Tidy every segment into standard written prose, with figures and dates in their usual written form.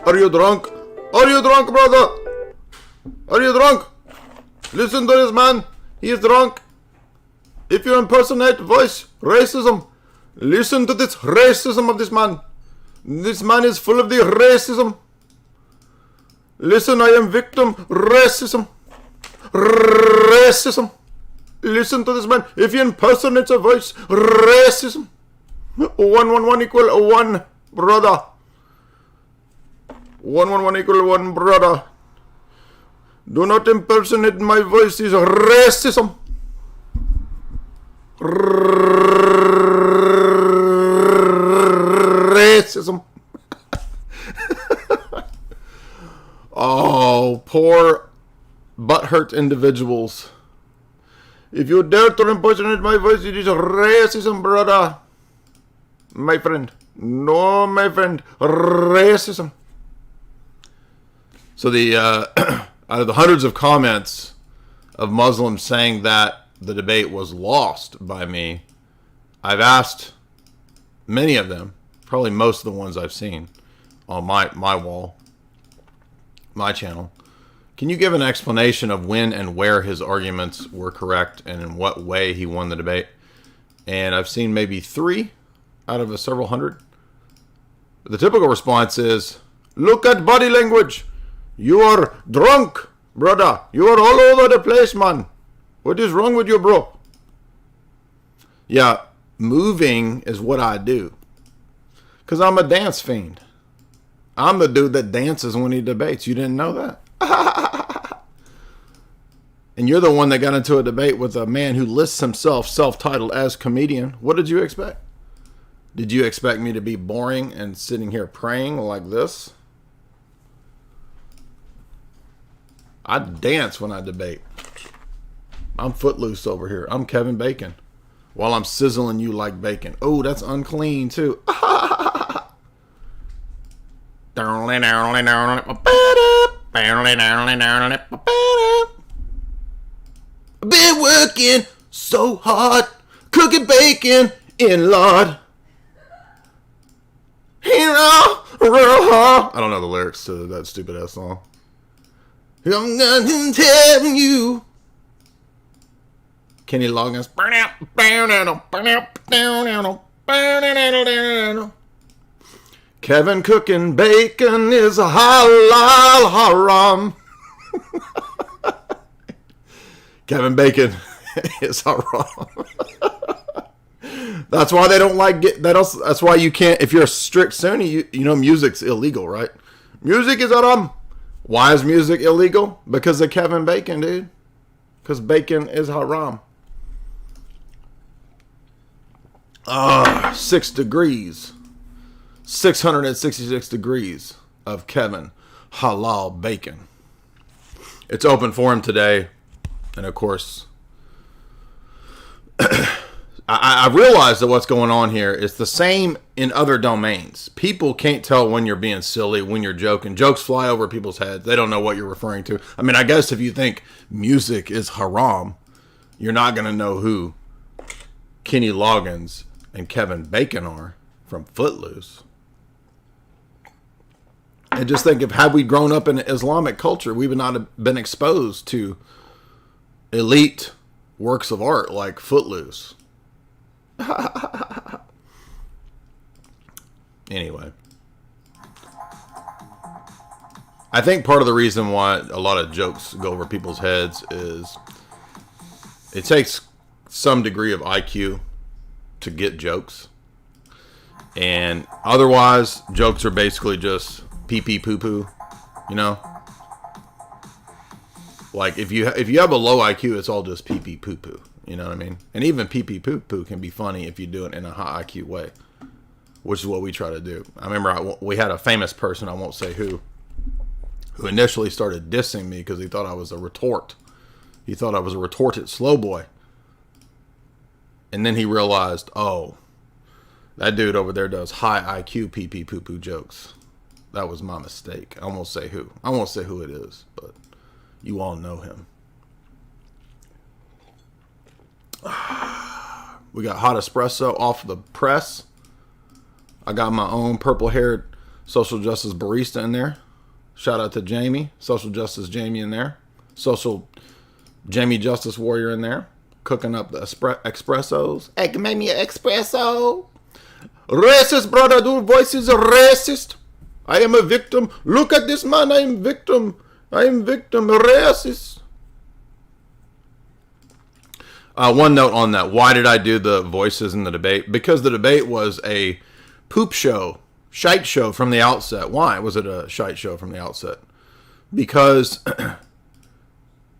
Are you drunk? Are you drunk, brother? Are you drunk? Listen to this man. He is drunk. If you impersonate voice racism, listen to this racism of this man. This man is full of the racism. Listen, I am victim. Racism. Racism. Listen to this man. If he impersonates a voice, racism. 1 equal 1, brother. 1 equal 1, brother. Do not impersonate my voice. Is racism. Racism. Oh, poor butthurt individuals. If you dare to impersonate my voice, it is racism, brother. My friend. No, my friend. Racism. So the out of the hundreds of comments of Muslims saying that the debate was lost by me, I've asked many of them, probably most of the ones I've seen on my wall, my channel. Can you give an explanation of when and where his arguments were correct and in what way he won the debate? And I've seen maybe 3 out of several hundred. The typical response is, look at body language. You are drunk, brother. You are all over the place, man. What is wrong with you, bro? Yeah, moving is what I do. Because I'm a dance fiend. I'm the dude that dances when he debates. You didn't know that? And you're the one that got into a debate with a man who lists himself self-titled as comedian. What did you expect? Did you expect me to be boring and sitting here praying like this? I dance when I debate. I'm footloose over here. I'm Kevin Bacon. While I'm sizzling you like bacon. Oh, that's unclean too. Been working so hard, cooking bacon in lard. I don't know the lyrics to that stupid ass song. I'm gonna tell you. Kenny Loggins. Kevin cooking bacon is a halal haram. Kevin Bacon is haram. That's why they don't like that's why you can't, if you're a strict Sunni, you know music's illegal, right? Music is haram. Why is music illegal? Because of Kevin Bacon, dude. Because bacon is haram. 6 degrees. 666 degrees of Kevin halal bacon. It's open for him today. And of course, I realize that what's going on here is the same in other domains. People can't tell when you're being silly, when you're joking. Jokes fly over people's heads. They don't know what you're referring to. I mean, I guess if you think music is haram, you're not going to know who Kenny Loggins and Kevin Bacon are from Footloose. And just think, if had we grown up in Islamic culture, we would not have been exposed to elite works of art like Footloose. Anyway, I think part of the reason why a lot of jokes go over people's heads is it takes some degree of IQ to get jokes, and otherwise jokes are basically just pee pee poo poo, you know. Like if you have a low IQ, it's all just pee pee poo poo. You know what I mean? And even pee pee poo poo can be funny if you do it in a high IQ way, which is what we try to do. I remember we had a famous person, I won't say who initially started dissing me because he thought I was a retort. He thought I was a retorted slow boy. And then he realized, oh, that dude over there does high IQ pee pee poo poo jokes. That was my mistake. I won't say who. I won't say who it is, but you all know him. We got hot espresso off the press. I got my own purple-haired Social Justice Barista in there. Shout out to Jamie. Social Justice Jamie in there. Social Jamie Justice Warrior in there. Cooking up the espressos. Hey, make me an espresso. Racist, brother. Your voice is a racist. I am a victim. Look at this man. I am victim. I am victim. Racist. One note on that. Why did I do the voices in the debate? Because the debate was a poop show, shite show from the outset. Why was it a shite show from the outset? Because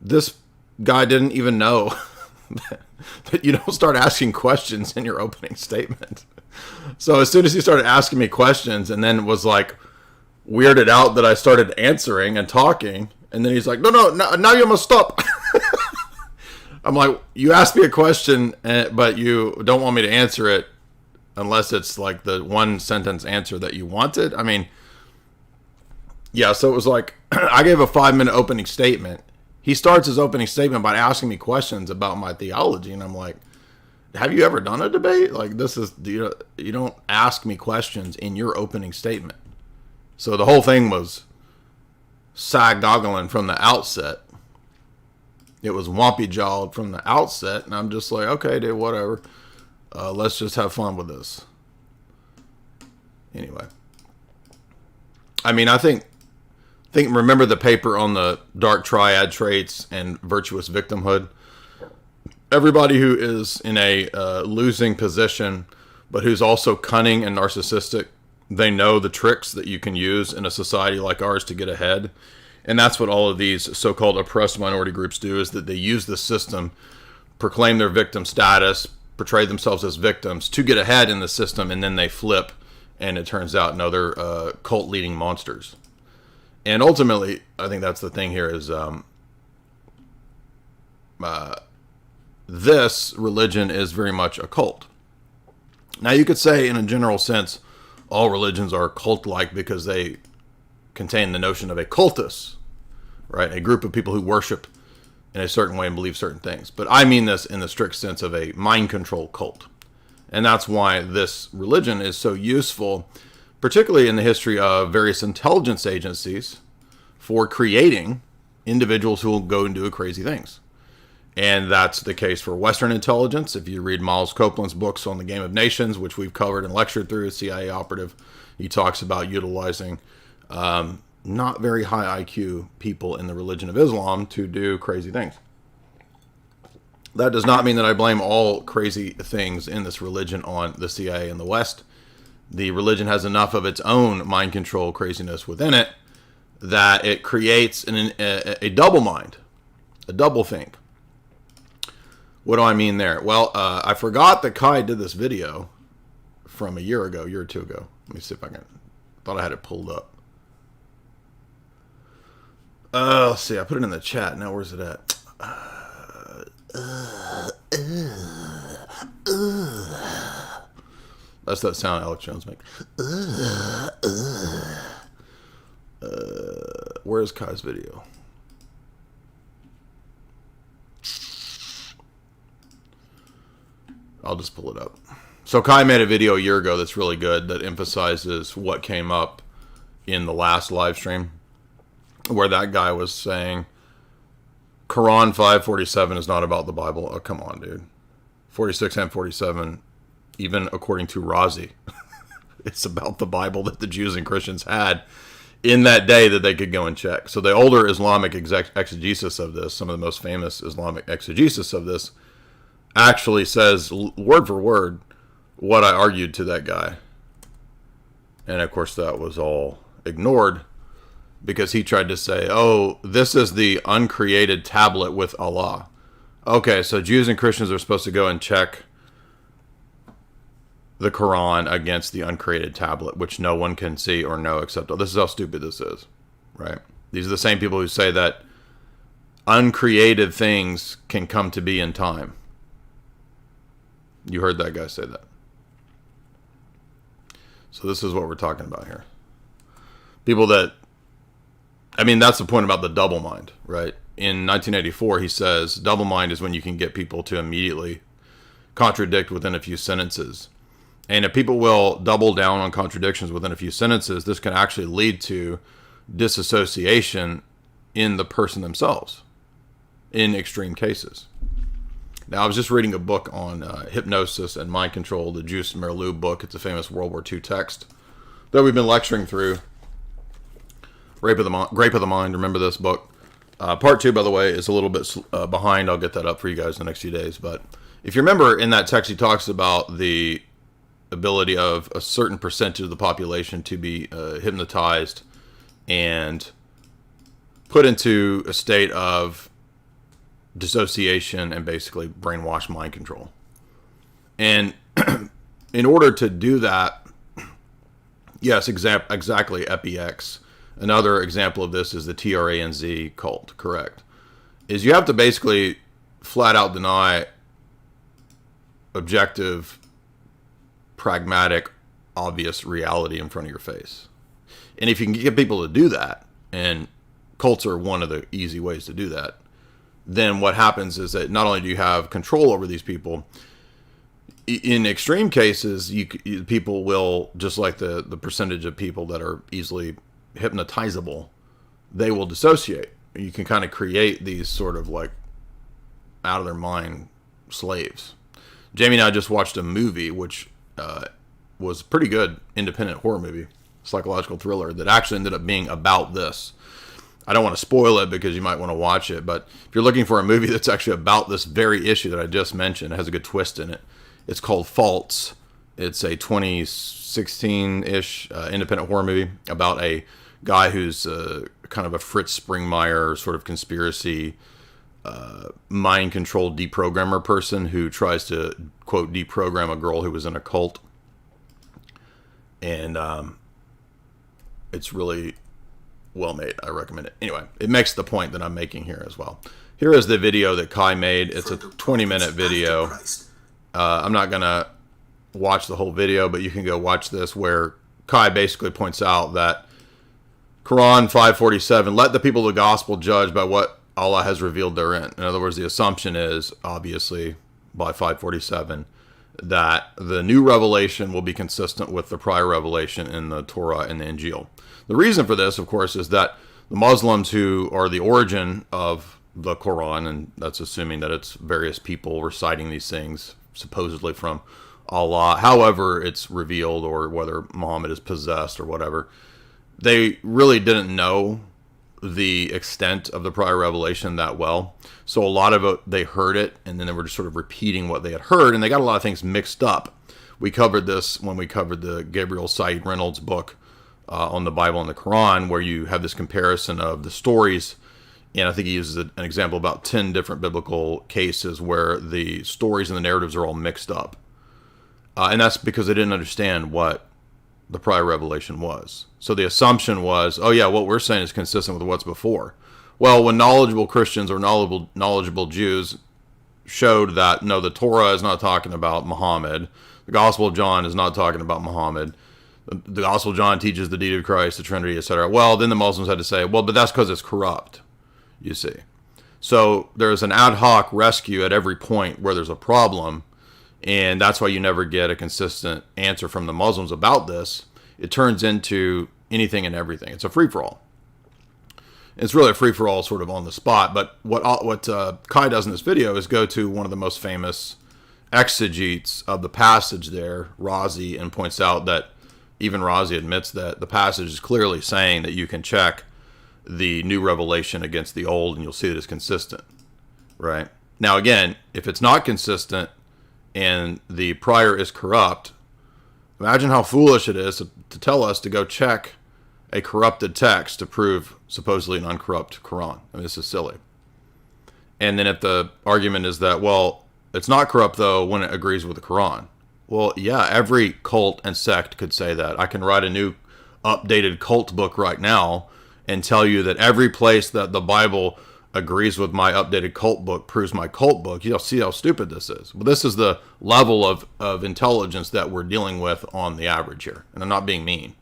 this guy didn't even know that you don't start asking questions in your opening statement. So as soon as he started asking me questions and then was like weirded out that I started answering and talking, and then he's like, no, now you must stop. I'm like, you asked me a question, but you don't want me to answer it unless it's like the one sentence answer that you wanted. I mean, yeah, so it was like, I gave a 5-minute opening statement. He starts his opening statement by asking me questions about my theology, and I'm like, have you ever done a debate? Like, this is, you don't ask me questions in your opening statement. So the whole thing was side-goggling from the outset. It was wompy-jawed from the outset, and I'm just like, okay, dude, whatever. Let's just have fun with this. Anyway. I mean, I think remember the paper on the dark triad traits and virtuous victimhood? Everybody who is in a losing position, but who's also cunning and narcissistic, they know the tricks that you can use in a society like ours to get ahead. And that's what all of these so-called oppressed minority groups do, is that they use the system, proclaim their victim status, portray themselves as victims to get ahead in the system, and then they flip, and it turns out, no, they're cult-leading monsters. And ultimately, I think that's the thing here is this religion is very much a cult. Now, you could say in a general sense, all religions are cult-like because they contain the notion of a cultus, right? A group of people who worship in a certain way and believe certain things. But I mean this in the strict sense of a mind control cult. And that's why this religion is so useful, particularly in the history of various intelligence agencies, for creating individuals who will go and do crazy things. And that's the case for Western intelligence. If you read Miles Copeland's books on the Game of Nations, which we've covered and lectured through, CIA operative, he talks about utilizing not very high IQ people in the religion of Islam to do crazy things. That does not mean that I blame all crazy things in this religion on the CIA in the West. The religion has enough of its own mind control craziness within it that it creates a double mind, a double think. What do I mean there? Well, I forgot that Kai did this video from a year or two ago. Let me see if I can. Thought I had it pulled up. Let's see. I put it in the chat. Now, where's it at? That's that sound Alex Jones makes. Where's Kai's video? I'll just pull it up. So Kai made a video a year ago that's really good that emphasizes what came up in the last live stream, where that guy was saying Koran 5:47 is not about the Bible. Oh, come on, dude. 46 and 47, even according to Razi, it's about the Bible that the Jews and Christians had in that day that they could go and check. So the older Islamic exegesis of this, some of the most famous Islamic exegesis of this, actually says word for word what I argued to that guy. And of course that was all ignored because he tried to say, oh, this is the uncreated tablet with Allah. Okay, so Jews and Christians are supposed to go and check the Quran against the uncreated tablet, which no one can see or know except, this is how stupid this is, right? These are the same people who say that uncreated things can come to be in time. You heard that guy say that. So this is what we're talking about here. People that, I mean, that's the point about the double mind, right? In 1984, he says, double mind is when you can get people to immediately contradict within a few sentences. And if people will double down on contradictions within a few sentences, this can actually lead to disassociation in the person themselves in extreme cases. Now, I was just reading a book on hypnosis and mind control, the Jus Merleau book. It's a famous World War II text that we've been lecturing through. Grape of the Mind, remember this book. Part 2, by the way, is a little bit behind. I'll get that up for you guys in the next few days. But if you remember, in that text, he talks about the ability of a certain percentage of the population to be hypnotized and put into a state of dissociation and basically brainwash mind control. And in order to do that, yes, exactly, EpiX. Another example of this is the TRANZ cult, correct? Is you have to basically flat out deny objective, pragmatic, obvious reality in front of your face. And if you can get people to do that, and cults are one of the easy ways to do that, then what happens is that not only do you have control over these people, in extreme cases, people will, just like the percentage of people that are easily hypnotizable, they will dissociate. You can kind of create these sort of like out of their mind slaves. Jamie and I just watched a movie which was a pretty good independent horror movie, psychological thriller, that actually ended up being about this. I don't want to spoil it because you might want to watch it, but if you're looking for a movie that's actually about this very issue that I just mentioned, it has a good twist in it. It's called Faults. It's a 2016-ish independent horror movie about a guy who's kind of a Fritz Springmeier sort of conspiracy mind-controlled deprogrammer person who tries to, quote, deprogram a girl who was in a cult. And it's really well made. I recommend it. Anyway, it makes the point that I'm making here as well. Here is the video that Kai made. It's a 20-minute video. I'm not going to watch the whole video, but you can go watch this, where Kai basically points out that Quran 547, let the people of the gospel judge by what Allah has revealed therein. In other words, the assumption is, obviously, by 547, that the new revelation will be consistent with the prior revelation in the Torah and the Injil. The reason for this, of course, is that the Muslims, who are the origin of the Quran, and that's assuming that it's various people reciting these things, supposedly from Allah, however it's revealed, or whether Muhammad is possessed or whatever, they really didn't know the extent of the prior revelation that well. So a lot of it, they heard it, and then they were just sort of repeating what they had heard, and they got a lot of things mixed up. We covered this when we covered the Gabriel Said Reynolds book on the Bible and the Quran, where you have this comparison of the stories, and I think he uses an example about 10 different biblical cases where the stories and the narratives are all mixed up. And that's because they didn't understand what the prior revelation was. So the assumption was, oh yeah, what we're saying is consistent with what's before. Well, when knowledgeable Christians or knowledgeable Jews showed that, no, the Torah is not talking about Muhammad, the Gospel of John is not talking about Muhammad, the Gospel of John teaches the deity of Christ, the Trinity, etc. Well, then the Muslims had to say, well, but that's because it's corrupt, you see. So there's an ad hoc rescue at every point where there's a problem, and that's why you never get a consistent answer from the Muslims about this. It turns into anything and everything. It's a free-for-all. It's really a free-for-all sort of on the spot, but what Kai does in this video is go to one of the most famous exegetes of the passage there, Razi, and points out that even Razi admits that the passage is clearly saying that you can check the new revelation against the old, and you'll see that it's consistent, right? Now, again, if it's not consistent and the prior is corrupt, imagine how foolish it is to tell us to go check a corrupted text to prove supposedly an uncorrupt Quran. I mean, this is silly. And then if the argument is that, well, it's not corrupt, though, when it agrees with the Quran. Well, yeah, every cult and sect could say that. I can write a new updated cult book right now and tell you that every place that the Bible agrees with my updated cult book proves my cult book. You'll see how stupid this is. But this is the level of intelligence that we're dealing with on the average here. And I'm not being mean.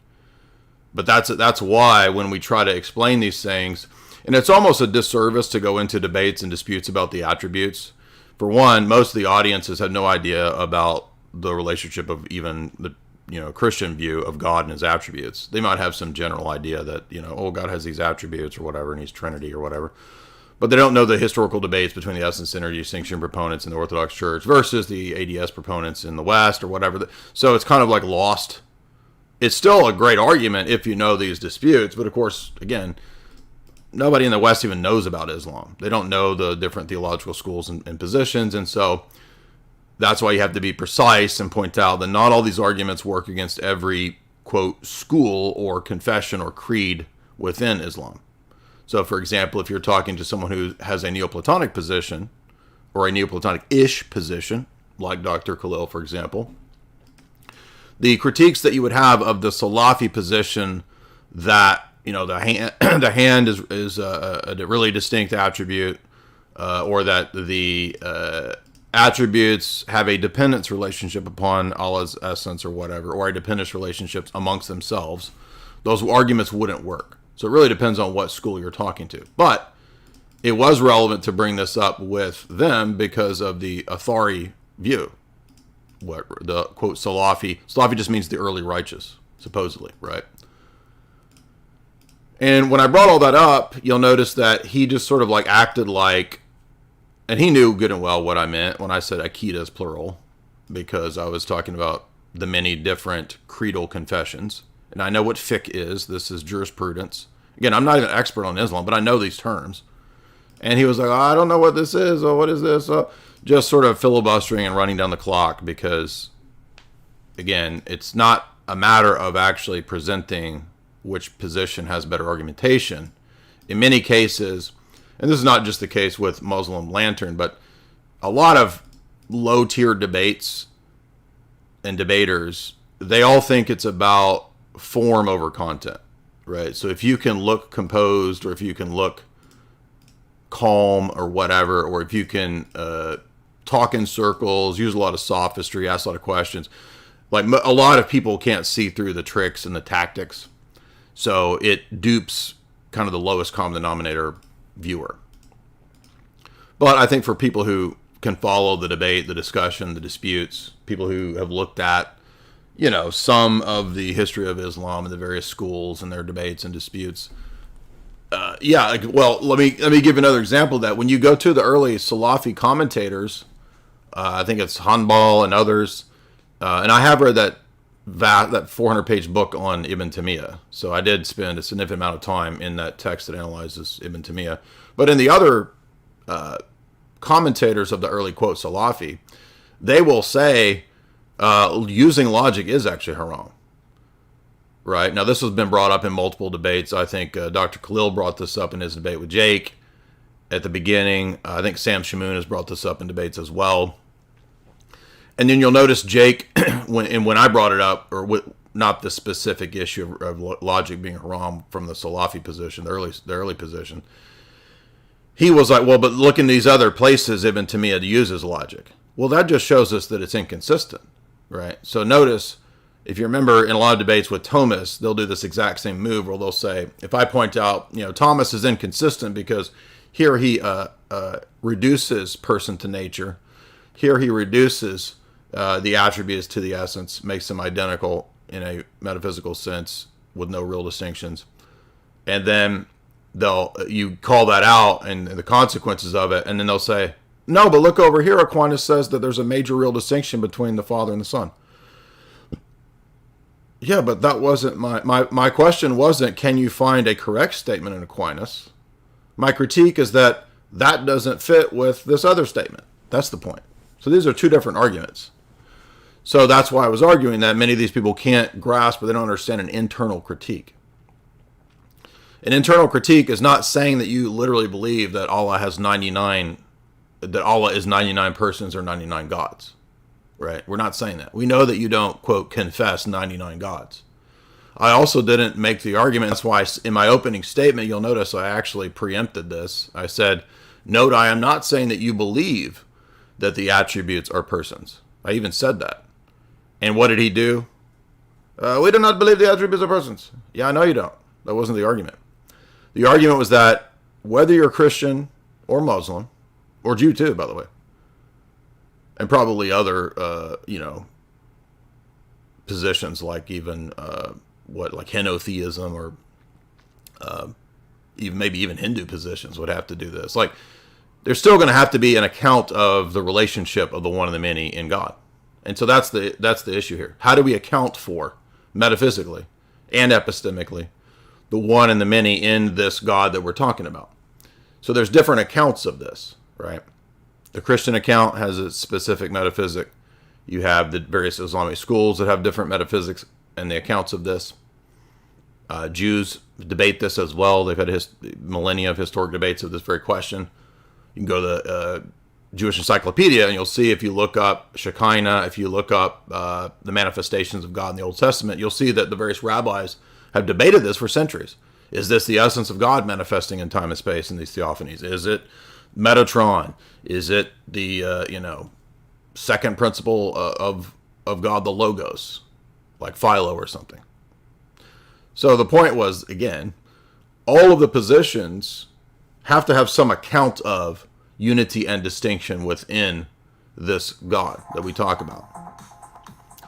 But that's why when we try to explain these things, and it's almost a disservice to go into debates and disputes about the attributes. For one, most of the audiences have no idea about the relationship of even the Christian view of God and his attributes. They might have some general idea that, God has these attributes or whatever, and he's Trinity or whatever. But they don't know the historical debates between the essence and distinction proponents in the Orthodox Church versus the ADS proponents in the West or whatever. So it's kind of like lost. It's still a great argument if you know these disputes. But of course, again, nobody in the West even knows about Islam. They don't know the different theological schools and positions. And so that's why you have to be precise and point out that not all these arguments work against every, quote, school or confession or creed within Islam. So, for example, if you're talking to someone who has a Neoplatonic position or a Neoplatonic-ish position, like Dr. Khalil, for example, the critiques that you would have of the Salafi position that, the hand is a really distinct attribute, or that the attributes have a dependence relationship upon Allah's essence or whatever, or a dependence relationships amongst themselves, those arguments wouldn't work. So it really depends on what school you're talking to. But it was relevant to bring this up with them because of the Athari view. What the, quote, Salafi just means the early righteous, supposedly, right? And when I brought all that up, you'll notice that he just sort of like acted like, and he knew good and well what I meant when I said Aqidas plural, because I was talking about the many different creedal confessions. And I know what fiqh is. This is jurisprudence. Again, I'm not even an expert on Islam, but I know these terms. And he was like, I don't know what this is. Or what is this? Just sort of filibustering and running down the clock because, again, it's not a matter of actually presenting which position has better argumentation. In many cases, and this is not just the case with Muslim Lantern, but a lot of low-tier debates and debaters, they all think it's about form over content, right? So if you can look composed, or if you can look calm or whatever, or if you can talk in circles, use a lot of sophistry, ask a lot of questions, like a lot of people can't see through the tricks and the tactics, so it dupes kind of the lowest common denominator viewer. But I think for people who can follow the debate, the discussion, the disputes, people who have looked at some of the history of Islam and the various schools and their debates and disputes. Well, let me give another example of that. When you go to the early Salafi commentators, I think it's Hanbal and others, and I have read that 400-page book on Ibn Taymiyyah. So I did spend a significant amount of time in that text that analyzes Ibn Taymiyyah. But in the other commentators of the early, quote, Salafi, they will say, using logic is actually haram. Right? Now, this has been brought up in multiple debates. I think Dr. Khalil brought this up in his debate with Jake at the beginning. I think Sam Shamoun has brought this up in debates as well. And then you'll notice Jake, when I brought it up, or not the specific issue of logic being haram from the Salafi position, the early position, he was like, well, but look in these other places Ibn Taymiyyah uses logic. Well, that just shows us that it's inconsistent. Right. So notice, if you remember in a lot of debates with Thomas, they'll do this exact same move where they'll say, if I point out, Thomas is inconsistent because here he reduces person to nature. Here he reduces the attributes to the essence, makes them identical in a metaphysical sense with no real distinctions. And then you call that out and the consequences of it. And then they'll say, no, but look over here. Aquinas says that there's a major real distinction between the Father and the Son. Yeah, but that wasn't my question wasn't, can you find a correct statement in Aquinas? My critique is that doesn't fit with this other statement. That's the point. So these are two different arguments. So that's why I was arguing that many of these people can't grasp, or they don't understand an internal critique. An internal critique is not saying that you literally believe that Allah has 99, that Allah is 99 persons or 99 gods, right? We're not saying that. We know that you don't, quote, confess 99 gods. I also didn't make the argument. That's why in my opening statement, you'll notice I actually preempted this. I said, note, I am not saying that you believe that the attributes are persons. I even said that. And what did he do? We do not believe the attributes are persons. Yeah, I know you don't. That wasn't the argument. The argument was that whether you're Christian or Muslim, or Jew too, by the way, and probably other, positions like even like henotheism or even Hindu positions would have to do this. Like, there's still going to have to be an account of the relationship of the one and the many in God. And so that's the issue here. How do we account for, metaphysically and epistemically, the one and the many in this God that we're talking about? So there's different accounts of this, right? The Christian account has a specific metaphysic. You have the various Islamic schools that have different metaphysics and the accounts of this. Jews debate this as well. They've had millennia of historic debates of this very question. You can go to the Jewish Encyclopedia, and you'll see, if you look up Shekinah, if you look up the manifestations of God in the Old Testament, you'll see that the various rabbis have debated this for centuries. Is this the essence of God manifesting in time and space in these theophanies? Is it Metatron? Is it the second principle of God, the Logos, like Philo or something? So the point was, again, all of the positions have to have some account of unity and distinction within this God that we talk about.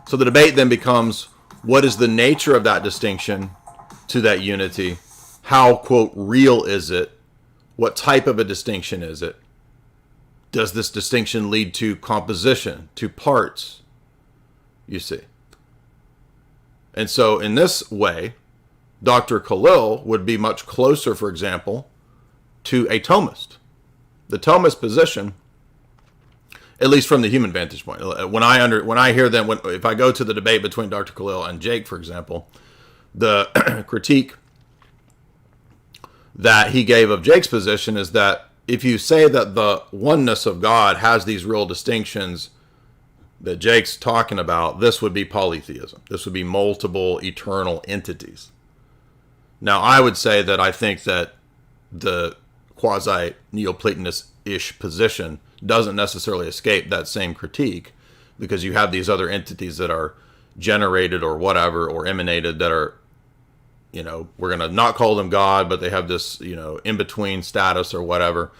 So the debate then becomes, what is the nature of that distinction to that unity? How, quote, real is it? What type of a distinction is it? Does this distinction lead to composition, to parts? You see. And so in this way, Dr. Khalil would be much closer, for example, to a Thomist. The Thomist position, at least from the human vantage point, when I hear them, if I go to the debate between Dr. Khalil and Jake, for example, the critique that he gave of Jake's position is that if you say that the oneness of God has these real distinctions that Jake's talking about, this would be polytheism. This would be multiple eternal entities. Now, I would say that I think that the quasi-Neoplatonist-ish position doesn't necessarily escape that same critique, because you have these other entities that are generated or whatever, or emanated, that are, we're going to not call them God, but they have this, in-between status or whatever.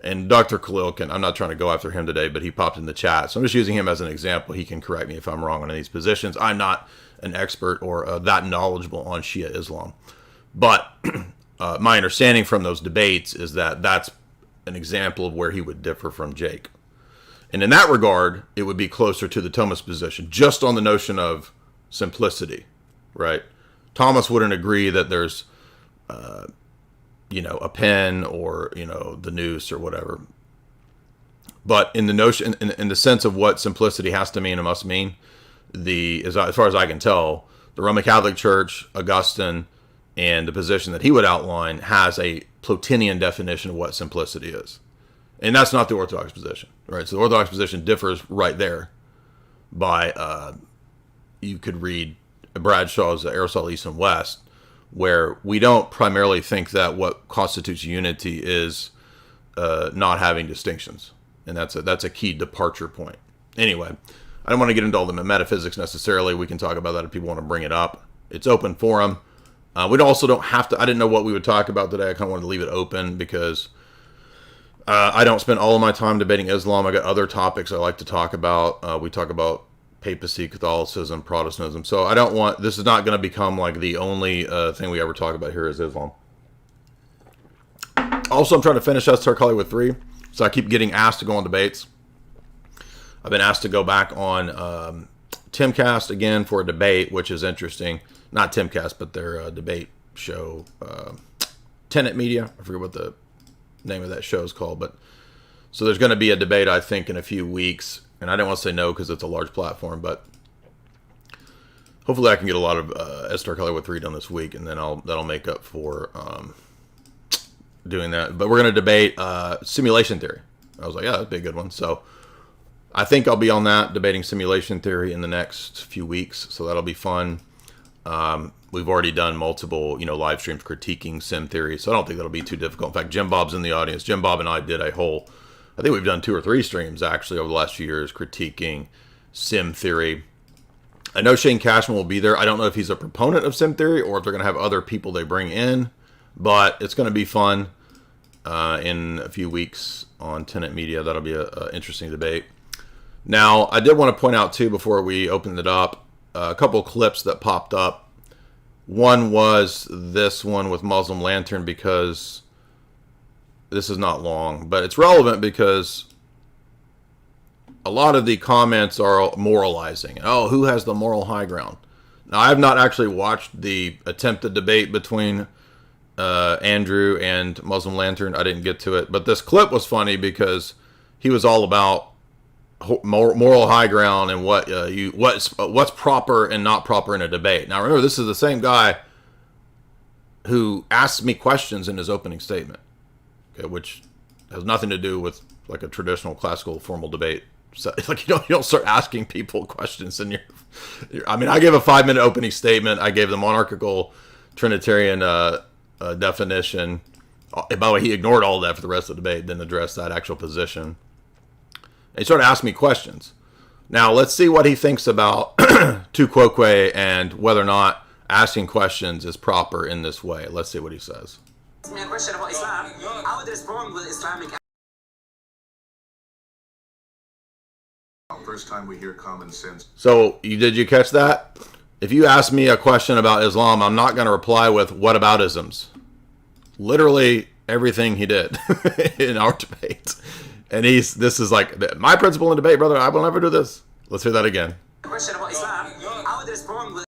And Dr. Khalil I'm not trying to go after him today, but he popped in the chat. So I'm just using him as an example. He can correct me if I'm wrong on these positions. I'm not an expert or that knowledgeable on Shia Islam. But my understanding from those debates is that that's an example of where he would differ from Jake. And in that regard, it would be closer to the Thomist position, just on the notion of simplicity, right? Thomas wouldn't agree that there's, a pen or, the noose or whatever. But in the notion, in the sense of what simplicity has to mean and must mean, as far as I can tell, the Roman Catholic Church, Augustine, and the position that he would outline has a Plotinian definition of what simplicity is. And that's not the Orthodox position, right? So the Orthodox position differs right there by, you could read Bradshaw's Aristotle East and West, where we don't primarily think that what constitutes unity is not having distinctions. And that's a key departure point. Anyway, I don't want to get into all the metaphysics necessarily. We can talk about that if people want to bring it up. It's open forum. We also don't have to. I didn't know what we would talk about today. I kind of wanted to leave it open because I don't spend all of my time debating Islam. I got other topics I like to talk about. We talk about papacy, Catholicism, Protestantism. So I don't want, this is not going to become like the only thing we ever talk about here is Islam. Also, I'm trying to finish Esoteric Hollywood 3. So I keep getting asked to go on debates. I've been asked to go back on Timcast again for a debate, which is interesting. Not Timcast, but their debate show, Tenet Media. I forget what the name of that show is called. But so there's going to be a debate, I think, in a few weeks. And I don't want to say no because it's a large platform, but hopefully I can get a lot of Esoteric Hollywood 3 done this week, and then that'll make up for doing that. But we're going to debate simulation theory. I was like, yeah, that'd be a good one. So I think I'll be on that, debating simulation theory in the next few weeks. So that'll be fun. We've already done multiple, live streams critiquing sim theory, so I don't think that'll be too difficult. In fact, Jim Bob's in the audience. Jim Bob and I did I think we've done 2 or 3 streams actually over the last few years critiquing sim theory. I know Shane Cashman will be there. I don't know if he's a proponent of sim theory or if they're going to have other people they bring in, but it's going to be fun in a few weeks on Tenet Media. That'll be an interesting debate. Now, I did want to point out, too, before we open it up, a couple clips that popped up. One was this one with Muslim Lantern, because this is not long, but it's relevant because a lot of the comments are moralizing. Oh, who has the moral high ground? Now, I have not actually watched the attempted debate between Andrew and Muslim Lantern. I didn't get to it, but this clip was funny because he was all about moral high ground and what's proper and not proper in a debate. Now, remember, this is the same guy who asked me questions in his opening statement, okay, which has nothing to do with like a traditional classical formal debate. So, like, you don't start asking people questions in I mean, I gave a 5-minute opening statement. I gave the monarchical Trinitarian definition. And by the way, he ignored all that for the rest of the debate, didn't address that actual position. And he started asking me questions. Now, let's see what he thinks about tu quoque and whether or not asking questions is proper in this way. Let's see what he says. Ask me a question about Islam. I would respond with Islamic. First time we hear common sense. So, did you catch that? If you ask me a question about Islam, I'm not going to reply with whataboutisms. Literally everything he did in our debate. And this is like my principle in debate, brother. I will never do this. Let's hear that again. Question about Islam. I would respond with.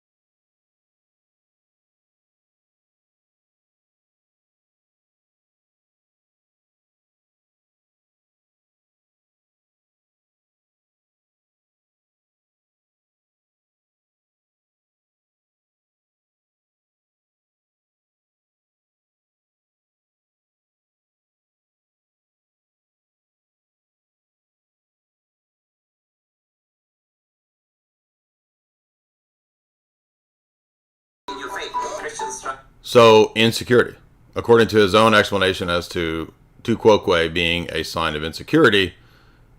So, insecurity, according to his own explanation as to tu quoque being a sign of insecurity,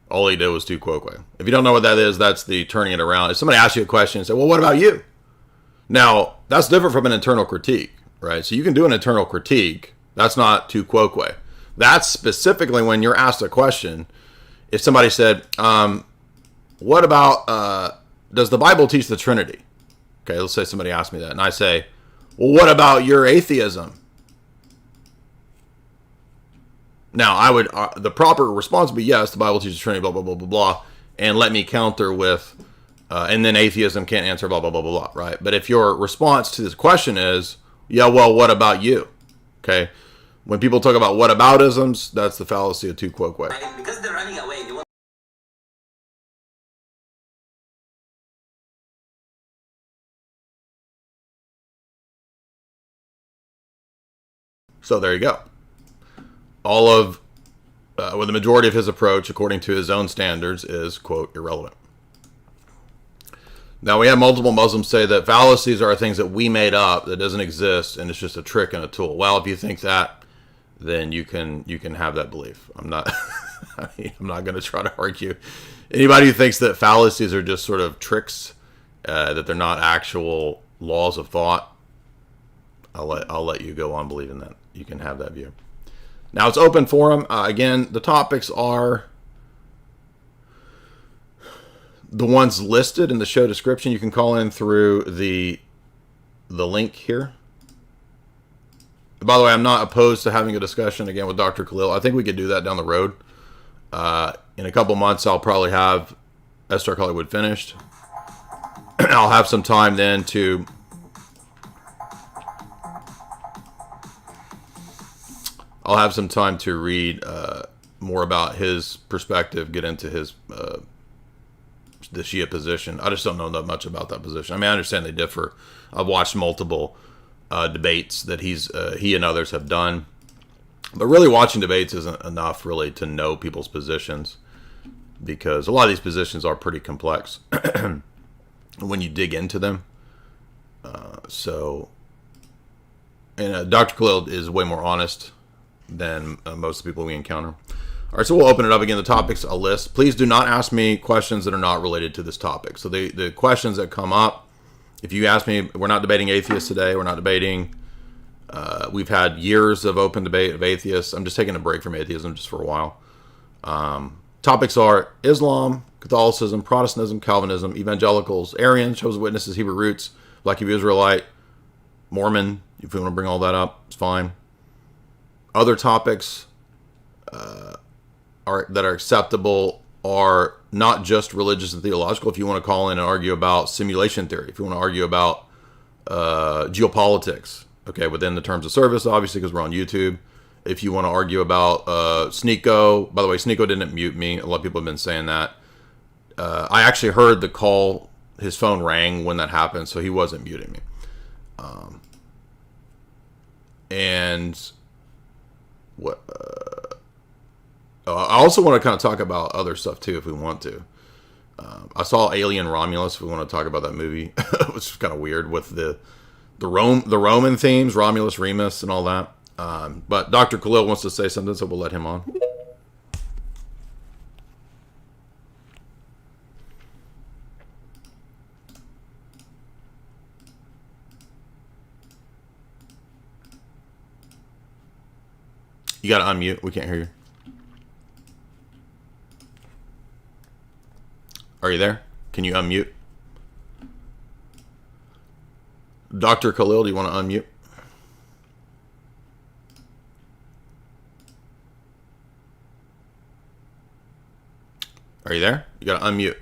all he did was tu quoque. If you don't know what that is, that's the turning it around. If somebody asks you a question and say, well, what about you? Now, that's different from an internal critique, right? So you can do an internal critique. That's not tu quoque. That's specifically when you're asked a question. If somebody said, what about, does the Bible teach the Trinity? Okay, let's say somebody asked me that, and I say, well, what about your atheism? Now, I would the proper response would be, yes, the Bible teaches Trinity, blah, blah, blah, blah, blah, and let me counter with, and then atheism can't answer, blah, blah, blah, blah, blah, right? But if your response to this question is, yeah, well, what about you? Okay, when people talk about whataboutisms, that's the fallacy of tu quoque. Because they're running away. So there you go. All of, well, the majority of his approach, according to his own standards, is, quote, irrelevant. Now, we have multiple Muslims say that fallacies are things that we made up that doesn't exist, and it's just a trick and a tool. Well, if you think that, then you can have that belief. I'm not I'm not going to try to argue. Anybody who thinks that fallacies are just sort of tricks, that they're not actual laws of thought, I'll let you go on believing that. You can have that view. Now, it's open forum. Again, the topics are the ones listed in the show description. You can call in through the link here. By the way, I'm not opposed to having a discussion again with Dr. Khalil. I think we could do that down the road. In a couple months, I'll probably have Esther Hollywood finished. I'll have some time then to read more about his perspective, get into his the Shia position. I just don't know that much about that position. I mean, I understand they differ. I've watched multiple debates that he and others have done, but really watching debates isn't enough really to know people's positions, because a lot of these positions are pretty complex when you dig into them. And Dr. Khalil is way more honest than most of the people we encounter. All right, so we'll open it up again. The topics I'll list. Please do not ask me questions that are not related to this topic. So the questions that come up, if you ask me, we're not debating atheists today. We're not debating. We've had years of open debate of atheists. I'm just taking a break from atheism just for a while. Topics are Islam, Catholicism, Protestantism, Calvinism, Evangelicals, Arians, Jehovah's Witnesses, Hebrew roots, Black Hebrew Israelite, Mormon. If you want to bring all that up, it's fine. Other topics that are acceptable are not just religious and theological. If you want to call in and argue about simulation theory, if you want to argue about geopolitics, okay, within the terms of service, obviously, because we're on YouTube. If you want to argue about Sneeko, by the way, Sneeko didn't mute me. A lot of people have been saying that. I actually heard the call. His phone rang when that happened, so he wasn't muting me. And what? I also want to kind of talk about other stuff too, if we want to. I saw Alien Romulus. If we want to talk about that movie, which is kind of weird with the Roman themes, Romulus, Remus, and all that. But Dr. Khalil wants to say something, so we'll let him on. You got to unmute. We can't hear you. Are you there? Can you unmute? Dr. Khalil, do you want to unmute? Are you there? You got to unmute.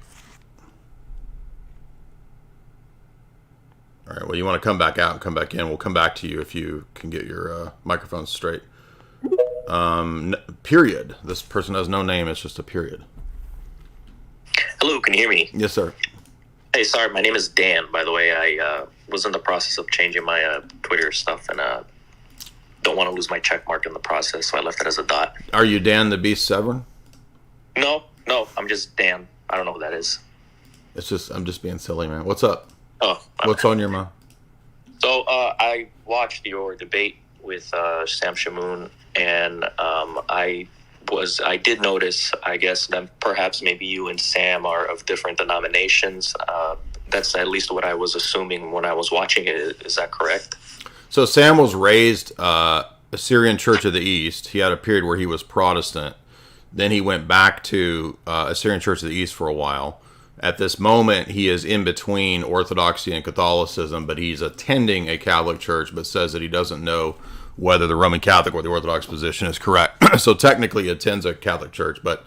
All right. Well, you want to come back out and come back in. We'll come back to you if you can get your microphone straight. Period. This person has no name. It's just a period. Hello, can you hear me? Yes, sir. Hey, sorry, my name is Dan, by the way. I was in the process of changing my Twitter stuff and don't want to lose my check mark in the process, so I left it as a dot. Are you Dan the Beast Severn? No, I'm just Dan. I don't know who that is. I'm just being silly, man. What's up? Oh. Okay. What's on your mind? So I watched your debate with Sam Shamoon, and I did notice, I guess, that perhaps maybe you and Sam are of different denominations. That's at least what I was assuming when I was watching it. Is that correct? So Sam was raised Assyrian Church of the East. He had a period where he was Protestant. Then he went back to Assyrian Church of the East for a while. At this moment, he is in between Orthodoxy and Catholicism, but he's attending a Catholic church, but says that he doesn't know whether the Roman Catholic or the Orthodox position is correct. So technically he attends a Catholic church, but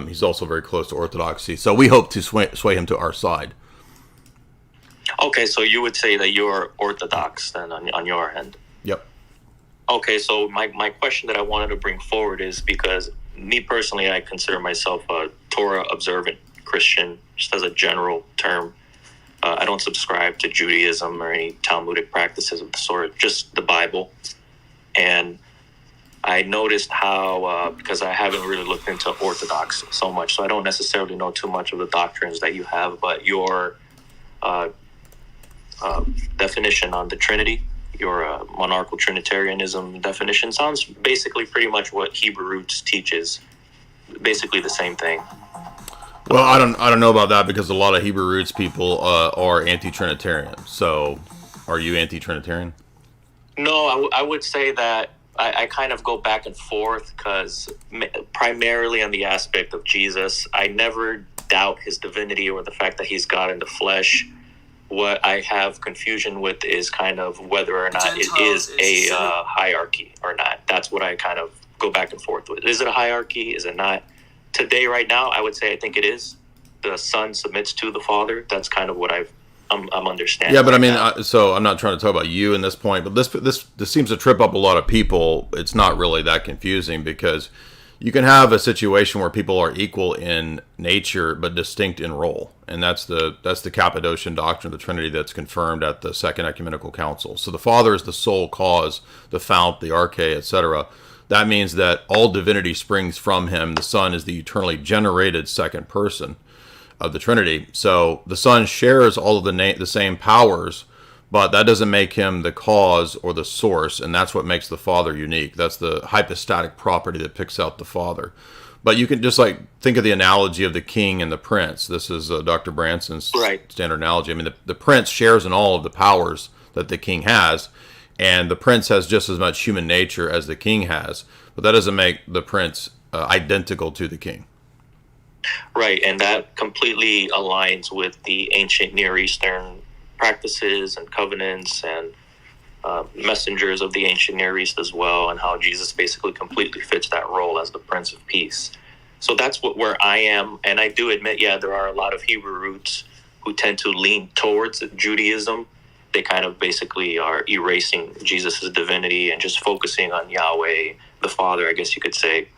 he's also very close to Orthodoxy. So we hope to sway him to our side. Okay, so you would say that you're Orthodox then on your end? Yep. Okay, so my question that I wanted to bring forward is because me personally, I consider myself a Torah observant Christian, just as a general term. I don't subscribe to Judaism or any Talmudic practices of the sort, just the Bible. And I noticed how, because I haven't really looked into Orthodox so much, so I don't necessarily know too much of the doctrines that you have, but your definition on the Trinity, your monarchical Trinitarianism definition sounds basically pretty much what Hebrew Roots teaches, basically the same thing. Well, I don't know about that because a lot of Hebrew Roots people are anti-Trinitarian. So, are you anti-Trinitarian? No, I would say that I kind of go back and forth because primarily on the aspect of Jesus, I never doubt his divinity or the fact that he's God in the flesh. What I have confusion with is kind of whether or not it is a hierarchy or not. That's what I kind of go back and forth with. Is it a hierarchy? Is it not? Today, right now, I would say I think it is. The Son submits to the Father. That's kind of what I'm understanding. Yeah, but I mean, so I'm not trying to talk about you in this point, but this seems to trip up a lot of people. It's not really that confusing because you can have a situation where people are equal in nature but distinct in role, and that's the Cappadocian doctrine of the Trinity that's confirmed at the Second Ecumenical Council. So the Father is the sole cause, the fount, the arche, etc. That means that all divinity springs from him. The Son is the eternally generated second person of the Trinity. So the Son shares all of the same powers, but that doesn't make him the cause or the source, and that's what makes the Father unique. That's the hypostatic property that picks out the Father. But you can just think of the analogy of the king and the prince. This is Dr. Branson's standard analogy. I mean, the prince shares in all of the powers that the king has, and the prince has just as much human nature as the king has, but that doesn't make the prince identical to the king. Right, and that completely aligns with the ancient Near Eastern practices and covenants and messengers of the ancient Near East as well, and how Jesus basically completely fits that role as the Prince of Peace. So that's where I am, and I do admit, yeah, there are a lot of Hebrew roots who tend to lean towards Judaism. They kind of basically are erasing Jesus' divinity and just focusing on Yahweh, the Father, I guess you could say.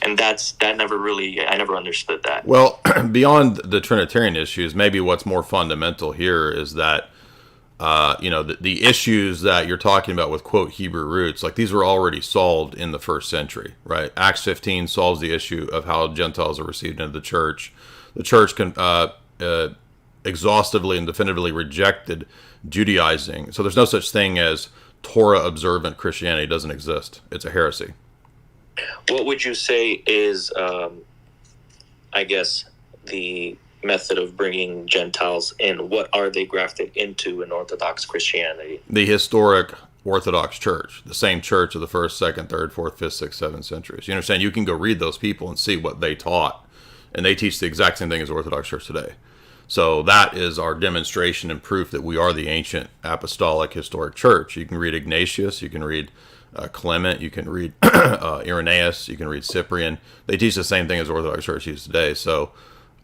And I never understood that. Well, beyond the Trinitarian issues, maybe what's more fundamental here is that, the issues that you're talking about with, quote, Hebrew roots, like these were already solved in the first century, right? Acts 15 solves the issue of how Gentiles are received into the church. The church exhaustively and definitively rejected Judaizing. So there's no such thing as Torah observant Christianity. It doesn't exist. It's a heresy. What would you say is, I guess, the method of bringing Gentiles in? What are they grafted into in Orthodox Christianity? The historic Orthodox Church, the same church of the 1st, 2nd, 3rd, 4th, 5th, 6th, 7th centuries. You understand? You can go read those people and see what they taught, and they teach the exact same thing as Orthodox Church today. So that is our demonstration and proof that we are the ancient apostolic historic church. You can read Ignatius, you can read Clement, you can read Irenaeus, you can read Cyprian. They teach the same thing as Orthodox Church teaches today. So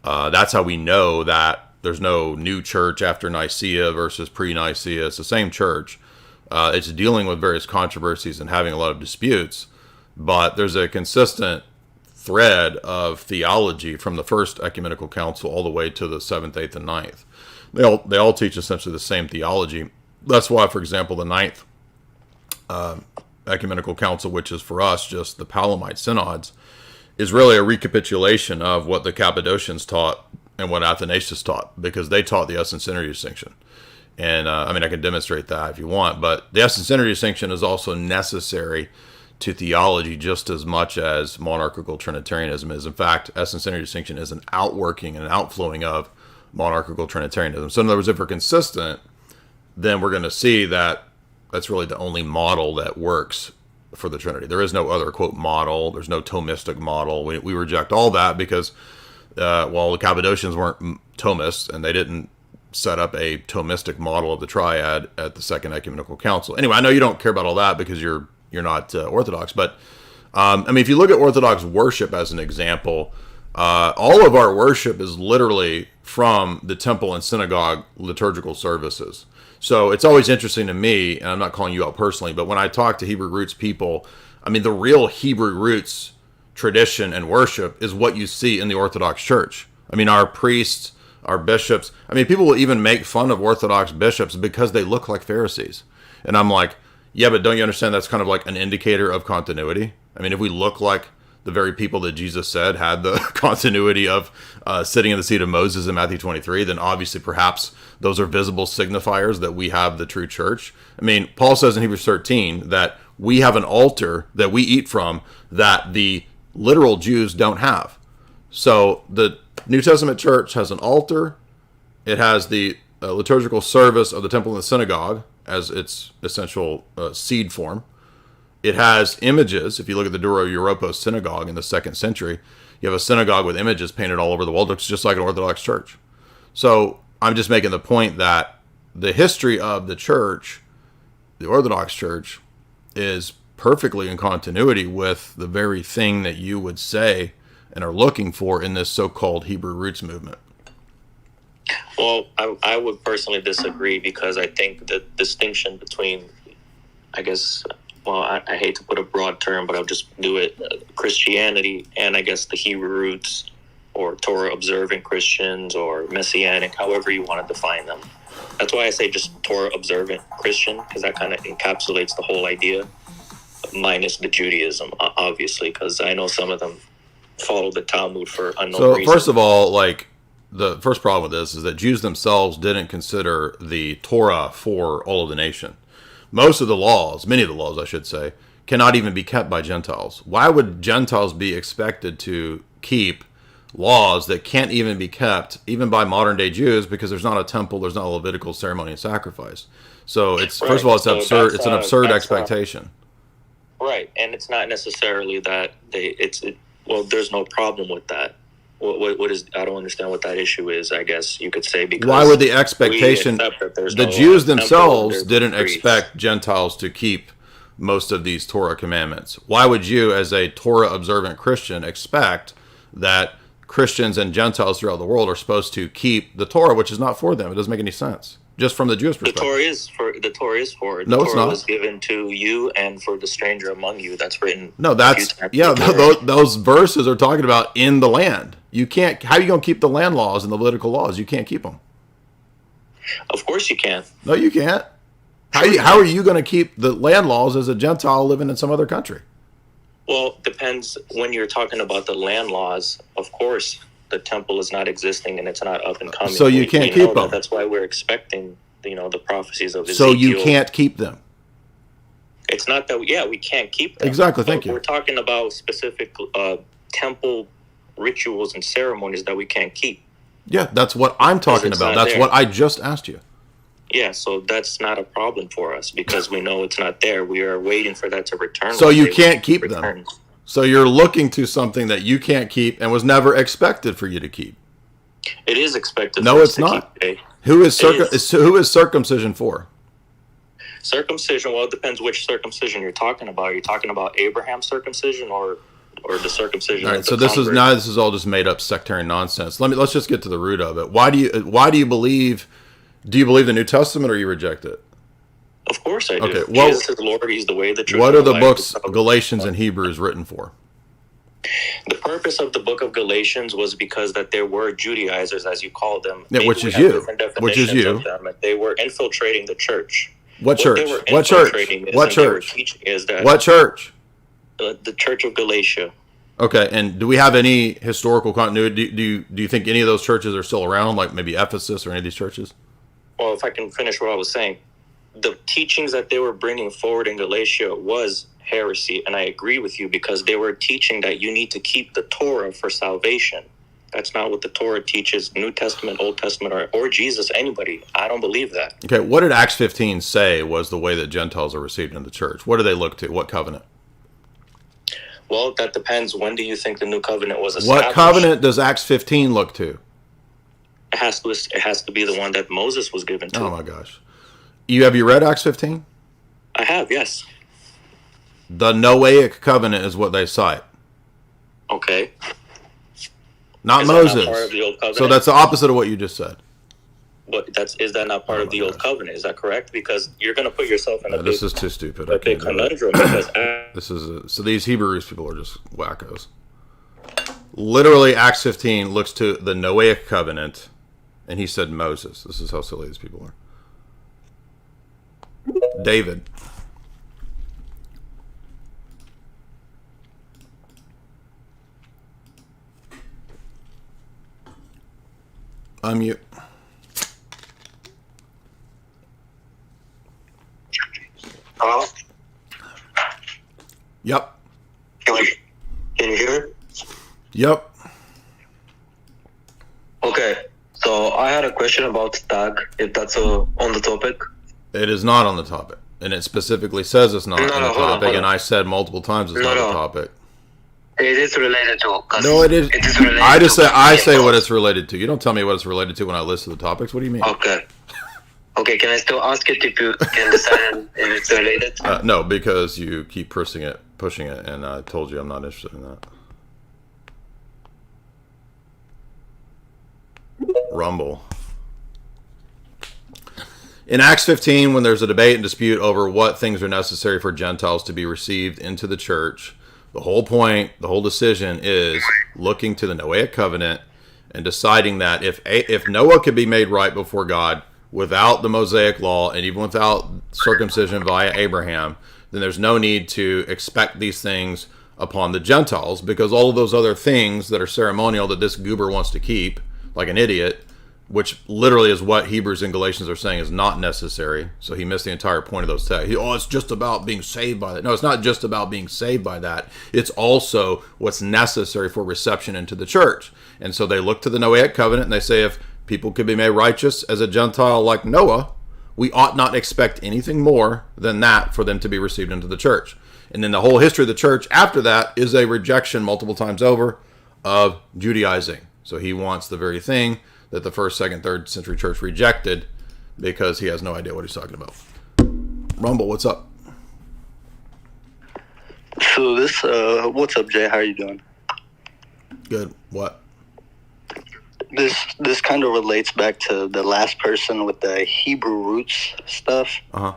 that's how we know that there's no new church after Nicaea versus pre-Nicaea. It's the same church. It's dealing with various controversies and having a lot of disputes, but there's a consistent thread of theology from the First Ecumenical Council all the way to the 7th, 8th, and 9th. They all teach essentially the same theology. That's why, for example, the 9th Ecumenical Council, which is for us just the Palamite synods, is really a recapitulation of what the Cappadocians taught and what Athanasius taught, because they taught the essence-synergy distinction. And I can demonstrate that if you want, but the essence-synergy distinction is also necessary to theology just as much as monarchical Trinitarianism is. In fact, essence-synergy distinction is an outworking and an outflowing of monarchical Trinitarianism. So in other words, if we're consistent, then we're going to see that that's really the only model that works for the Trinity. There is no other, quote, model. There's no Thomistic model. We reject all that because, the Cappadocians weren't Thomists, and they didn't set up a Thomistic model of the triad at the Second Ecumenical Council. Anyway, I know you don't care about all that because you're not Orthodox, but if you look at Orthodox worship as an example, all of our worship is literally from the temple and synagogue liturgical services. So it's always interesting to me, and I'm not calling you out personally, but when I talk to Hebrew roots people, the real Hebrew roots tradition and worship is what you see in the Orthodox Church. Our priests, our bishops, people will even make fun of Orthodox bishops because they look like Pharisees. And I'm like, yeah, but don't you understand that's kind of like an indicator of continuity? If we look like the very people that Jesus said had the continuity of sitting in the seat of Moses in Matthew 23, then obviously perhaps those are visible signifiers that we have the true church. Paul says in Hebrews 13 that we have an altar that we eat from that the literal Jews don't have. So the New Testament church has an altar. It has the liturgical service of the temple and the synagogue as its essential seed form. It has images. If you look at the Duro Europos synagogue in the 2nd century, you have a synagogue with images painted all over the wall. It looks just like an Orthodox church. So I'm just making the point that the history of the church, the Orthodox Church, is perfectly in continuity with the very thing that you would say and are looking for in this so-called Hebrew roots movement. Well, I would personally disagree, because I think the distinction between, I hate to put a broad term, but I'll just do it, Christianity and I guess the Hebrew roots or Torah observant Christians or Messianic, however you want to define them. That's why I say just Torah observant Christian, because that kind of encapsulates the whole idea, minus the Judaism, obviously, because I know some of them follow the Talmud for unknown reasons. First of all, the first problem with this is that Jews themselves didn't consider the Torah for all of the nation. Most of the laws, many of the laws, I should say, cannot even be kept by Gentiles. Why would Gentiles be expected to keep laws that can't even be kept, even by modern day Jews, because there's not a temple, there's not a Levitical ceremony and sacrifice? So it's right. First of all, it's absurd. It's an absurd expectation. Right, and it's not necessarily that there's no problem with that. What is? I don't understand what that issue is. I guess you could say because why would the expectation? The Jews themselves temple, didn't priests. expect Gentiles to keep most of these Torah commandments. Why would you, as a Torah observant Christian, expect that Christians and Gentiles throughout the world are supposed to keep the Torah, which is not for them? It doesn't make any sense. Just from the Jewish perspective. The Torah is for. No, it's not. Was given to you and for the stranger among you. That's written. No, that's those verses are talking about in the land. You can't. How are you going to keep the land laws and the Levitical laws? You can't keep them. Of course you can. No, you can't. How are you going to keep the land laws as a Gentile living in some other country? Well, depends when you're talking about the land laws. Of course, the temple is not existing and it's not up and coming. So you can't keep them. That's why we're expecting, the prophecies of Ezekiel. So you can't keep them. It's not that, we can't keep them. Exactly, thank you. We're talking about specific temple rituals and ceremonies that we can't keep. Yeah, that's what I'm talking about. That's what I just asked you. Yeah, so that's not a problem for us because we know it's not there. We are waiting for that to return. So you can't keep them. So you're looking to something that you can't keep and was never expected for you to keep. It is expected. No, it's not. Who is circumcision for? Circumcision. Well, it depends which circumcision you're talking about. Are you talking about Abraham's circumcision or the circumcision? All right. So this is all just made up sectarian nonsense. Let's just get to the root of it. Why do you believe? Do you believe the New Testament or you reject it? Of course I do. Okay. Well, Jesus is the Lord. He's the way, the truth. What are the books Galatians and Hebrews written for? The purpose of the book of Galatians was because that there were Judaizers, as you call them. Yeah, which is you. They were infiltrating the church. What church? What church? What church? What church? The Church of Galatia. Okay, and do we have any historical continuity? Do you think any of those churches are still around, like maybe Ephesus or any of these churches? Well, if I can finish what I was saying, the teachings that they were bringing forward in Galatia was heresy, and I agree with you because they were teaching that you need to keep the Torah for salvation. That's not what the Torah teaches, New Testament, Old Testament, or Jesus, anybody. I don't believe that. Okay, what did Acts 15 say was the way that Gentiles are received in the church? What do they look to? What covenant? Well, that depends. When do you think the new covenant was established? What covenant does Acts 15 look to? It has to be the one that Moses was given to. Oh my gosh. Have you read Acts 15? I have, yes. The Noahic covenant is what they cite. Okay. Not Moses. Not part of the old covenant? So that's the opposite of what you just said. But is that not part of the old covenant? Is that correct? Because you're going to put yourself in this is too stupid. A big conundrum. Because so these Hebrews people are just wackos. Literally, Acts 15 looks to the Noahic covenant, and he said Moses. This is how silly these people are. David. Unmute. Hello? Yep. Can you hear me? Yep. Okay. So I had a question about tag, if that's on the topic. It is not on the topic. And it specifically says it's not on the topic. And I said multiple times it's not a topic. It is related to. No, it is. It is related I say what it's related to. You don't tell me what it's related to when I list the topics. What do you mean? Okay. Okay, can I still ask it if you can decide if it's related? No, because you keep pushing it, and I told you I'm not interested in that. Rumble. In Acts 15, when there's a debate and dispute over what things are necessary for Gentiles to be received into the church, the whole point, the whole decision is looking to the Noahic covenant and deciding that if Noah could be made right before God without the Mosaic law and even without circumcision via Abraham, then there's no need to expect these things upon the Gentiles, because all of those other things that are ceremonial that this goober wants to keep, like an idiot, which literally is what Hebrews and Galatians are saying is not necessary. So he missed the entire point of those texts. It's just about being saved by that. No, it's not just about being saved by that. It's also what's necessary for reception into the church. And so they look to the Noahic covenant and they say, if people could be made righteous as a Gentile like Noah, we ought not expect anything more than that for them to be received into the church. And then the whole history of the church after that is a rejection multiple times over of Judaizing. So he wants the very thing that the 1st, 2nd, 3rd century church rejected because he has no idea what he's talking about. Rumble, what's up? So this, what's up, Jay? How are you doing? Good. What? This kind of relates back to the last person with the Hebrew roots stuff. Uh-huh.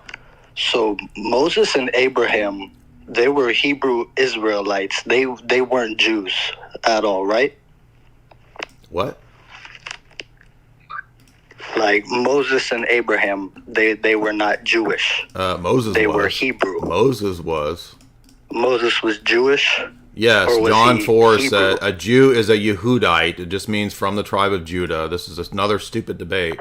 So Moses and Abraham, they were Hebrew Israelites. They weren't Jews at all, right? What? Like Moses and Abraham, they were not Jewish. Moses they was. were Hebrew. Moses was. Moses was Jewish? Yes, Or was John he 4 Hebrew? said a Jew is a Yehudite. It just means from the tribe of Judah. This is another stupid debate.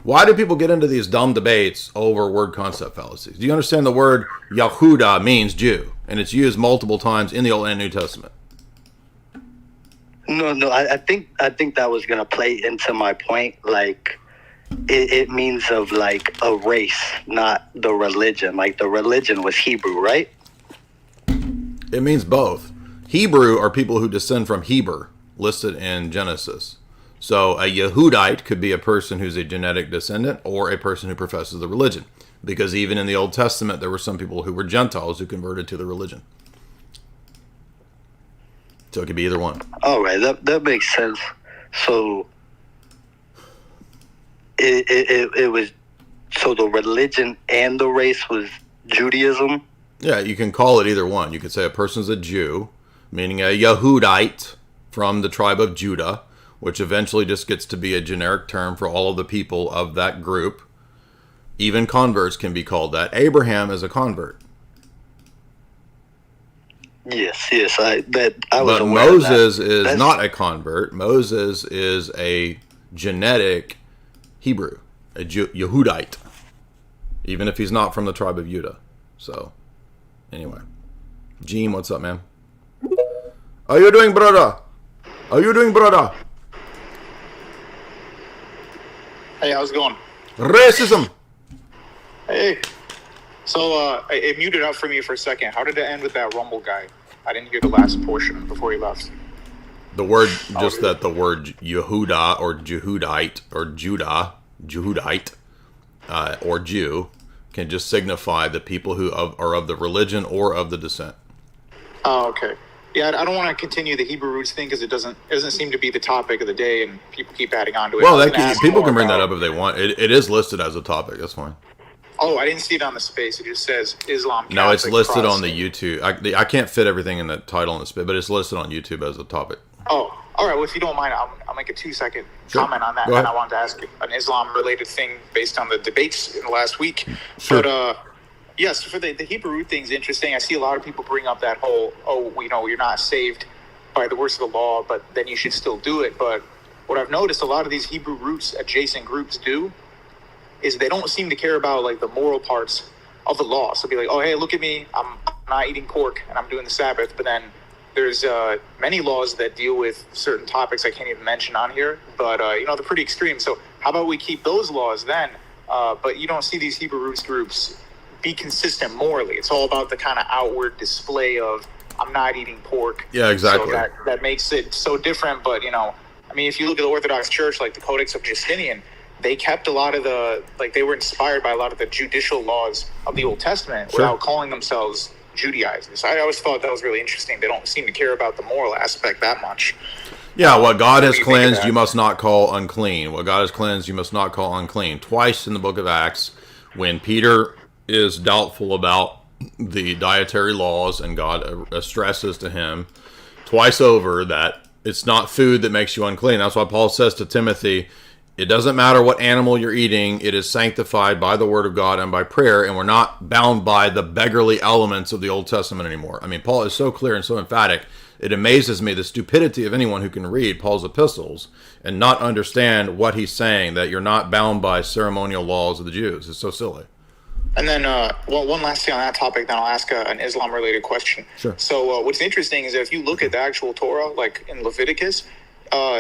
Why do people get into these dumb debates over word concept fallacies? Do you understand the word Yehuda means Jew, and it's used multiple times in the Old and New Testament? No. I think that was gonna play into my point. Like, it means of like a race, not the religion. Like the religion was Hebrew, right? It means both. Hebrew are people who descend from Heber, listed in Genesis. So a Yehudite could be a person who's a genetic descendant or a person who professes the religion. Because even in the Old Testament, there were some people who were Gentiles who converted to the religion. So it could be either one. All right, that makes sense. So it was, so the religion and the race was Judaism? Yeah, you can call it either one. You could say a person's a Jew, meaning a Yehudite from the tribe of Judah, which eventually just gets to be a generic term for all of the people of that group. Even converts can be called that. Abraham is a convert. Yes, I was But aware Moses of that. is That's- not a convert. Moses is a genetic Hebrew, a Yehudite, even if he's not from the tribe of Judah. So, anyway. Gene, what's up, man? How you doing, brother? How you doing, brother? Hey, how's it going? Racism. Hey. So, it muted out for me for a second. How did it end with that Rumble guy? I didn't hear the last portion before he left. The word, just that the word Yehuda or Jehudite or Jehudite, or Jew can just signify the people who are of the religion or of the descent. Oh, okay. Yeah, I don't want to continue the Hebrew roots thing because it doesn't seem to be the topic of the day, and people keep adding on to it. Well, I was gonna ask people more can bring that about- up if they want. It is listed as a topic. That's fine. Oh, I didn't see it on the space. It just says Islam. No, it's Catholic, listed on the Protestant. YouTube. I can't fit everything in the title and the spit, but it's listed on YouTube as a topic. Oh, all right. Well, if you don't mind, I'll make a 2-second Sure. comment on that. Go And ahead. I wanted to ask an Islam-related thing based on the debates in the last week. Sure. But yes, for the Hebrew root thing's interesting. I see a lot of people bring up that whole, you're not saved by the works of the law, but then you should still do it. But what I've noticed a lot of these Hebrew roots adjacent groups do is they don't seem to care about like the moral parts of the law. So be like, oh, hey, look at me. I'm not eating pork and I'm doing the Sabbath. But then there's many laws that deal with certain topics I can't even mention on here. But, they're pretty extreme. So how about we keep those laws then? But you don't see these Hebrew roots groups be consistent morally. It's all about the kind of outward display of I'm not eating pork. Yeah, exactly. So that makes it so different. But, if you look at the Orthodox Church, like the Codex of Justinian, they kept a lot of they were inspired by a lot of the judicial laws of the Old Testament without calling themselves Judaizers. I always thought that was really interesting. They don't seem to care about the moral aspect that much. Yeah, what God has do you think of cleansed, that? you must not call unclean. What God has cleansed, you must not call unclean. Twice in the book of Acts, when Peter is doubtful about the dietary laws, and God stresses to him twice over that it's not food that makes you unclean. That's why Paul says to Timothy, it doesn't matter what animal you're eating, it is sanctified by the word of God and by prayer, and we're not bound by the beggarly elements of the Old Testament anymore. I mean, Paul is so clear and so emphatic. It amazes me the stupidity of anyone who can read Paul's epistles and not understand what he's saying, that you're not bound by ceremonial laws of the Jews. It's so silly. And then one last thing on that topic, then I'll ask an Islam-related question. Sure. So what's interesting is that if you look at the actual Torah, like in Leviticus,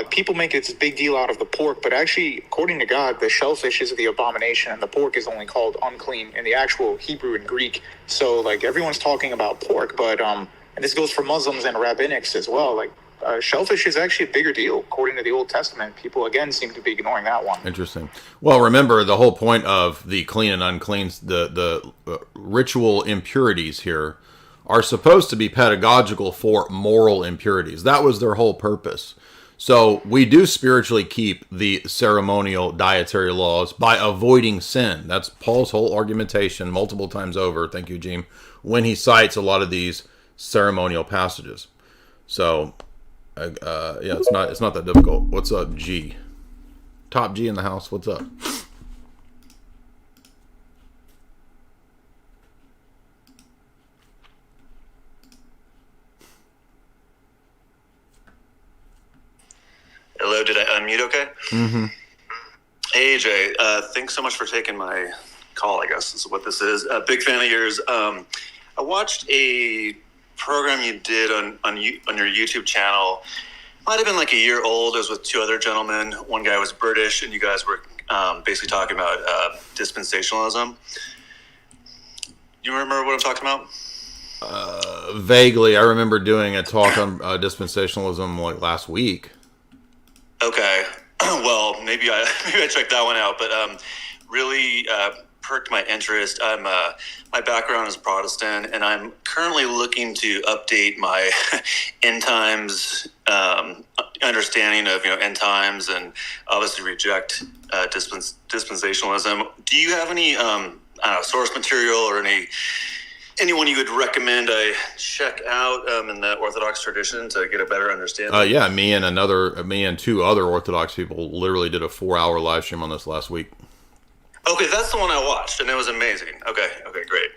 people make this big deal out of the pork, but actually, according to God, the shellfish is the abomination, and the pork is only called unclean in the actual Hebrew and Greek. So, everyone's talking about pork, but and this goes for Muslims and rabbinics as well. shellfish is actually a bigger deal according to the Old Testament. People again seem to be ignoring that one. Interesting. Well, remember the whole point of the clean and unclean, the ritual impurities here are supposed to be pedagogical for moral impurities. That was their whole purpose. So we do spiritually keep the ceremonial dietary laws by avoiding sin. That's Paul's whole argumentation multiple times over. Thank you, Jim. When he cites a lot of these ceremonial passages. So, yeah, it's not that difficult. What's up, G? Top G in the house. What's up? Hello, did I unmute okay? Mm-hmm. Hey, AJ, thanks so much for taking my call, I guess is what this is. Big fan of yours. I watched a program you did on your YouTube channel. Might have been like a year old. It was with two other gentlemen. One guy was British, and you guys were basically talking about dispensationalism. You remember what I'm talking about? Vaguely. I remember doing a talk on dispensationalism like last week. Okay. Well, maybe I checked that one out, but really perked my interest. My background is Protestant, and I'm currently looking to update my end times understanding of end times, and obviously reject dispensationalism. Do you have any source material or anyone you would recommend I check out in the Orthodox tradition to get a better understanding? Yeah, me and two other Orthodox people literally did a 4-hour live stream on this last week. Okay, that's the one I watched, and it was amazing. Okay, great.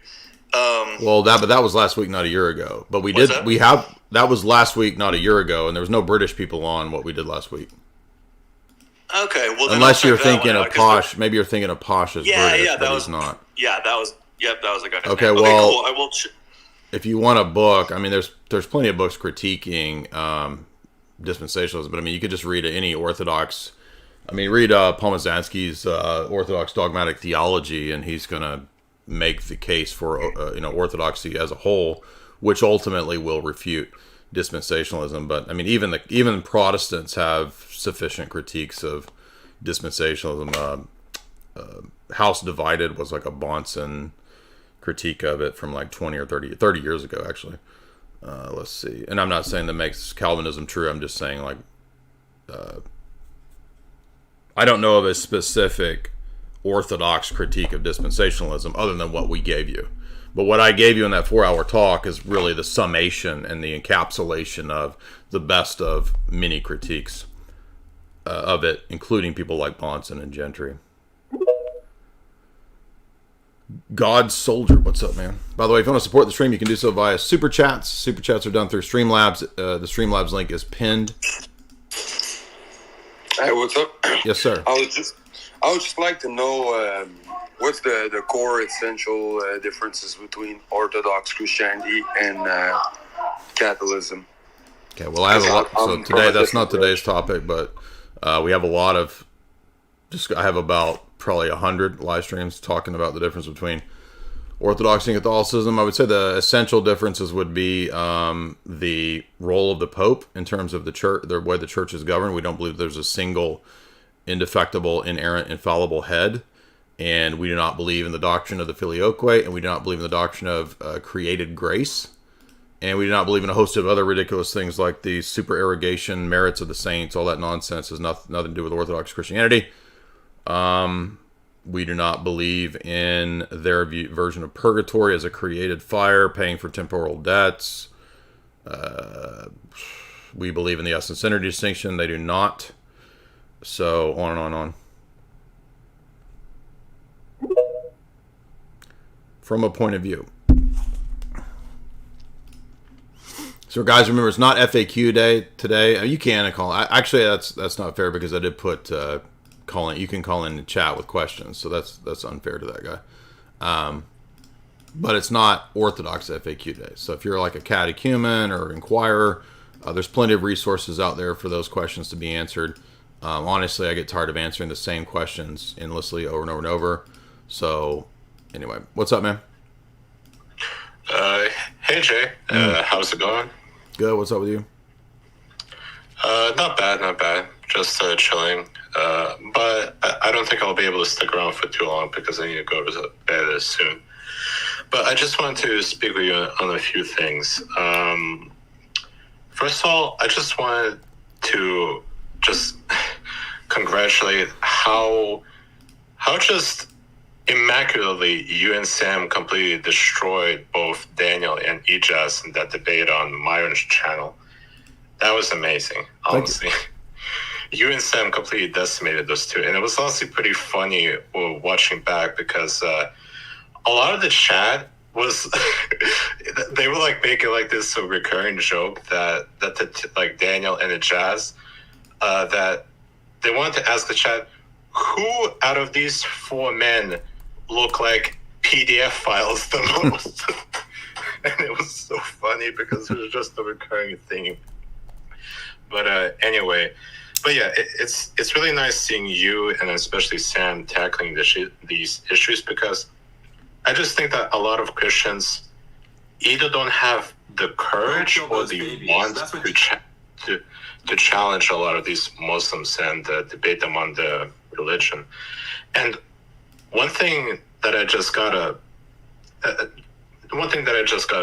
Well, that was last week, not a year ago. But that was last week, not a year ago, and there was no British people on what we did last week. Okay, well, then unless you're thinking of Posh, maybe you're thinking of Posh as British, that but was he's not. Yeah, that was the guy. Okay, name. well, cool. I will. If you want a book, I mean, there's plenty of books critiquing dispensationalism, but I mean, you could just read any Orthodox. I mean, read Paul Mazansky's Orthodox Dogmatic Theology, and he's going to make the case for Orthodoxy as a whole, which ultimately will refute dispensationalism. But I mean, even Protestants have sufficient critiques of dispensationalism. House Divided was like a Bonson critique of it from like 20 or 30 years ago, actually. Let's see. And I'm not saying that makes Calvinism true. I'm just saying, like, I don't know of a specific Orthodox critique of dispensationalism other than what we gave you. But what I gave you in that 4-hour talk is really the summation and the encapsulation of the best of many critiques of it, including people like Bonson and Gentry. God's Soldier, what's up, man? By the way, if you want to support the stream, you can do so via Super Chats. Super Chats are done through Streamlabs. The Streamlabs link is pinned. Hey, what's up? Yes, sir. I would just like to know what's the core essential differences between Orthodox Christianity and Catholicism. Okay, well, I have a lot. So today, that's not today's topic, but we have a lot of. I have about probably 100 live streams talking about the difference between Orthodoxy and Catholicism. I would say the essential differences would be the role of the Pope in terms of the church, the way the church is governed. We don't believe there's a single indefectible, inerrant, infallible head, and we do not believe in the doctrine of the Filioque, and we do not believe in the doctrine of created grace, and we do not believe in a host of other ridiculous things like the supererogation, merits of the saints. All that nonsense has nothing to do with Orthodox Christianity. We do not believe in their version of purgatory as a created fire, paying for temporal debts. We believe in the essence center distinction. They do not. So on and on and on. From a point of view. So guys, remember, it's not FAQ day today. You can call. Actually, that's not fair because I did put call in. You can call in and chat with questions. So that's unfair to that guy. But it's not Orthodox FAQ day. So if you're like a catechumen or inquirer, there's plenty of resources out there for those questions to be answered. Honestly, I get tired of answering the same questions endlessly over and over and over. So anyway, what's up, man? Hey Jay, how's it going? Good. What's up with you? Not bad, not bad. Just chilling. But I don't think I'll be able to stick around for too long because I need to go to bed soon. But I just wanted to speak with you on a few things. First of all, I just wanted to just congratulate how just immaculately you and Sam completely destroyed both Daniel and Ijaz in that debate on Myron's channel. That was amazing, honestly. You and Sam completely decimated those two. And it was honestly pretty funny watching back because a lot of the chat was, they were like making like this recurring joke that like Daniel and Ijaz, that they wanted to ask the chat, who out of these four men look like PDF files the most? And it was so funny because it was just a recurring theme. But anyway, but yeah, it's really nice seeing you and especially Sam tackling these issues, because I just think that a lot of Christians either don't have the courage or the want to challenge a lot of these Muslims and debate them on the religion. And one thing that I just gotta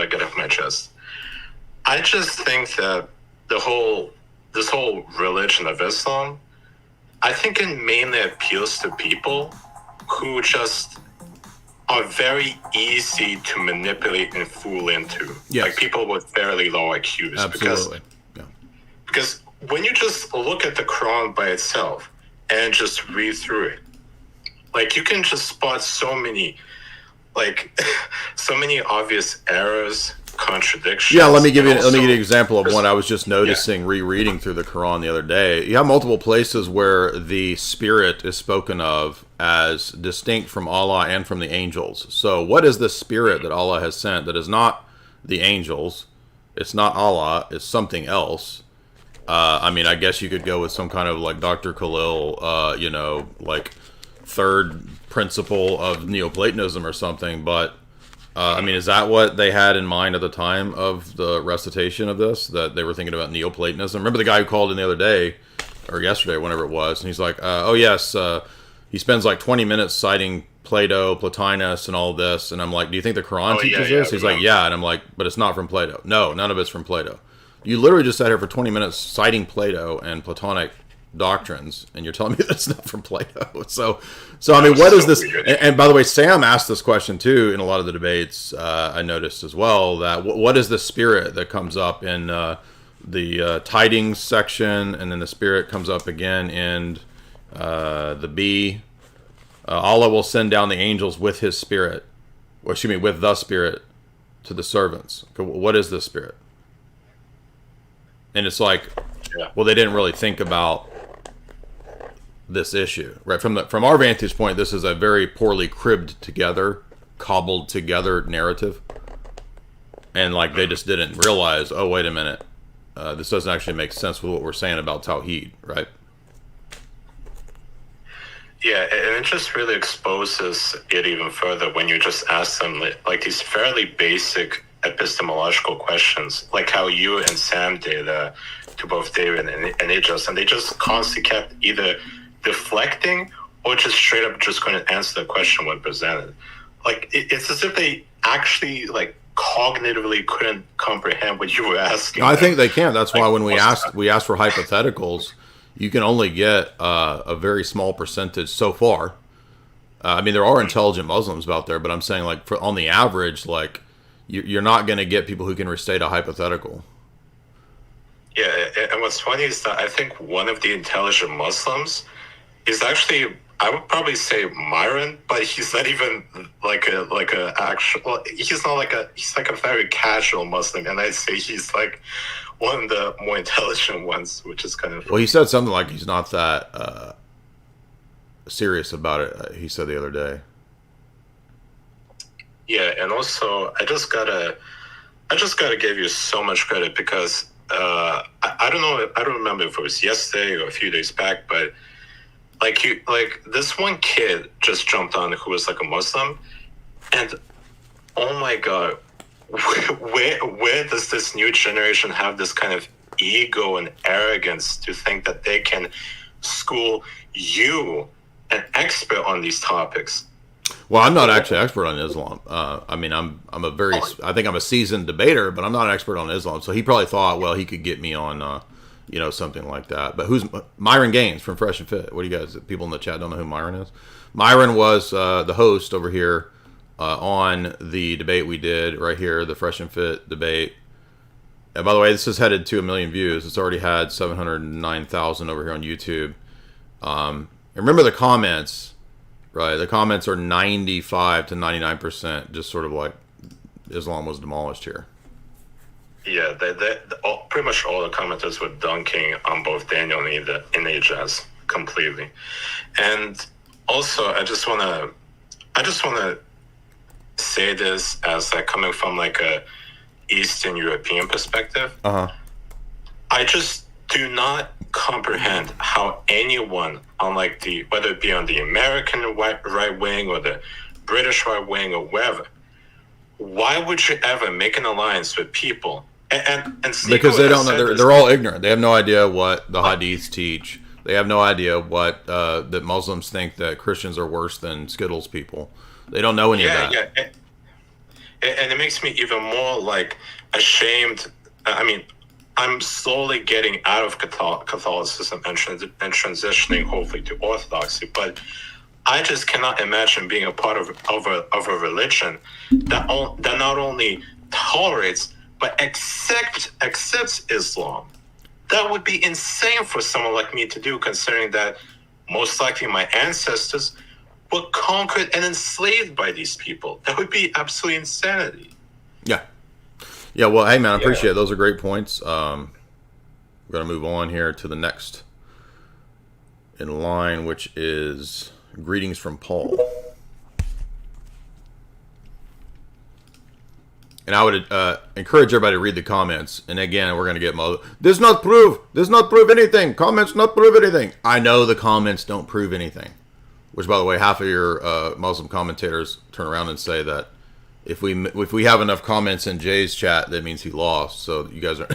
get off my chest, I just think that this whole religion of Islam, I think it mainly appeals to people who just are very easy to manipulate and fool into. Yes. Like people with fairly low IQs. Absolutely. Because when you just look at the Quran by itself and just read through it, like you can just spot so many obvious errors, contradictions. Yeah, let me give you an example of one I was just noticing rereading through the Quran the other day. You have multiple places where the Spirit is spoken of as distinct from Allah and from the angels. So what is the Spirit that Allah has sent that is not the angels? It's not Allah, it's something else. I mean, I guess you could go with some kind of like Dr. Khalil, like third principle of Neoplatonism or something, but I mean, is that what they had in mind at the time of the recitation of this? That they were thinking about Neoplatonism? Remember the guy who called in the other day, or yesterday, whenever it was, and he's like, oh yes, he spends like 20 minutes citing Plato, Plotinus, and all this, and I'm like, do you think the Quran teaches this? He's like, yeah, and I'm like, but it's not from Plato. No, none of it's from Plato. You literally just sat here for 20 minutes citing Plato and Platonic doctrines, and you're telling me that's not from Plato. So I mean, what is this? And by the way, Sam asked this question too in a lot of the debates. I noticed as well that what is the Spirit that comes up in the tidings section, and then the Spirit comes up again in the B. Allah will send down the angels with His Spirit, or excuse me, with the Spirit to the servants. What is the Spirit? And it's like, well, they didn't really think about this issue, right? From our vantage point, this is a very poorly cribbed together, cobbled together narrative, and like they just didn't realize, oh, wait a minute, this doesn't actually make sense with what we're saying about Tawheed, right? Yeah, and it just really exposes it even further when you just ask them like these fairly basic epistemological questions, like how you and Sam did to both David and Ijaz, and they just constantly kept either deflecting or just straight up just going to answer the question when presented. Like it's as if they actually like cognitively couldn't comprehend what you were asking. I think they can. That's why when we ask for hypotheticals, you can only get a very small percentage so far. I mean, there are intelligent Muslims out there, but I'm saying like on the average, like you're not going to get people who can restate a hypothetical. Yeah, and what's funny is that I think one of the intelligent Muslims is actually, I would probably say Myron, but he's not even like a actual. He's like a very casual Muslim, and I'd say he's like one of the more intelligent ones, which is kind of. Well, he said something like he's not that serious about it. He said the other day. Yeah, and also I just gotta give you so much credit because I don't know, I don't remember if it was yesterday or a few days back, but like this one kid just jumped on who was like a Muslim, and oh my god, where does this new generation have this kind of ego and arrogance to think that they can school you, an expert on these topics. Well, I'm not actually expert on Islam. I mean, I think I'm a seasoned debater, but I'm not an expert on Islam. So he probably thought, well, he could get me on, something like that. But who's Myron Gaines from Fresh and Fit? What do you guys? People in the chat don't know who Myron is. Myron was the host over here on the debate we did right here, the Fresh and Fit debate. And by the way, this is headed to 1 million views. It's already had 709,000 over here on YouTube. And remember the comments. Right, the comments are 95 to 99%, just sort of like Islam was demolished here. Yeah, pretty much all the commenters were dunking on both Daniel and Ijaz completely. And also, I just wanna say this as like coming from like a Eastern European perspective. I just do not comprehend how anyone on like whether it be on the American right wing or the British right wing or wherever, why would you ever make an alliance with people and because they don't know, they're all ignorant. They have no idea what the hadiths teach. They have no idea what that Muslims think that Christians are worse than Skittles people. They don't know any of that. Yeah, and it makes me even more like ashamed. I mean, I'm slowly getting out of Catholicism and transitioning hopefully to Orthodoxy, but I just cannot imagine being a part of a religion that not only tolerates but accepts Islam. That would be insane for someone like me to do, considering that most likely my ancestors were conquered and enslaved by these people. That would be absolute insanity. Yeah, well, hey, man, I appreciate it. Those are great points. We're going to move on here to the next in line, which is greetings from Paul. And I would encourage everybody to read the comments. And again, we're going to get does not prove anything. Comments not prove anything. I know the comments don't prove anything. Which, by the way, half of your Muslim commentators turn around and say that if we have enough comments in Jay's chat, that means he lost. So you guys aren't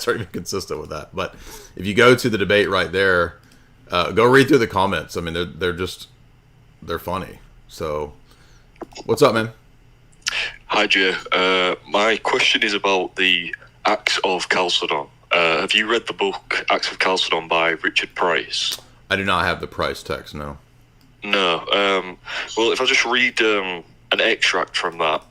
even consistent with that. But if you go to the debate right there, go read through the comments. I mean, they're funny. So, what's up, man? Hi, Jay. My question is about the Acts of Chalcedon. Have you read the book Acts of Chalcedon by Richard Price? I do not have the Price text, no. No. Well, if I just read an extract from that.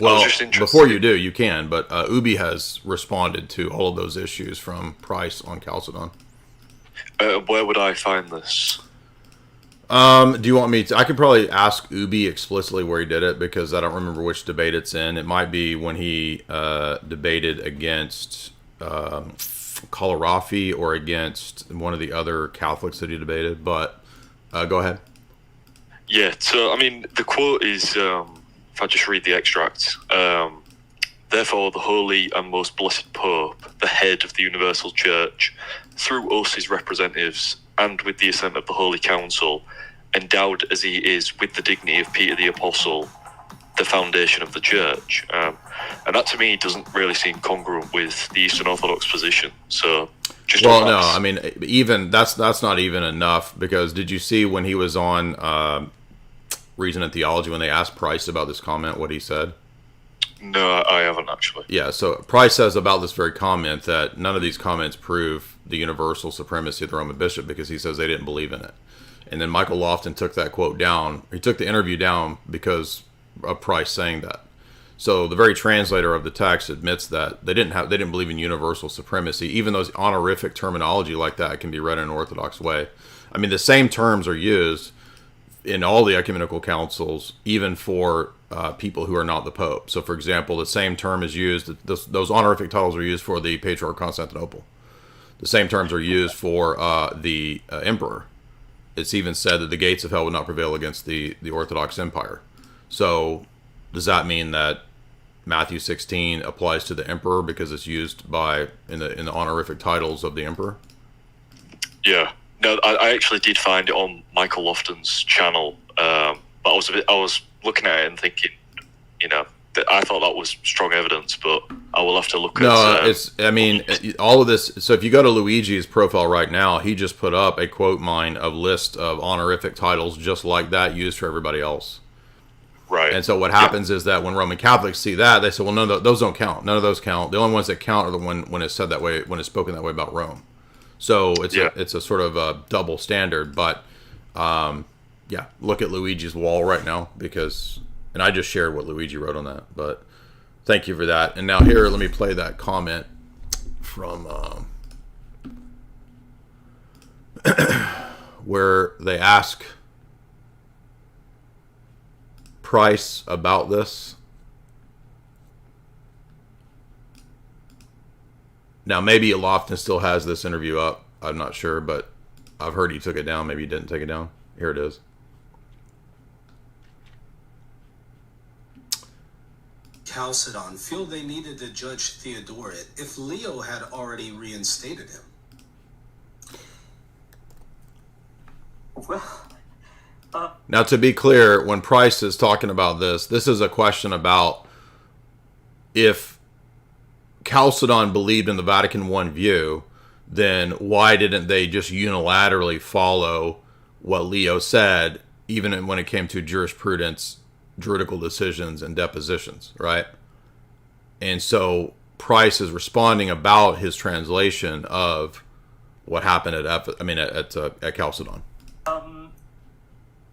Well, before you do, you can, but Ubi has responded to all of those issues from Price on Chalcedon. Where would I find this? Do you want me to? I could probably ask Ubi explicitly where he did it, because I don't remember which debate it's in. It might be when he debated against Kalarafi or against one of the other Catholics that he debated, but go ahead. Yeah, so, I mean, the quote is, if I just read the extract, therefore the Holy and Most Blessed Pope, the head of the Universal Church, through us his representatives, and with the assent of the Holy Council, endowed as he is with the dignity of Peter the Apostle, the foundation of the Church. And that to me doesn't really seem congruent with the Eastern Orthodox position. So, no, I mean, even that's not even enough, because did you see when he was on Reason and Theology, when they asked Price about this comment, what he said? No, I haven't actually. Yeah, so Price says about this very comment that none of these comments prove the universal supremacy of the Roman bishop, because he says they didn't believe in it. And then Michael Lofton took that quote down. He took the interview down because of Price saying that. So the very translator of the text admits that they didn't believe in universal supremacy, even though honorific terminology like that can be read in an Orthodox way. I mean, the same terms are used in all the ecumenical councils, even for people who are not the Pope. So, for example, the same term is used, those honorific titles are used for the Patriarch of Constantinople. The same terms are used for the Emperor. It's even said that the gates of hell would not prevail against the Orthodox Empire. So, does that mean that Matthew 16 applies to the Emperor because it's used in the honorific titles of the Emperor? Yeah. No, I actually did find it on Michael Lofton's channel, but I was looking at it and thinking, I thought that was strong evidence, but I will have to look No, at... all of this. So if you go to Luigi's profile right now, he just put up a quote mine of list of honorific titles just like that used for everybody else. Right. And so what happens is that when Roman Catholics see that, they say, well, no, those don't count. None of those count. The only ones that count are the one when it's said that way, when it's spoken that way about Rome. So it's a sort of a double standard. But look at Luigi's wall right now and I just shared what Luigi wrote on that. But thank you for that. And now here, let me play that comment from where they ask Price about this. Now, maybe Lofton still has this interview up. I'm not sure, but I've heard he took it down. Maybe he didn't take it down. Here it is. Chalcedon feel they needed to judge Theodoret if Leo had already reinstated him. Well, now, to be clear, when Price is talking about this is a question about if Chalcedon believed in the Vatican I view, then why didn't they just unilaterally follow what Leo said, even when it came to jurisprudence, juridical decisions, and depositions, right? And so Price is responding about his translation of what happened at Chalcedon.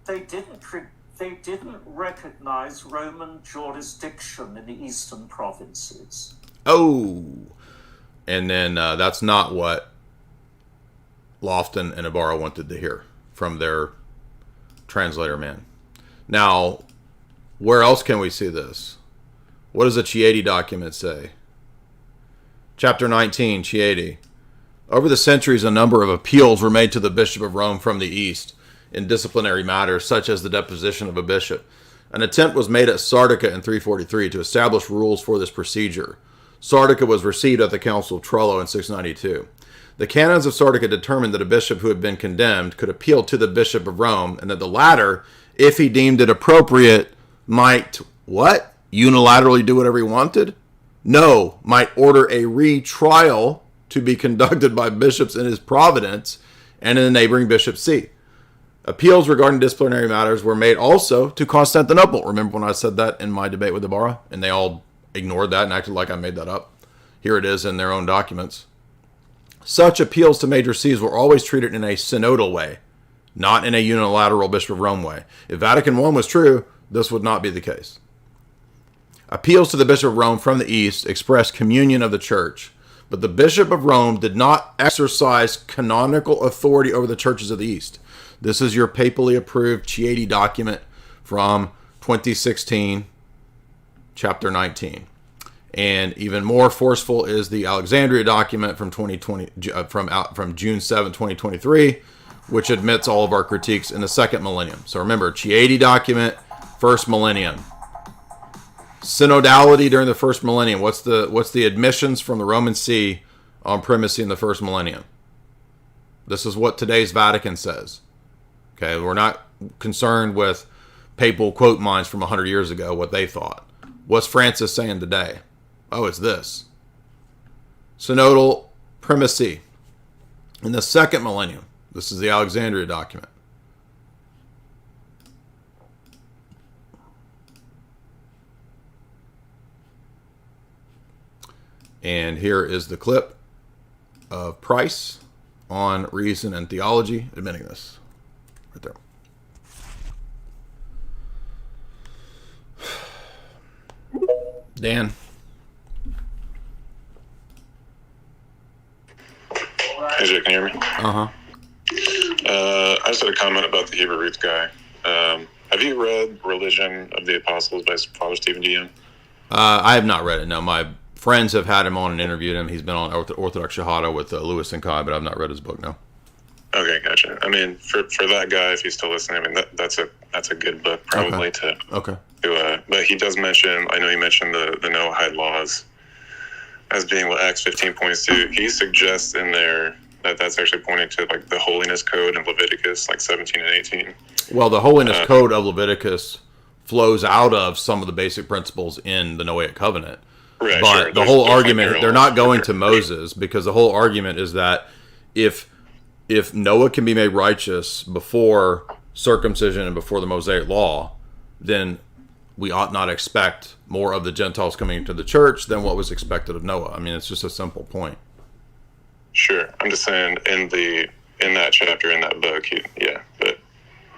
They didn't recognize Roman jurisdiction in the eastern provinces. Oh, and then that's not what Lofton and Ibarra wanted to hear from their translator man. Now, where else can we see this? What does the Chieti document say? Chapter 19, Chieti. Over the centuries, a number of appeals were made to the Bishop of Rome from the East in disciplinary matters, such as the deposition of a bishop. An attempt was made at Sardica in 343 to establish rules for this procedure. Sardica was received at the Council of Trullo in 692. The canons of Sardica determined that a bishop who had been condemned could appeal to the Bishop of Rome, and that the latter, if he deemed it appropriate, might, what? Unilaterally do whatever he wanted? No, might order a retrial to be conducted by bishops in his providence and in the neighboring bishop's see. Appeals regarding disciplinary matters were made also to Constantinople. Remember when I said that in my debate with Ibarra? And they all ignored that and acted like I made that up. Here it is in their own documents. Such appeals to major sees were always treated in a synodal way, not in a unilateral Bishop of Rome way. If Vatican I was true, this would not be the case. Appeals to the Bishop of Rome from the East expressed communion of the Church, but the Bishop of Rome did not exercise canonical authority over the churches of the East. This is your papally approved Chieti document from 2016, chapter 19. And even more forceful is the Alexandria document from 2020, from June 7, 2023, which admits all of our critiques in the second millennium. So remember, Chieti document, first millennium. Synodality during the first millennium. What's the admissions from the Roman See on primacy in the first millennium? This is what today's Vatican says. Okay, we're not concerned with papal quote mines from 100 years ago, what they thought. What's Francis saying today? Oh, it's this. Synodal primacy in the second millennium. This is the Alexandria document. And here is the clip of Price on Reason and Theology admitting this. Right there. Dan. Hey, Jake, can you hear me? Uh-huh. I just had a comment about the Hebrew roots guy. Have you read Religion of the Apostles by Father Stephen Dion? I have not read it, no. My friends have had him on and interviewed him. He's been on Orthodox Shahada with Lewis and Kai, but I've not read his book, no. Okay, gotcha. I mean, for that guy, if he's still listening, I mean, that's a good book probably to. But he does mention. I know he mentioned the Noahide laws as being what Acts 15 points to. He suggests in there that that's actually pointing to like the holiness code in Leviticus, like 17 and 18. Well, the holiness code of Leviticus flows out of some of the basic principles in the Noahic covenant. Right, But sure. the whole There's argument, they're not going to Moses, because the whole argument is that if Noah can be made righteous before circumcision and before the Mosaic law, then we ought not expect more of the Gentiles coming into the church than what was expected of Noah. I mean, it's just a simple point. Sure. I'm just saying in that chapter, in that book, but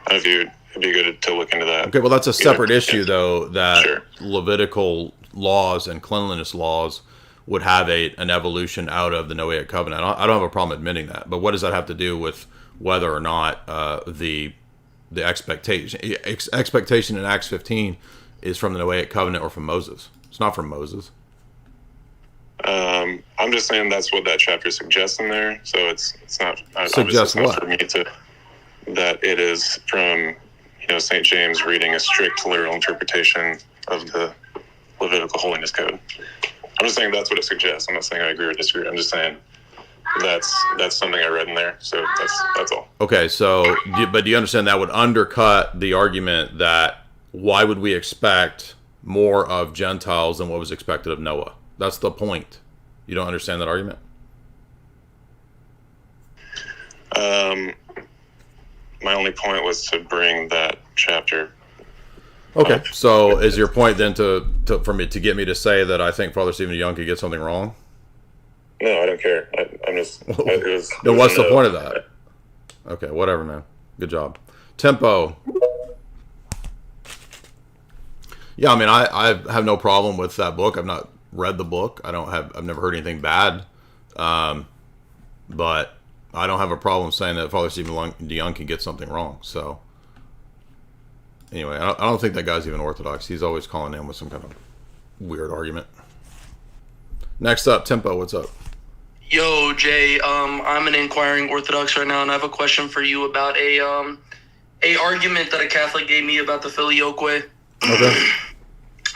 I view it'd be good to look into that. Okay, well, that's a separate issue, though, that Sure. Levitical laws and cleanliness laws would have an evolution out of the Noahic covenant. I don't have a problem admitting that, but what does that have to do with whether or not the expectation in Acts 15 is from the Noahic covenant or from Moses? It's not from Moses. I'm just saying that's what that chapter suggests in there. So it's not Suggests obviously it's not what? for me to that it is from St. James reading a strict literal interpretation of the Levitical holiness code. I'm just saying that's what it suggests. I'm not saying I agree or disagree. I'm just saying that's something I read in there. So that's all. Okay, so but do you understand that would undercut the argument that why would we expect more of Gentiles than what was expected of Noah? That's the point. You don't understand that argument? My only point was to bring that chapter. Okay, so is your point then to get me to say that I think Father Stephen DeYoung could get something wrong? No, I don't care. I'm just. Then what's the point of that? Okay, whatever, man. Good job. Tempo. Yeah, I mean, I have no problem with that book. I've not read the book. I've never heard anything bad. But I don't have a problem saying that Father Stephen DeYoung can get something wrong. So anyway, I don't think that guy's even Orthodox. He's always calling in with some kind of weird argument. Next up, Tempo, what's up? Yo, Jay, I'm an inquiring Orthodox right now, and I have a question for you about a argument that a Catholic gave me about the Filioque. Okay.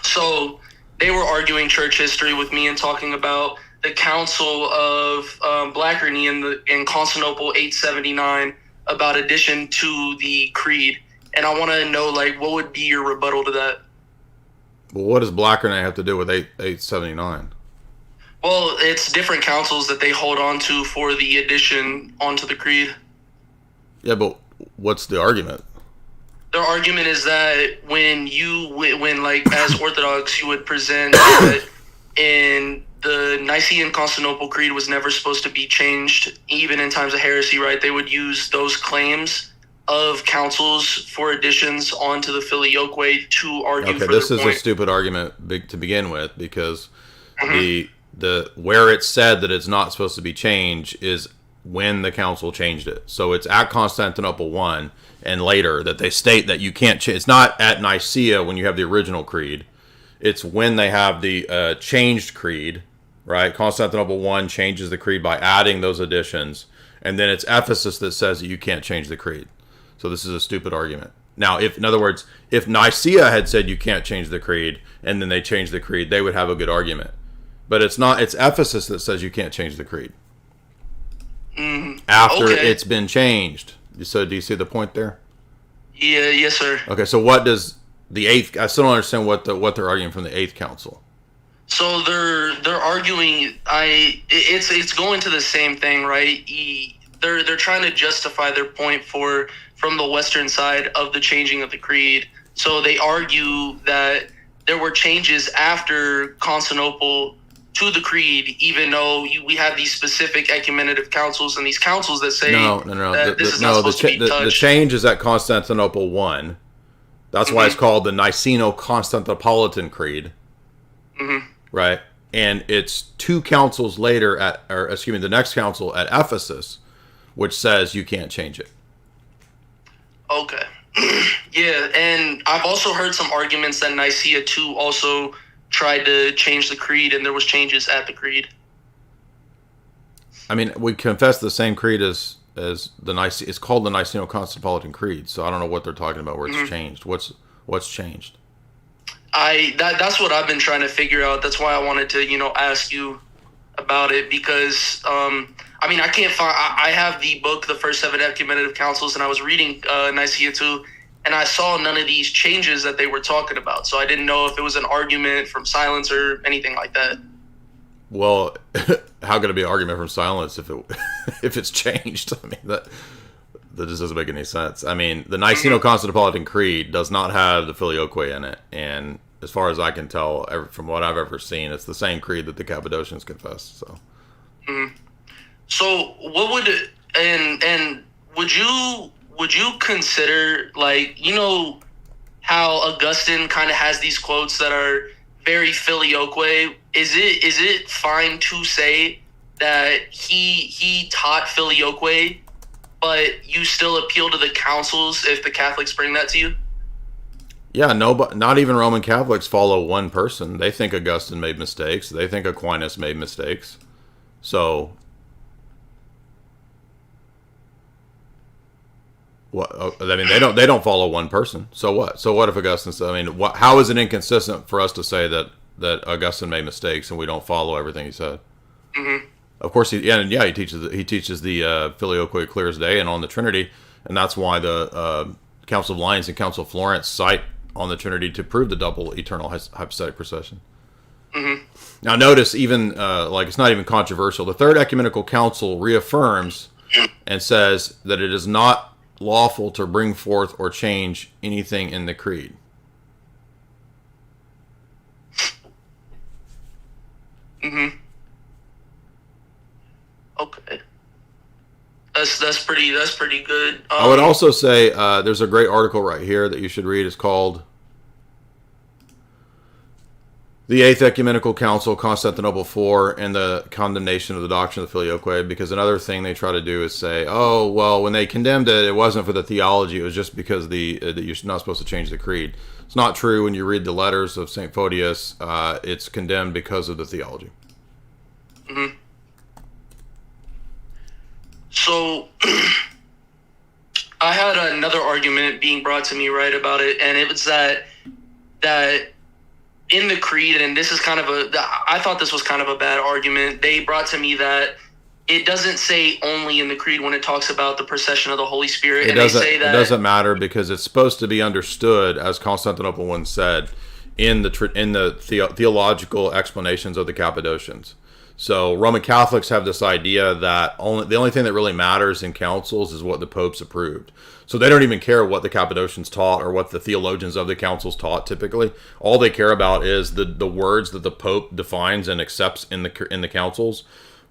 So they were arguing church history with me and talking about the Council of Blacherny in Constantinople 879 about addition to the creed, and I want to know what would be your rebuttal to that? Well, what does Blacherny have to do with 879? Well, it's different councils that they hold on to for the addition onto the creed. Yeah, but what's the argument? Their argument is that when as Orthodox, you would present that in the Nicene-Constantinople Creed was never supposed to be changed, even in times of heresy, right? They would use those claims of councils for additions onto the Filioque to argue for their point. Okay, this is a stupid argument to begin with, because the where it's said that it's not supposed to be changed is when the council changed it. So it's at Constantinople I and later that they state that you can't change. It's not at Nicaea when you have the original creed. It's when they have the changed creed, right? Constantinople I changes the creed by adding those additions, and then it's Ephesus that says that you can't change the creed. So this is a stupid argument. Now, in other words, if Nicaea had said you can't change the creed, and then they changed the creed, they would have a good argument. But it's not. It's Ephesus that says you can't change the creed after it's been changed. So do you see the point there? Yeah. Yes, sir. Okay. So what does the eighth? I still don't understand what they're arguing from the Eighth Council. So they're arguing. It's going to the same thing, right? They're trying to justify their point from the Western side of the changing of the creed. So they argue that there were changes after Constantinople to the creed, even though we have these specific ecumenical councils and these councils that say that this is not supposed to be touched. The change is at Constantinople I. That's why it's called the Niceno-Constantinopolitan Creed. Right? And it's two councils later the next council at Ephesus, which says you can't change it. Okay. Yeah, and I've also heard some arguments that Nicaea II also tried to change the creed, and there was changes at the creed. I mean, we confess the same creed as the Nicene. It's called the Niceno-Constantinopolitan Creed, so I don't know what they're talking about where it's changed. What's changed? That's what I've been trying to figure out. That's why I wanted to ask you about it, because I can't find. I have the book, The First Seven Ecumenical Councils, and I was reading Nicaea II, and I saw none of these changes that they were talking about. So I didn't know if it was an argument from silence or anything like that. Well, how could it be an argument from silence if it if it's changed? I mean, that just doesn't make any sense. I mean, the Niceno-Constantinopolitan Creed does not have the Filioque in it, and as far as I can tell, from what I've ever seen, it's the same creed that the Cappadocians confess. So, so what would and would you consider, like, you know how Augustine kind of has these quotes that are very Filioque? Is it fine to say that he taught Filioque, but you still appeal to the councils if the Catholics bring that to you? Yeah, no, but not even Roman Catholics follow one person. They think Augustine made mistakes. They think Aquinas made mistakes. So, what? I mean, they don't follow one person. So what? So what if Augustine said? I mean, how is it inconsistent for us to say that Augustine made mistakes and we don't follow everything he said? Mm-hmm. Of course, he teaches the Filioque clear as day and on the Trinity, and that's why the Council of Lyons and Council of Florence cite on the Trinity to prove the double eternal hypostatic procession. Mm-hmm. Now, notice even like it's not even controversial. The Third Ecumenical Council reaffirms and says that it is not lawful to bring forth or change anything in the creed. Mm-hmm. Okay. That's pretty good. I would also say there's a great article right here that you should read. It's called "The Eighth Ecumenical Council, Constantinople IV, and the Condemnation of the Doctrine of the Filioque." Because another thing they try to do is say, "Oh, well, when they condemned it, it wasn't for the theology; it was just because that you're not supposed to change the creed." It's not true. When you read the letters of Saint Photius, it's condemned because of the theology. Mm-hmm. So, I had another argument being brought to me right about it, and it was that in the creed, and this is I thought this was kind of a bad argument. They brought to me that it doesn't say only in the creed when it talks about the procession of the Holy Spirit. It doesn't matter because it's supposed to be understood, as Constantinople once said, in the theological explanations of the Cappadocians. So Roman Catholics have this idea that the only thing that really matters in councils is what the popes approved. So they don't even care what the Cappadocians taught or what the theologians of the councils taught typically. All they care about is the words that the pope defines and accepts in the councils.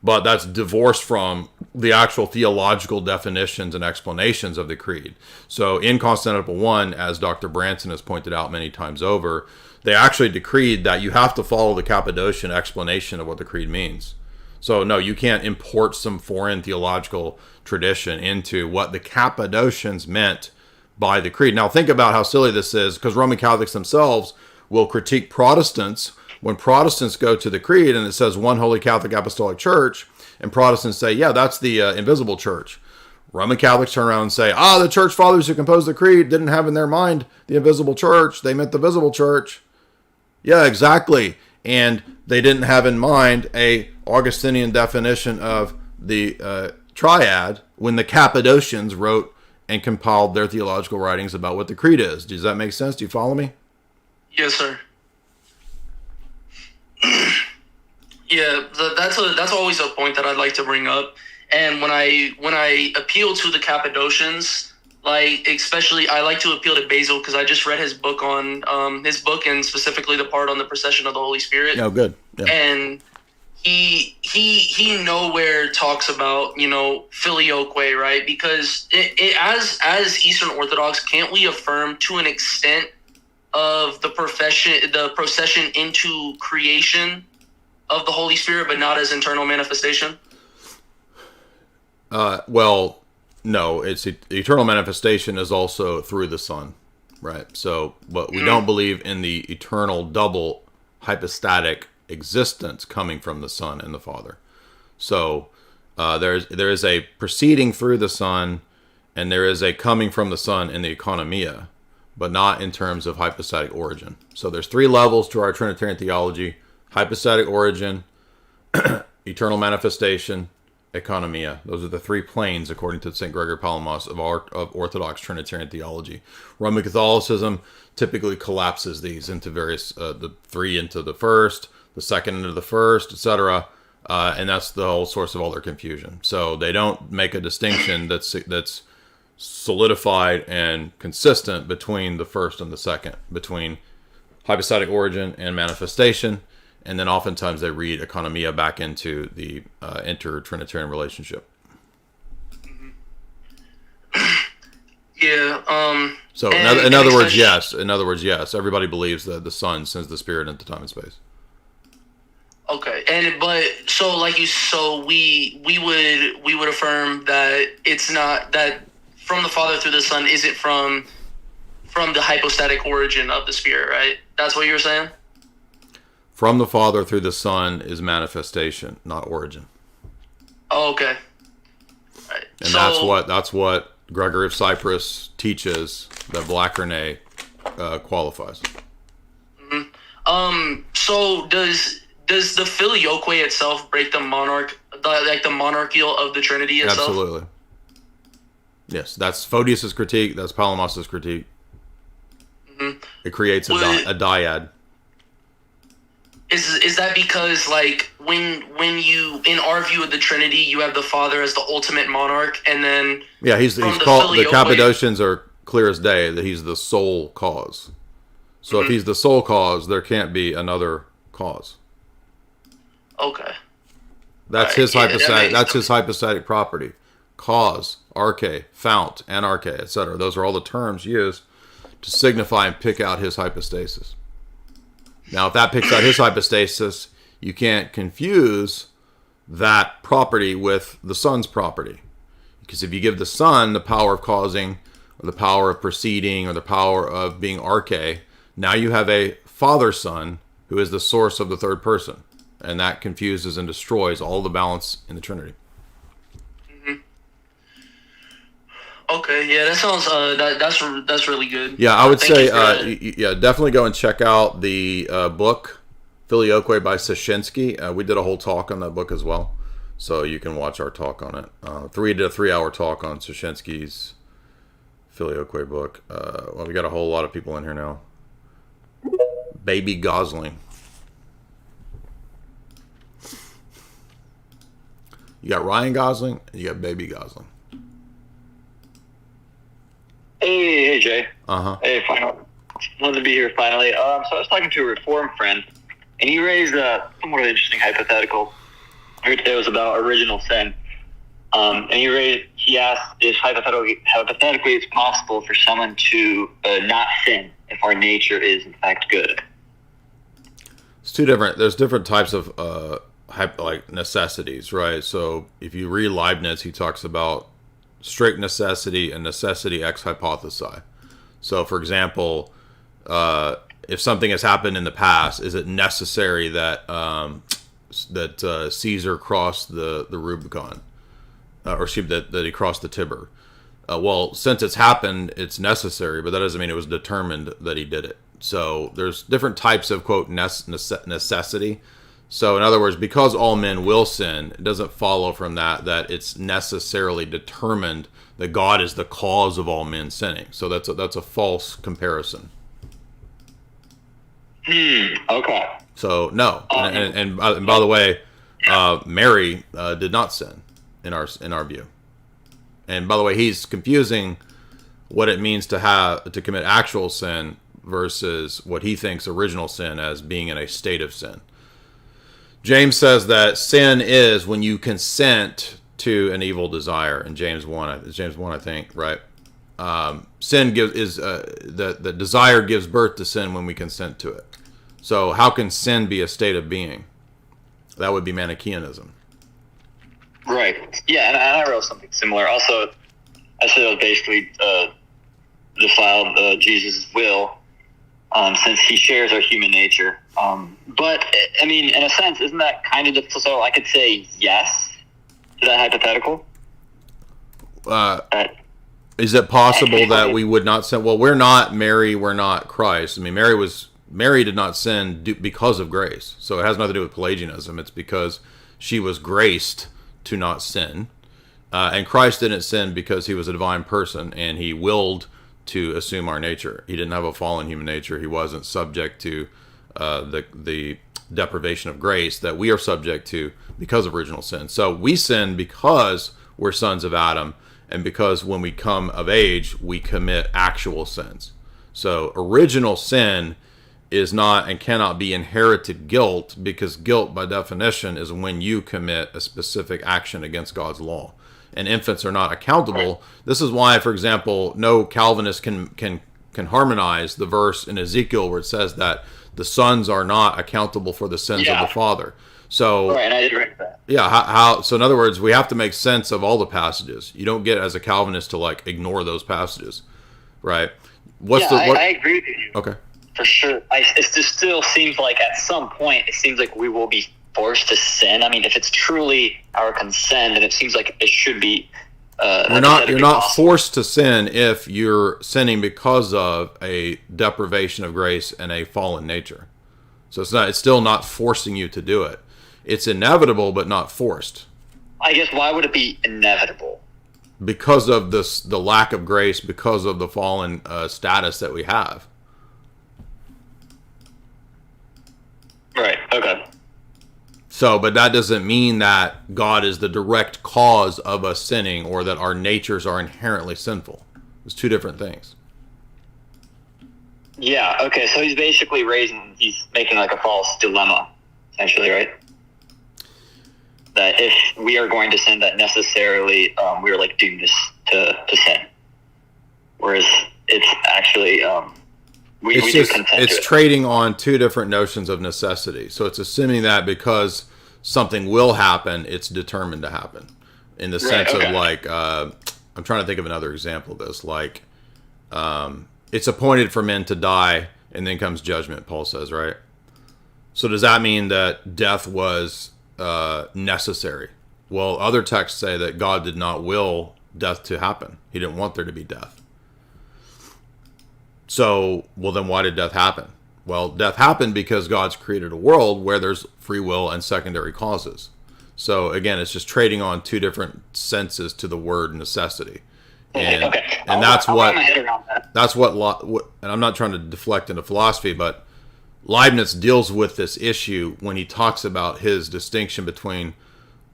But that's divorced from the actual theological definitions and explanations of the creed. So in Constantinople I, as Dr. Branson has pointed out many times over, they actually decreed that you have to follow the Cappadocian explanation of what the creed means. So no, you can't import some foreign theological tradition into what the Cappadocians meant by the creed. Now think about how silly this is, because Roman Catholics themselves will critique Protestants when Protestants go to the creed and it says one holy Catholic Apostolic Church, and Protestants say, yeah, that's the invisible church. Roman Catholics turn around and say, the church fathers who composed the creed didn't have in their mind the invisible church. They meant the visible church. Yeah, exactly. And they didn't have in mind a Augustinian definition of the triad when the Cappadocians wrote and compiled their theological writings about what the creed is. Does that make sense? Do you follow me? Yes, sir. Yeah, that's always a point that I'd like to bring up. And when I appeal to the Cappadocians, like especially I like to appeal to Basil because I just read his book on his book, and specifically the part on the procession of the Holy Spirit. Oh, good. Yeah. And he nowhere talks about Filioque, right? Because it as Eastern Orthodox, can't we affirm to an extent of the procession into creation of the Holy Spirit, but not as internal manifestation? Well, no, it's eternal manifestation is also through the Son, right? So, but we don't believe in the eternal double hypostatic existence coming from the Son and the Father. So, there is a proceeding through the Son, and there is a coming from the Son in the economia, but not in terms of hypostatic origin. So, there's three levels to our Trinitarian theology: hypostatic origin, eternal manifestation, economia. Those are the three planes, according to St. Gregory Palamas, of Orthodox Trinitarian theology. Roman Catholicism typically collapses these into various, the three into the first, the second into the first, etc. And that's the whole source of all their confusion. So they don't make a distinction that's solidified and consistent between the first and the second, between hypostatic origin and manifestation. And then oftentimes they read economia back into the inter-Trinitarian relationship. Yeah. So in other words, yes. In other words, yes. Everybody believes that the Son sends the Spirit into time and space. Okay, we would affirm that it's not that from the Father through the Son isn't from the hypostatic origin of the Spirit, right? That's what you were saying? From the Father through the Son is manifestation, not origin. Oh, okay. Right. And that's what Gregory of Cyprus teaches that Black Rene qualifies. Mm-hmm. So does the Filioque itself break the monarchical of the Trinity itself? Absolutely. Yes, that's Photius's critique. That's Palamas's critique. Mm-hmm. It creates a dyad. Is that because, like, when you, in our view of the Trinity, you have the Father as the ultimate monarch, and then he's called, the Cappadocians are clear as day that he's the sole cause. So if he's the sole cause, there can't be another cause. Okay. That's his hypostatic. That's his hypostatic property. Cause, arche, fount, anarche, etc. Those are all the terms used to signify and pick out his hypostasis. Now, if that picks out his hypostasis, you can't confuse that property with the Son's property. Because if you give the Son the power of causing, or the power of proceeding, or the power of being arche, now you have a Father-Son who is the source of the third person. And that confuses and destroys all the balance in the Trinity. Okay, yeah, that sounds that's really good. Yeah, I would say definitely go and check out the book Filioque by Soshinsky. We did a whole talk on that book as well, so you can watch our talk on it. We did a 3-hour talk on Soshinsky's Filioque book. Well, we got a whole lot of people in here now. Baby Gosling. You got Ryan Gosling, and you got Baby Gosling. Hey, Jay. Hey, finally. Wanted to be here finally. So I was talking to a Reformed friend, and he raised a somewhat interesting hypothetical. I heard it was about original sin. And he asked if hypothetically it's possible for someone to not sin if our nature is in fact good. It's two different. There's different types of necessities, right? So if you read Leibniz, he talks about strict necessity and necessity ex hypothesi. So, for example, if something has happened in the past, is it necessary that Caesar crossed the Rubicon, or that he crossed the Tiber? Well, since it's happened, it's necessary, but that doesn't mean it was determined that he did it. So there's different types of, quote, necessity. So in other words, because all men will sin, it doesn't follow from that it's necessarily determined that God is the cause of all men sinning. So that's a false comparison. Okay. So no, and by the way, Mary did not sin in our view. And by the way, he's confusing what it means to commit actual sin versus what he thinks original sin as being in a state of sin. James says that sin is when you consent to an evil desire in James 1, I think, right? Sin the desire gives birth to sin when we consent to it. So how can sin be a state of being? That would be Manichaeanism. Right. Yeah, and I wrote something similar. Also, I said it was basically defiled Jesus' will, since he shares our human nature. But, I mean, in a sense, isn't that kind of difficult? So I could say yes to that hypothetical. Is it possible that we would not sin? Well, we're not Mary, we're not Christ. I mean, Mary did not sin because of grace. So it has nothing to do with Pelagianism. It's because she was graced to not sin. And Christ didn't sin because he was a divine person and he willed to assume our nature. He didn't have a fallen human nature. He wasn't subject to the deprivation of grace that we are subject to because of original sin. So we sin because we're sons of Adam, and because when we come of age, we commit actual sins. So original sin is not and cannot be inherited guilt, because guilt by definition is when you commit a specific action against God's law. And infants are not accountable. This is why, for example, no Calvinist can harmonize the verse in Ezekiel where it says that the sons are not accountable for the sins of the father. So, right, and I did read that. Yeah, how? So in other words, we have to make sense of all the passages. You don't get as a Calvinist to like ignore those passages, right? I agree with you. Okay. For sure. It just still seems like at some point, it seems like we will be forced to sin. I mean, if it's truly our consent, then it seems like it should be. You're not forced to sin if you're sinning because of a deprivation of grace and a fallen nature. So it's still not forcing you to do it. It's inevitable, but not forced. I guess why would it be inevitable? Because of the lack of grace, because of the fallen status that we have. Right. Okay. So, but that doesn't mean that God is the direct cause of us sinning, or that our natures are inherently sinful. It's two different things. Yeah. Okay. So he's basically he's making like a false dilemma, essentially, right? That if we are going to sin, that necessarily we are like doomed to sin. Whereas it's actually it's trading on two different notions of necessity. So it's assuming that because something will happen, it's determined to happen. In the sense of like, I'm trying to think of another example of this. Like, it's appointed for men to die, and then comes judgment, Paul says, right? So does that mean that death was necessary? Well, other texts say that God did not will death to happen. He didn't want there to be death. So, well, then why did death happen? Well, death happened because God's created a world where there's free will and secondary causes. So, again, it's just trading on two different senses to the word necessity. And, and that's what, and I'm not trying to deflect into philosophy, but Leibniz deals with this issue when he talks about his distinction between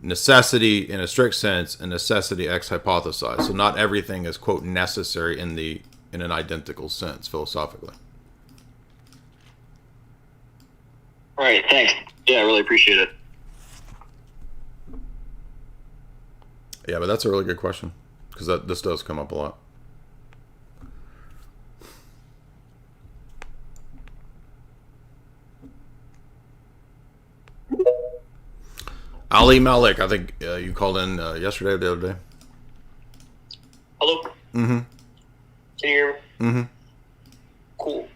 necessity in a strict sense and necessity ex hypothesize. So not everything is, quote, necessary in an identical sense, philosophically. Right, thanks. Yeah, I really appreciate it. Yeah, but that's a really good question, because this does come up a lot. Ali Malik, I think you called in yesterday or the other day. Hello? Mm-hmm. Can you hear me? Mm-hmm. Cool.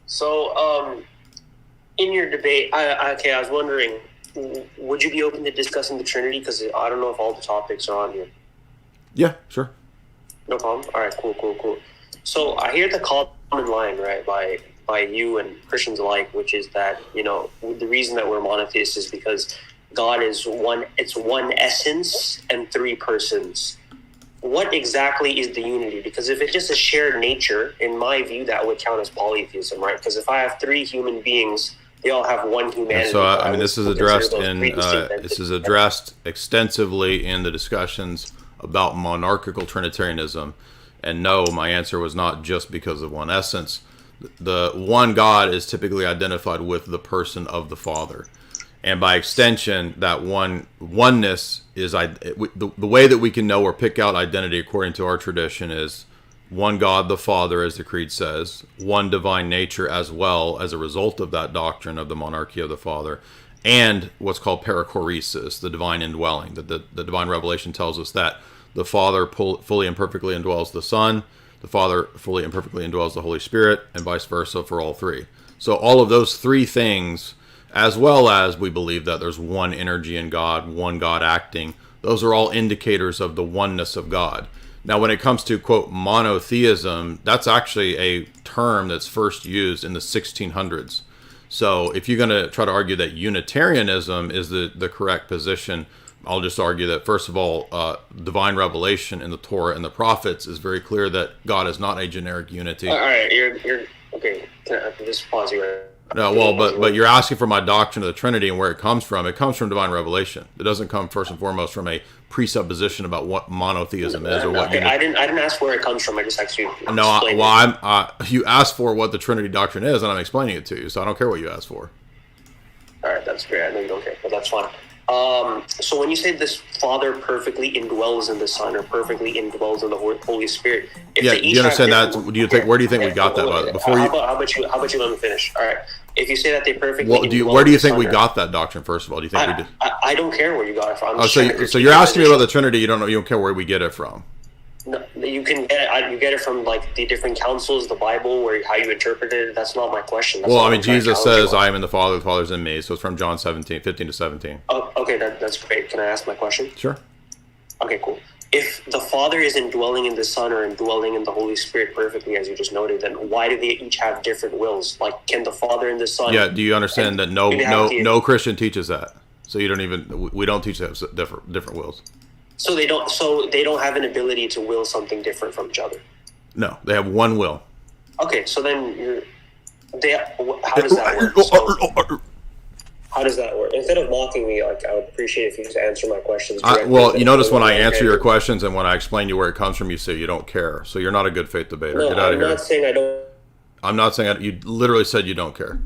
So, in your debate, I was wondering, would you be open to discussing the Trinity? Because I don't know if all the topics are on here. Yeah, sure. No problem. All right, cool. So I hear the common line, right, by you and Christians alike, which is that, the reason that we're monotheists is because God is one essence and three persons. What exactly is the unity? Because if it's just a shared nature, in my view, that would count as polytheism, right? Because if I have three human beings, they all have one humanity. So, this is addressed extensively in the discussions about monarchical Trinitarianism. And no, my answer was not just because of one essence. The one God is typically identified with the person of the Father. And by extension, that oneness is the way that we can know or pick out identity according to our tradition is one God the Father, as the Creed says, one divine nature as well as a result of that doctrine of the monarchy of the Father, and what's called perichoresis, the divine indwelling. The divine revelation tells us that the Father fully and perfectly indwells the Son, the Father fully and perfectly indwells the Holy Spirit, and vice versa for all three. So all of those three things, as well as we believe that there's one energy in God, one God acting, those are all indicators of the oneness of God. Now, when it comes to, quote, monotheism, that's actually a term that's first used in the 1600s. So if you're going to try to argue that Unitarianism is the correct position, I'll just argue that, first of all, divine revelation in the Torah and the prophets is very clear that God is not a generic unity. All right, you're okay. Can I just pause you right? No, well, but you're asking for my doctrine of the Trinity and where it comes from. It comes from divine revelation. It doesn't come first and foremost from a presupposition about what monotheism is or what. Okay, I didn't ask where it comes from. I just asked you. No, you asked for what the Trinity doctrine is, and I'm explaining it to you. So I don't care what you asked for. All right, that's great. I know you don't care, but that's fine. So when you say this Father perfectly indwells in the Son or perfectly indwells in the Holy Spirit, do you understand that? Where do you think we got that? By the before how about you let me finish? All right. If you say that they perfectly, where do you think we got that doctrine? First of all, do you think we did? I don't care where you got it from. So you're asking me about the Trinity. You don't care where we get it from. No, you can get it. You get it from like the different councils, the Bible, where how you interpret it. That's not my question. Jesus says, "I am in the Father, the Father is in me." So it's from John 15:17. Oh, okay, that's great. Can I ask my question? Sure. Okay, cool. If the Father is indwelling in the Son or indwelling in the Holy Spirit perfectly, as you just noted, then why do they each have different wills? Like, can the Father and the Son? Yeah. Do you understand that no Christian teaches that? So we don't teach that different wills. So they don't have an ability to will something different from each other. No, they have one will. Okay, so then how does that work? How does that work? Instead of mocking me, like I would appreciate if you just answer my questions. You notice when I answer your questions and when I explain to you where it comes from, you say you don't care. So you're not a good faith debater. No, Get out of here. I'm not saying I don't. I'm not saying you literally said you don't care.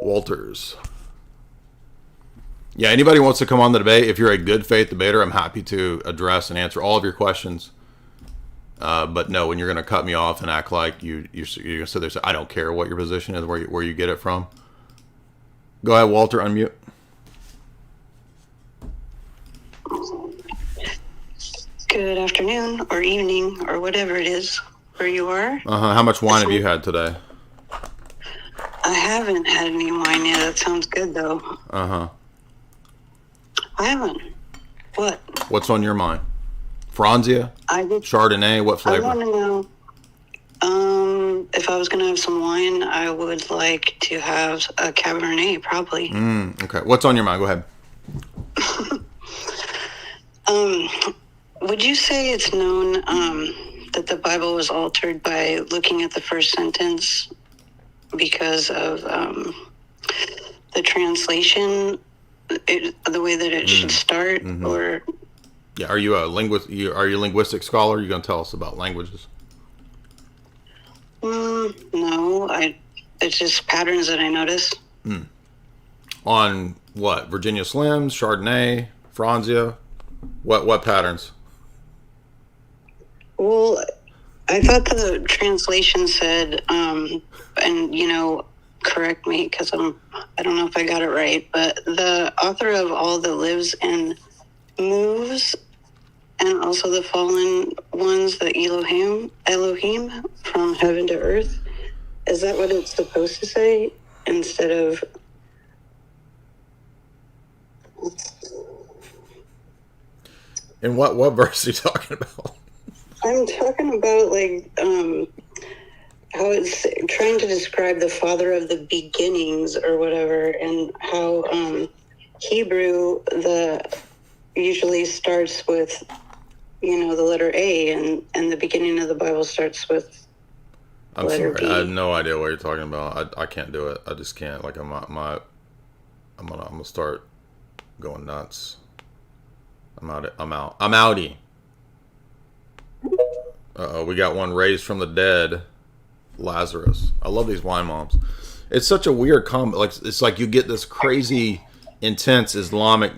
Walters. Yeah, anybody wants to come on the debate, if you're a good faith debater, I'm happy to address and answer all of your questions. But no, when you're going to cut me off and act like you're going to sit there and say, I don't care what your position is, where you get it from. Go ahead, Walter, unmute. Good afternoon or evening or whatever it is where you are. How much wine have you had today? I haven't had any wine yet. That sounds good, though. I haven't. What? What's on your mind? Franzia? Chardonnay? What flavor? I want to know, if I was going to have some wine, I would like to have a Cabernet, probably. Okay. What's on your mind? Go ahead. Would you say it's known that the Bible was altered by looking at the first sentence because of the translation, the way that it should start, or? Yeah, are you a linguist? Are you a linguistic scholar? Are you going to tell us about languages? No, it's just patterns that I notice. On what? Virginia Slims, Chardonnay, Franzia? What patterns? Well, I thought that the translation said, and correct me because I don't know if I got it right, but the author of all that lives and moves, and also the fallen ones, the Elohim from heaven to earth. Is that what it's supposed to say instead of? And what verse are you talking about? I'm talking about how it's trying to describe the father of the beginnings or whatever, and how Hebrew usually starts with the letter A, and the beginning of the Bible starts with letter B. I have no idea what you're talking about. I can't do it. I just can't. Like I'm gonna start going nuts. I'm outie. We got one raised from the dead, Lazarus. I love these wine moms. It's such a weird combo. It's like you get this crazy, intense Islamic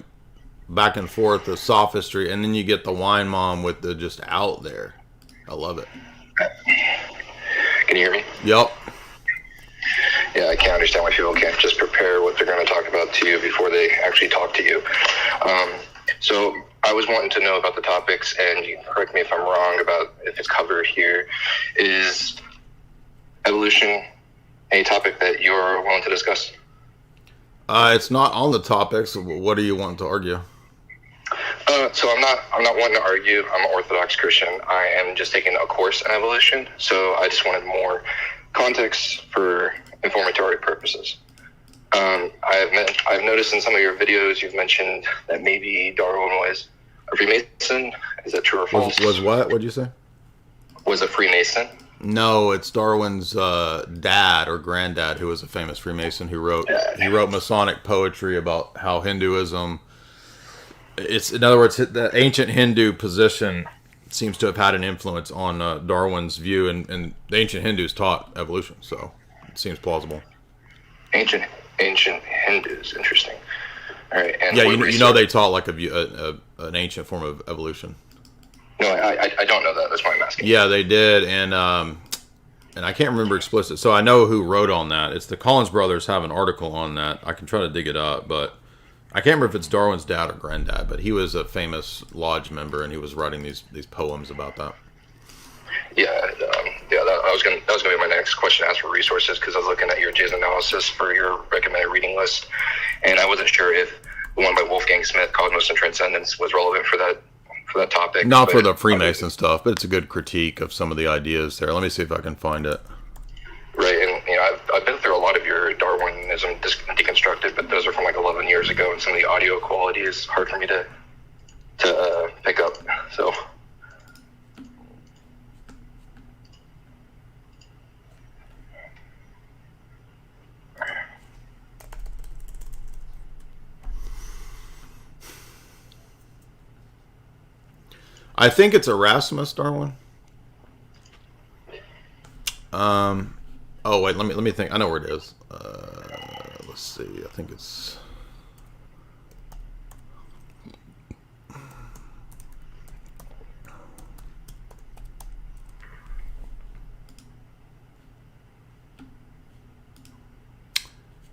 back and forth, the sophistry, and then you get the wine mom with the just out there. I love it. Can you hear me? Yep. Yeah, I can't understand why people can't just prepare what they're going to talk about to you before they actually talk to you. So I was wanting to know about the topics, and you can correct me if I'm wrong about if it's covered here. Is evolution a topic that you're willing to discuss? It's not on the topics. What do you want to argue? So I'm not wanting to argue. I'm an Orthodox Christian. I am just taking a course in evolution. So I just wanted more context for informatory purposes. I've noticed in some of your videos you've mentioned that maybe Darwin was a Freemason. Is that true or false? Was what? What'd you say? Was a Freemason? No, it's Darwin's dad or granddad who was a famous Freemason who wrote Masonic poetry about how Hinduism. It's, in other words, the ancient Hindu position seems to have had an influence on Darwin's view, and the ancient Hindus taught evolution, so it seems plausible. Ancient Hindus, interesting. All right, and yeah, you know they taught like an ancient form of evolution. No, I don't know that. That's why I'm asking. Yeah, they did, and I can't remember explicit. So I know who wrote on that. It's the Collins brothers have an article on that. I can try to dig it up, but I can't remember if it's Darwin's dad or granddad. But he was a famous lodge member, and he was writing these poems about that. Yeah, that was gonna be my next question to ask for resources, because I was looking at your J's analysis for your recommended reading list, and I wasn't sure if the one by Wolfgang Smith, Cosmos and Transcendence, was relevant for that topic. Not for the Freemason stuff, but it's a good critique of some of the ideas there. Let me see if I can find it. Right, and I've been through a lot of your Darwinism deconstructed, but those are from like 11 years ago, and some of the audio quality is hard for me to pick up. So. I think it's Erasmus Darwin. Oh wait, let me think. I know where it is. Let's see. I think it's.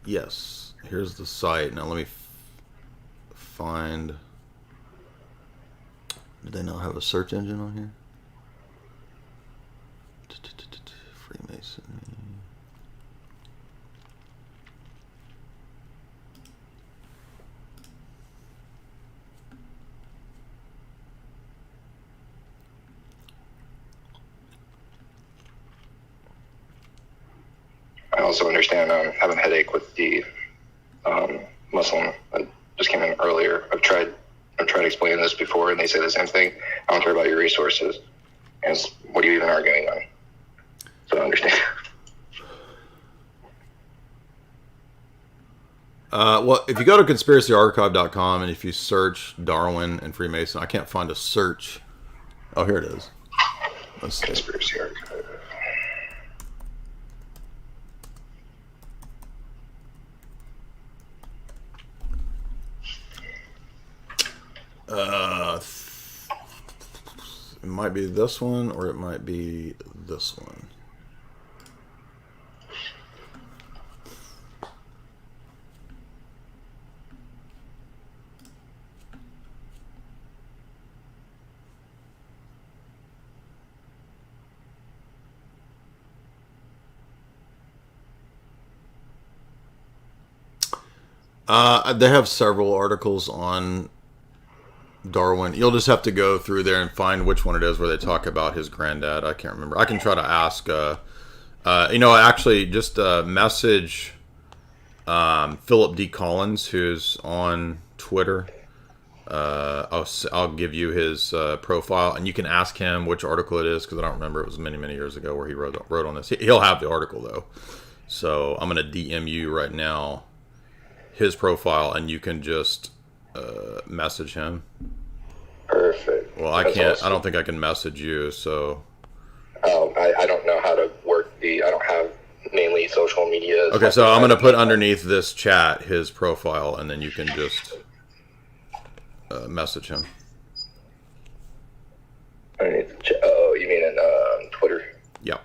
Yes. Here's the site. Now let me find. Do they not have a search engine on here? Freemasonry. I also understand having a headache with the Muslim that just came in earlier. I've tried explaining this before, and they say the same thing. I don't care about your resources. And what are you even arguing on? So I understand. Well, if you go to conspiracyarchive.com and if you search Darwin and Freemason, I can't find a search. Oh, here it is. Let's see. Conspiracy Archive. It might be this one, or it might be this one. They have several articles on Darwin. You'll just have to go through there and find which one it is where they talk about his granddad. I can't remember. I can try to ask. Actually, just message Philip D. Collins, who's on Twitter. I'll give you his profile, and you can ask him which article it is, because I don't remember. It was many years ago where he wrote on this. He'll have the article though. So I'm going to DM you right now his profile, and you can just message him. Perfect. Well, I can't. Awesome. I don't think I can message you. So. I don't know how to work I don't have mainly social media. Okay, so I'm going to put underneath this chat his profile, and then you can just message him. Underneath the chat. Oh, you mean in Twitter? Yeah.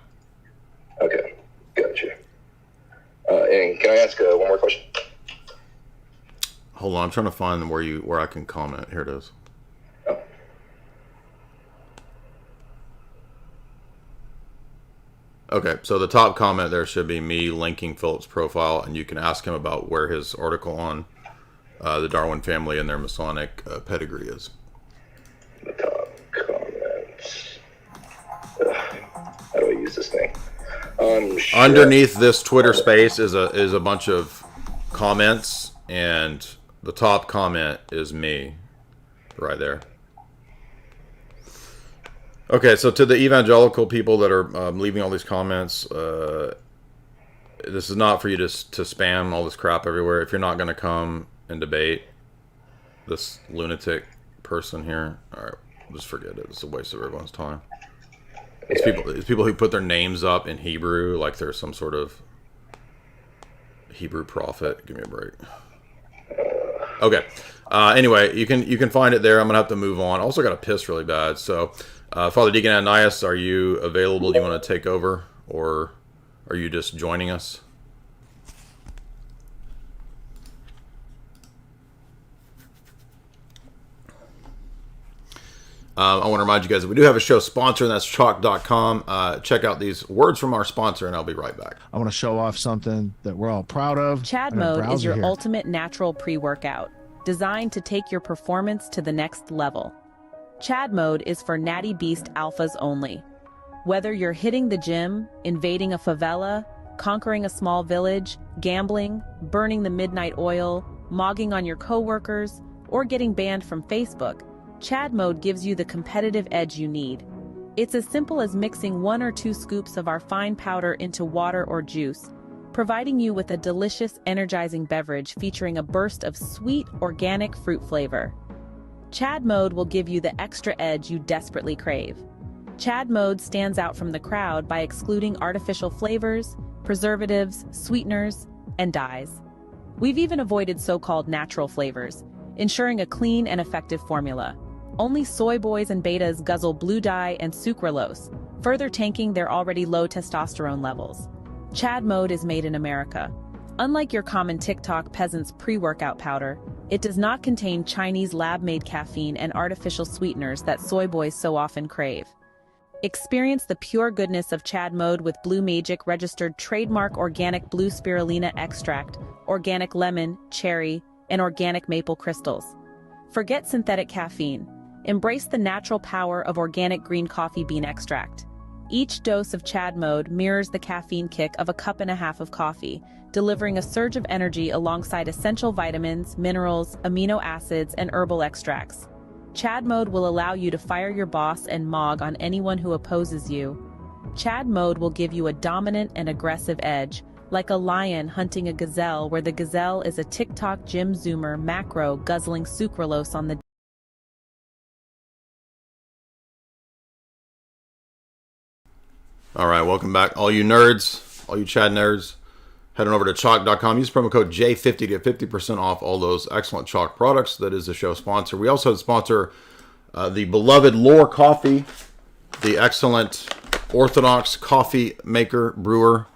Okay, gotcha. And can I ask one more question? Hold on, I'm trying to find where I can comment. Here it is. Oh. Okay, so the top comment there should be me linking Philip's profile, and you can ask him about where his article on the Darwin family and their Masonic pedigree is. The top comments. How do I use this thing? Underneath this Twitter space is a bunch of comments, and the top comment is me right there. Okay, so to the evangelical people that are leaving all these comments, this is not for you to spam all this crap everywhere. If you're not going to come and debate this lunatic person here, all right, just forget it. It's a waste of everyone's time. These people who put their names up in Hebrew like they're some sort of Hebrew prophet. Give me a break. Okay. Anyway, you can find it there. I'm gonna have to move on. Also, got to piss really bad. So, Father Deacon Ananias, are you available? Do you want to take over, or are you just joining us? I want to remind you guys that we do have a show sponsor, and that's chalk.com. Check out these words from our sponsor, and I'll be right back. I want to show off something that we're all proud of. Chad Mode is your ultimate natural pre-workout, designed to take your performance to the next level. Chad Mode is for natty beast alphas only. Whether you're hitting the gym, invading a favela, conquering a small village, gambling, burning the midnight oil, mogging on your coworkers, or getting banned from Facebook, Chad Mode gives you the competitive edge you need. It's as simple as mixing 1 or 2 scoops of our fine powder into water or juice, providing you with a delicious, energizing beverage featuring a burst of sweet, organic fruit flavor. Chad Mode will give you the extra edge you desperately crave. Chad Mode stands out from the crowd by excluding artificial flavors, preservatives, sweeteners, and dyes. We've even avoided so-called natural flavors, ensuring a clean and effective formula. Only soy boys and betas guzzle blue dye and sucralose, further tanking their already low testosterone levels. Chad Mode is made in America. Unlike your common TikTok peasant's pre-workout powder, it does not contain Chinese lab-made caffeine and artificial sweeteners that soy boys so often crave. Experience the pure goodness of Chad Mode with Blue Magic registered trademark organic blue spirulina extract, organic lemon, cherry, and organic maple crystals. Forget synthetic caffeine. Embrace the natural power of organic green coffee bean extract. Each dose of Chad Mode mirrors the caffeine kick of a cup and a half of coffee, delivering a surge of energy alongside essential vitamins, minerals, amino acids, and herbal extracts. Chad Mode will allow you to fire your boss and mog on anyone who opposes you. Chad Mode will give you a dominant and aggressive edge, like a lion hunting a gazelle, where the gazelle is a TikTok gym zoomer macro guzzling sucralose on the All right, welcome back. All you nerds, all you Chad nerds, head on over to chalk.com. Use promo code J50 to get 50% off all those excellent Chalk products. That is the show sponsor. We also sponsor the beloved Lore Coffee, the excellent Orthodox coffee maker, brewer.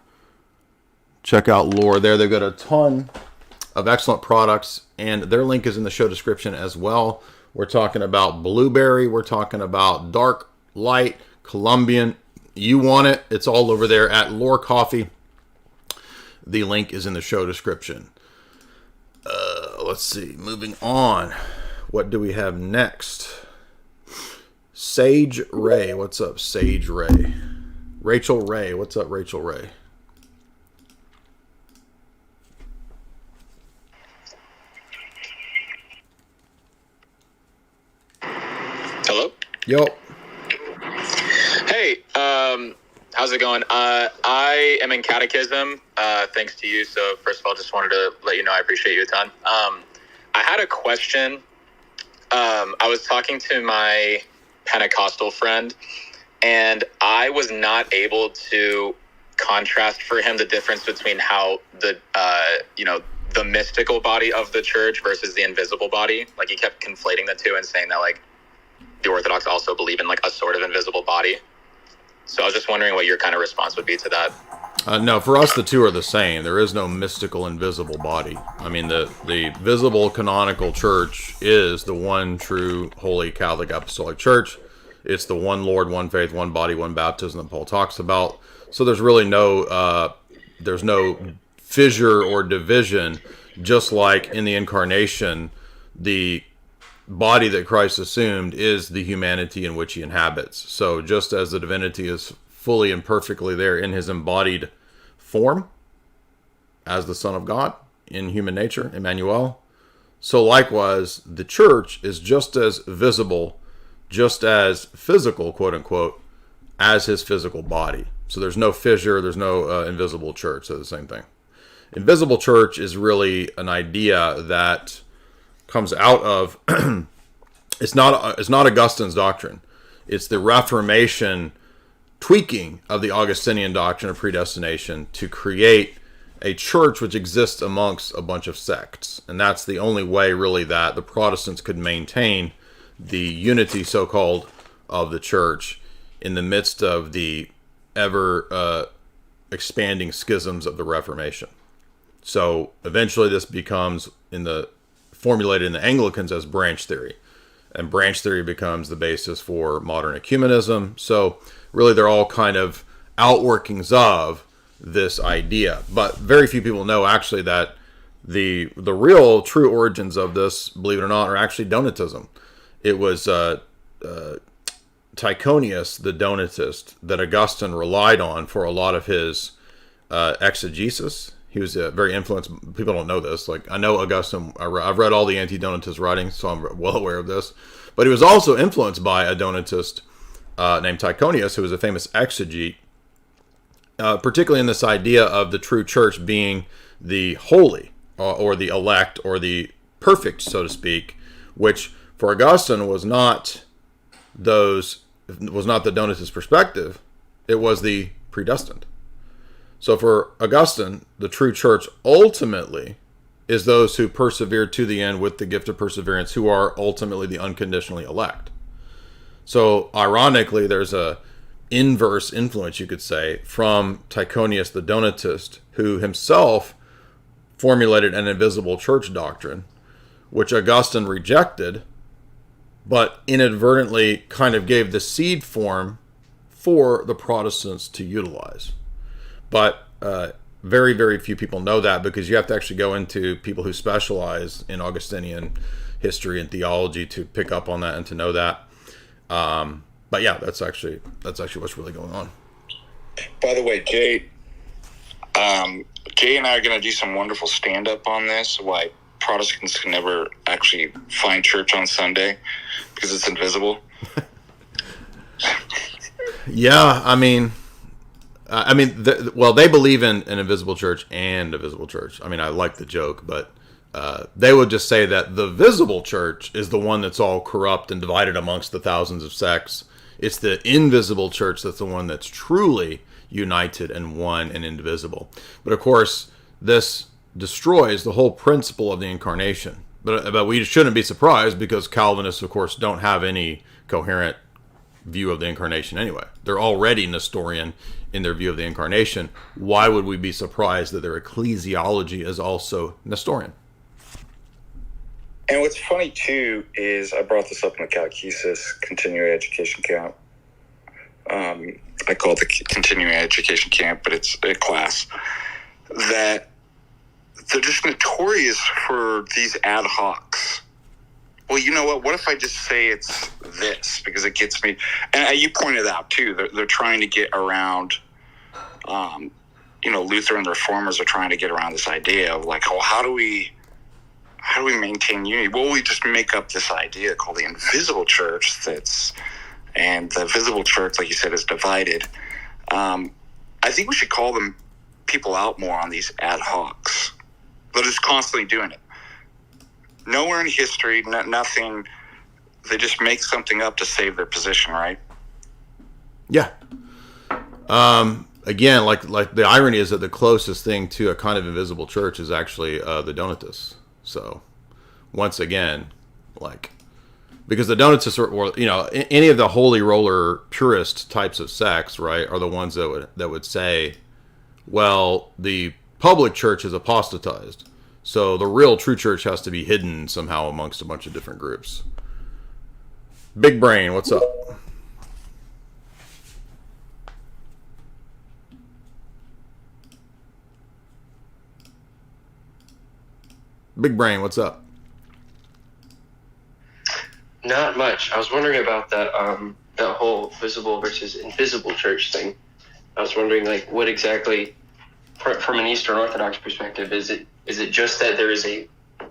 Check out Lore there. They've got a ton of excellent products, and their link is in the show description as well. We're talking about blueberry. We're talking about dark, light, Colombian. You want it. It's all over there at Lore Coffee. The link is in the show description. Let's see. Moving on. What do we have next? Sage Ray. What's up, Sage Ray? Rachel Ray. What's up, Rachel Ray? Hello? Yo. Hey, how's it going? I am in catechism, thanks to you. So first of all, just wanted to let you know I appreciate you a ton. I had a question. I was talking to my Pentecostal friend, and I was not able to contrast for him the difference between how the mystical body of the church versus the invisible body. Like, he kept conflating the two and saying that, like, the Orthodox also believe in, like, a sort of invisible body. So I was just wondering what your kind of response would be to that. No, for us, the two are the same. There is no mystical invisible body. I mean, the visible canonical church is the one true holy Catholic Apostolic Church. It's the one Lord, one faith, one body, one baptism that Paul talks about. So there's really no fissure or division. Just like in the incarnation, the body that Christ assumed is the humanity in which he inhabits. So just as the divinity is fully and perfectly there in his embodied form as the Son of God, in human nature, Emmanuel, so likewise the church is just as visible, just as physical, quote unquote, as his physical body. So there's no fissure, there's no invisible church. So the same thing. Invisible church is really an idea that comes out of it's not Augustine's doctrine. It's the Reformation tweaking of the Augustinian doctrine of predestination to create a church which exists amongst a bunch of sects. And that's the only way really that the Protestants could maintain the unity, so-called, of the church in the midst of the ever expanding schisms of the Reformation. So eventually this becomes formulated in the Anglicans as branch theory. And branch theory becomes the basis for modern ecumenism. So really they're all kind of outworkings of this idea. But very few people know actually that the real true origins of this, believe it or not, are actually Donatism. It was Tychonius, the Donatist, that Augustine relied on for a lot of his exegesis. He was very influenced. People don't know this. Like, I know Augustine, I've read all the anti-Donatist writings, so I'm well aware of this. But he was also influenced by a Donatist named Tychonius, who was a famous exegete, particularly in this idea of the true church being the holy, or the elect, or the perfect, so to speak, which for Augustine was not the Donatist perspective. It was the predestined. So for Augustine, the true church ultimately is those who persevere to the end with the gift of perseverance, who are ultimately the unconditionally elect. So ironically, there's a inverse influence, you could say, from Tychonius the Donatist, who himself formulated an invisible church doctrine, which Augustine rejected, but inadvertently kind of gave the seed form for the Protestants to utilize. But very, very few people know that, because you have to actually go into people who specialize in Augustinian history and theology to pick up on that and to know that. But yeah, that's actually what's really going on. By the way, Jay and I are going to do some wonderful stand-up on this, why Protestants can never actually find church on Sunday, because it's invisible. Yeah, they believe in an invisible church and a visible church. I mean, I like the joke, but they would just say that the visible church is the one that's all corrupt and divided amongst the thousands of sects. It's the invisible church that's the one that's truly united and one and indivisible. But of course, this destroys the whole principle of the incarnation. But we shouldn't be surprised, because Calvinists, of course, don't have any coherent view of the incarnation anyway. They're already Nestorian in their view of the incarnation. Why would we be surprised that their ecclesiology is also Nestorian? And what's funny too is, I brought this up in the catechesis continuing education camp. I call it the continuing education camp, but it's a class that they're just notorious for these ad hocs. Well, you know what? What if I just say it's this, because it gets me? And you pointed out too, they're trying to get around. Luther and the Reformers are trying to get around this idea of like, oh, how do we maintain unity? Well, we just make up this idea called the invisible church. And the visible church, like you said, is divided. I think we should call them people out more on these ad hocs. They're just constantly doing it. Nowhere in history, nothing. They just make something up to save their position, right? Yeah. Again, like the irony is that the closest thing to a kind of invisible church is actually the Donatists. So, once again, because the Donatists are, any of the holy roller purist types of sects, right, are the ones that would say, well, the public church is apostatized, so the real true church has to be hidden somehow amongst a bunch of different groups. Big Brain, what's up? Big Brain, what's up? Not much. I was wondering about that whole visible versus invisible church thing. I was wondering, what exactly from an Eastern Orthodox perspective, is it just that there is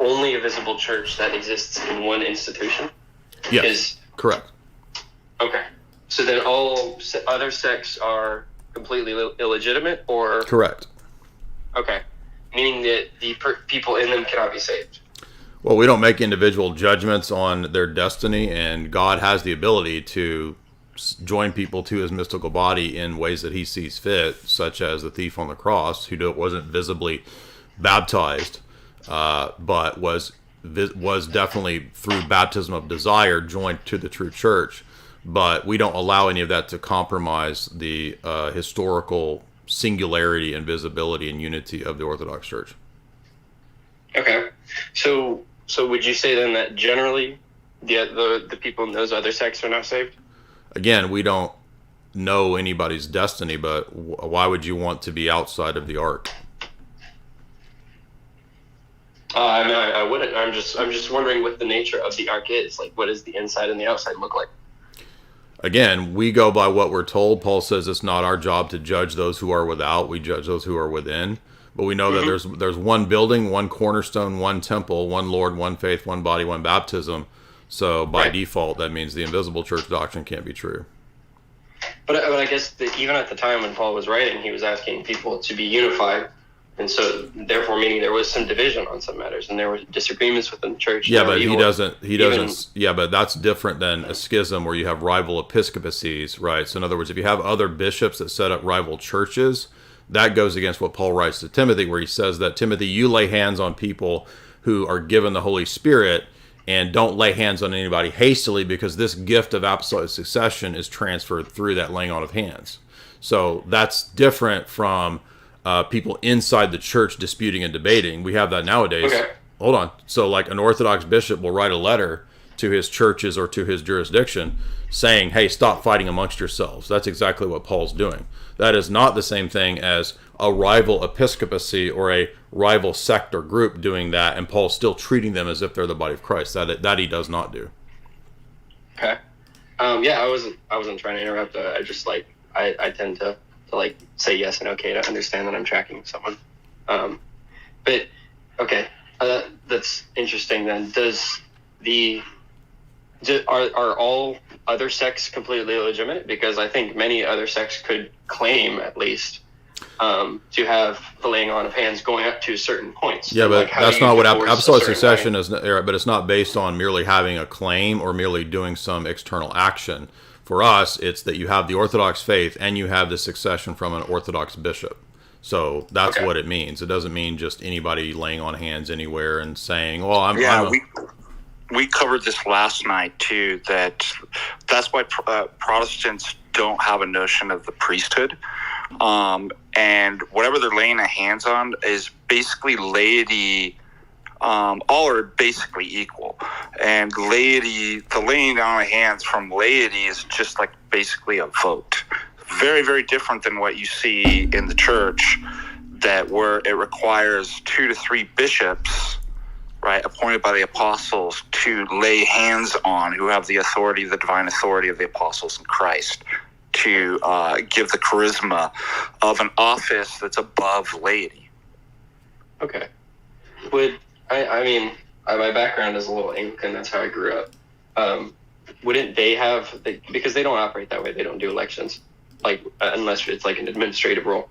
only a visible church that exists in one institution? Yes, correct. Okay. So then all other sects are completely illegitimate, or? Correct. Okay. Meaning that the people in them cannot be saved. Well, we don't make individual judgments on their destiny, and God has the ability to join people to his mystical body in ways that he sees fit, such as the thief on the cross, who wasn't visibly baptized, but was definitely through baptism of desire joined to the true church. But we don't allow any of that to compromise the historical singularity and visibility and unity of the Orthodox Church. Okay. So would you say then that generally the people in those other sects are not saved? Again, we don't know anybody's destiny, but why would you want to be outside of the ark? I mean, I wouldn't. I'm just wondering what the nature of the ark is. Like, what does the inside and the outside look like? Again, we go by what we're told. Paul says it's not our job to judge those who are without. We judge those who are within. But we know that there's one building, one cornerstone, one temple, one Lord, one faith, one body, one baptism. So by default, that means the invisible church doctrine can't be true. But I guess that even at the time when Paul was writing, he was asking people to be unified. And so, therefore, meaning there was some division on some matters, and there were disagreements within the church. Yeah, but he doesn't. Yeah, but that's different than a schism where you have rival episcopacies, right? So, in other words, if you have other bishops that set up rival churches, that goes against what Paul writes to Timothy, where he says that, Timothy, you lay hands on people who are given the Holy Spirit, and don't lay hands on anybody hastily, because this gift of apostolic succession is transferred through that laying on of hands. So that's different from people inside the church disputing and debating. We have that nowadays. Okay. Hold on. So like an Orthodox bishop will write a letter to his churches or to his jurisdiction saying, hey, stop fighting amongst yourselves. That's exactly what Paul's doing. That is not the same thing as a rival episcopacy or a rival sect or group doing that, and Paul's still treating them as if they're the body of Christ. That he does not do. Okay. Yeah, I wasn't trying to interrupt. I just I tend to like say yes and okay to understand that I'm tracking someone. But okay, that's interesting. Then are all other sects completely illegitimate? Because I think many other sects could claim at least to have the laying on of hands going up to certain points. Yeah, but that's not what apostolic succession is. But it's not based on merely having a claim or merely doing some external action. For us, it's that you have the Orthodox faith and you have the succession from an Orthodox bishop. So that's what it means. It doesn't mean just anybody laying on hands anywhere and saying, well, we covered this last night too, that's why Protestants don't have a notion of the priesthood. And whatever they're laying their hands on is basically laity. All are basically equal, and laity, the laying down of hands from laity is just like basically a vote. Very, very different than what you see in the church, where it requires 2 to 3 bishops, right, appointed by the apostles to lay hands on, who have the authority, the divine authority of the apostles in Christ, to give the charisma of an office that's above laity. Okay. I mean, my background is a little Anglican. That's how I grew up. Wouldn't they have, because they don't operate that way, they don't do elections, unless it's like an administrative role.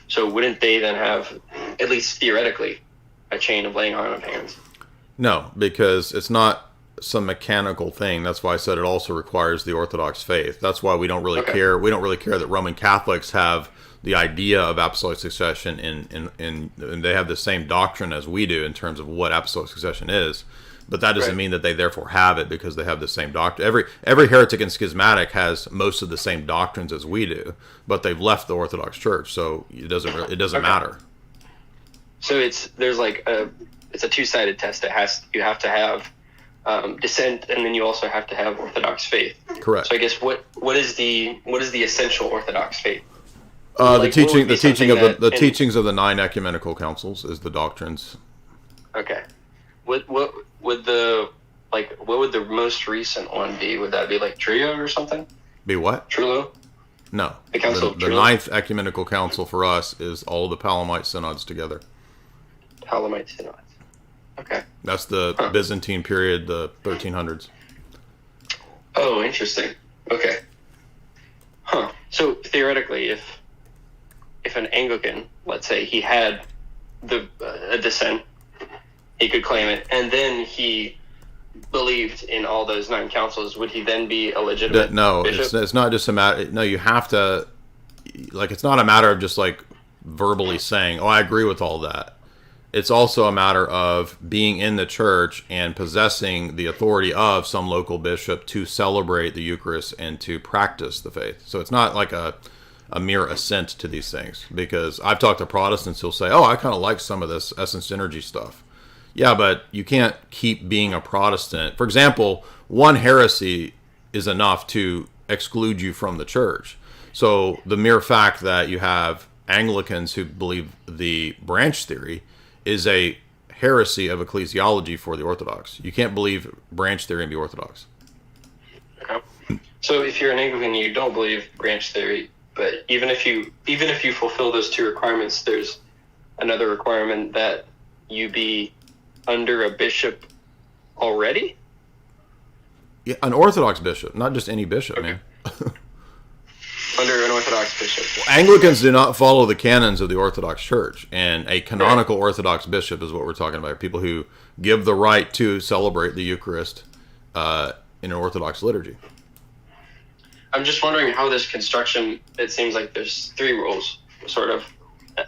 So wouldn't they then have, at least theoretically, a chain of laying on of hands? No, because it's not some mechanical thing. That's why I said it also requires the Orthodox faith. That's why we don't really care. We don't really care that Roman Catholics have the idea of apostolic succession and they have the same doctrine as we do in terms of what apostolic succession is, but that doesn't mean that they therefore have it because they have the same doctrine. Every heretic and schismatic has most of the same doctrines as we do, but they've left the Orthodox Church, so it doesn't matter. So it's a two-sided test. You have to have dissent, and then you also have to have Orthodox faith. Correct. So I guess what is the essential Orthodox faith? The teachings of the 9 ecumenical councils is the doctrines. Okay. What would the most recent one be? Would that be like Trio or something? Be what? Trullo? No. The Council of The Trent? Ninth Ecumenical Council for us is all the Palamite synods together. Palamite synods. Okay. That's the Byzantine period, the 1300s. Oh, interesting. Okay. Huh. So theoretically, if an Anglican, let's say, he had a dissent, he could claim it, and then he believed in all those 9 councils, would he then be a legitimate bishop? It's not just a matter. No, you have to, like, it's not a matter of just like verbally saying, "Oh, I agree with all that." It's also a matter of being in the church and possessing the authority of some local bishop to celebrate the Eucharist and to practice the faith. So it's not like a mere assent to these things, because I've talked to Protestants who'll say, "Oh, I kind of like some of this essence synergy stuff." Yeah, but you can't keep being a Protestant. For example, one heresy is enough to exclude you from the church. So the mere fact that you have Anglicans who believe the branch theory is a heresy of ecclesiology for the Orthodox. You can't believe branch theory and be Orthodox. Okay. So if you're an Anglican, you don't believe branch theory, but even if you fulfill those 2 requirements, there's another requirement that you be under a bishop already? Yeah, an Orthodox bishop, not just any bishop, man. Under an Orthodox bishop. Anglicans do not follow the canons of the Orthodox Church, and a canonical Orthodox bishop is what we're talking about. People who give the right to celebrate the Eucharist in an Orthodox liturgy. I'm just wondering how this construction, it seems like there's 3 rules, sort of.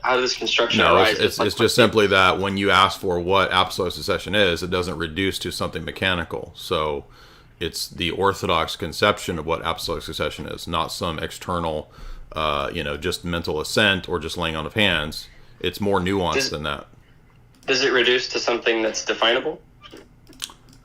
How this construction arises. It's just simply that when you ask for what apostolic succession is, it doesn't reduce to something mechanical. So it's the Orthodox conception of what apostolic succession is, not some external, just mental assent or just laying on of hands. It's more nuanced than that. Does it reduce to something that's definable?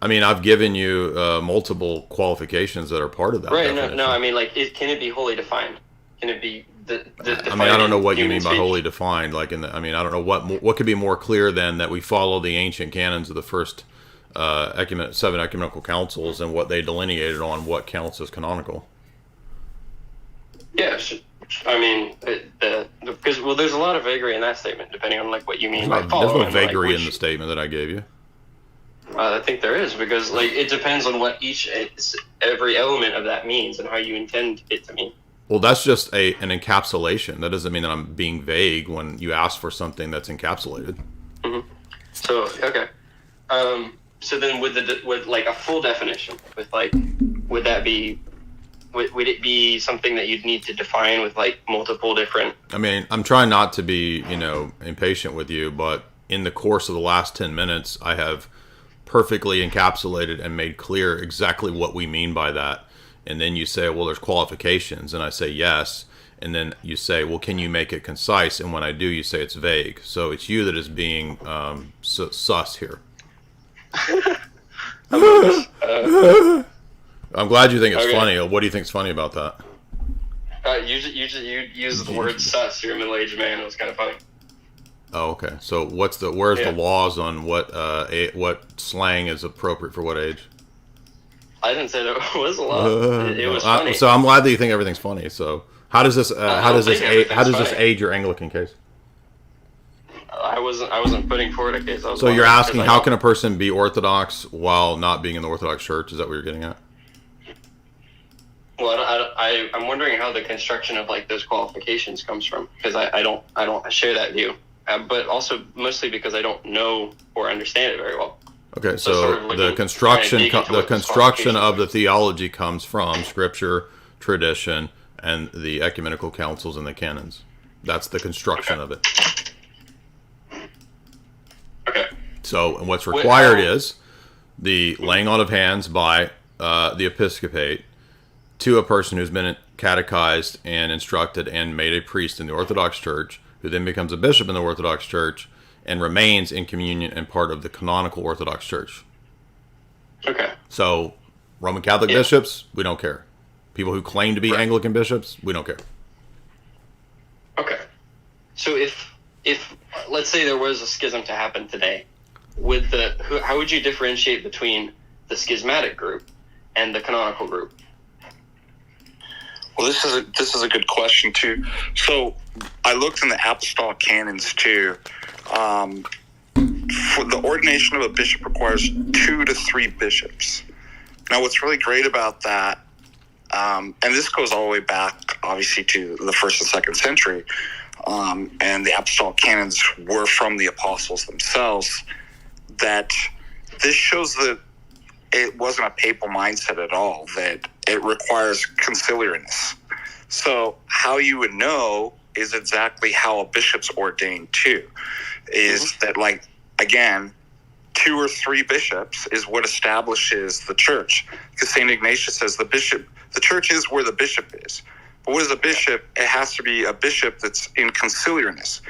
I mean, I've given you multiple qualifications that are part of that. Right. No. I mean, like, can it be wholly defined? Can it be? I mean, I don't know what you mean by wholly defined. I don't know what could be more clear than that we follow the ancient canons of the first 7 ecumenical councils and what they delineated on what counts as canonical. Yeah, I mean, because there's a lot of vagary in that statement, depending on like what you mean by following. There's no vagary in the statement that I gave you. I think there is, because like it depends on what every element of that means and how you intend it to mean. Well, that's just an encapsulation. That doesn't mean that I'm being vague when you ask for something that's encapsulated. Mm-hmm. So okay, so then with like a full definition, with like, would it be something that you'd need to define with like multiple different? I mean, I'm trying not to be impatient with you, but in the course of the last 10 minutes, I have perfectly encapsulated and made clear exactly what we mean by that. And then you say, well, there's qualifications. And I say, yes. And then you say, well, can you make it concise? And when I do, you say it's vague. So it's you that is being sus here. I'm glad you think it's funny. What do you think is funny about that? You use the word sus. You're a middle-aged man. It was kind of funny. Oh, okay. So where's the laws on what slang is appropriate for what age? I didn't say there was a law. It was funny. So I'm glad that you think everything's funny. So how does this age your Anglican case? I wasn't putting forward a case. So you're asking how can a person be Orthodox while not being in the Orthodox Church? Is that what you're getting at? Well, I'm wondering how the construction of like those qualifications comes from, because I don't share that view, but also mostly because I don't know or understand it very well. Okay, so the construction of the theology comes from Scripture, tradition, and the ecumenical councils and the canons. That's the construction of it. Okay. So, and what's required is the laying on of hands by the episcopate to a person who's been catechized and instructed and made a priest in the Orthodox Church, who then becomes a bishop in the Orthodox Church and remains in communion and part of the canonical Orthodox Church. Okay. So, Roman Catholic bishops, we don't care. People who claim to be Anglican bishops, we don't care. Okay. So if let's say there was a schism to happen today, how would you differentiate between the schismatic group and the canonical group? Well, this is a good question too. So I looked in the apostolic canons too. For the ordination of a bishop requires 2 to 3 bishops. Now, what's really great about that, and this goes all the way back, obviously, to the 1st and 2nd century, and the apostolic canons were from the apostles themselves, that this shows that it wasn't a papal mindset at all, that it requires conciliariness. So how you would know is exactly how a bishop's ordained too, is that, like, again, 2 or 3 bishops is what establishes the church. Because St. Ignatius says the church is where the bishop is. But what is a bishop? It has to be a bishop that's in conciliariness,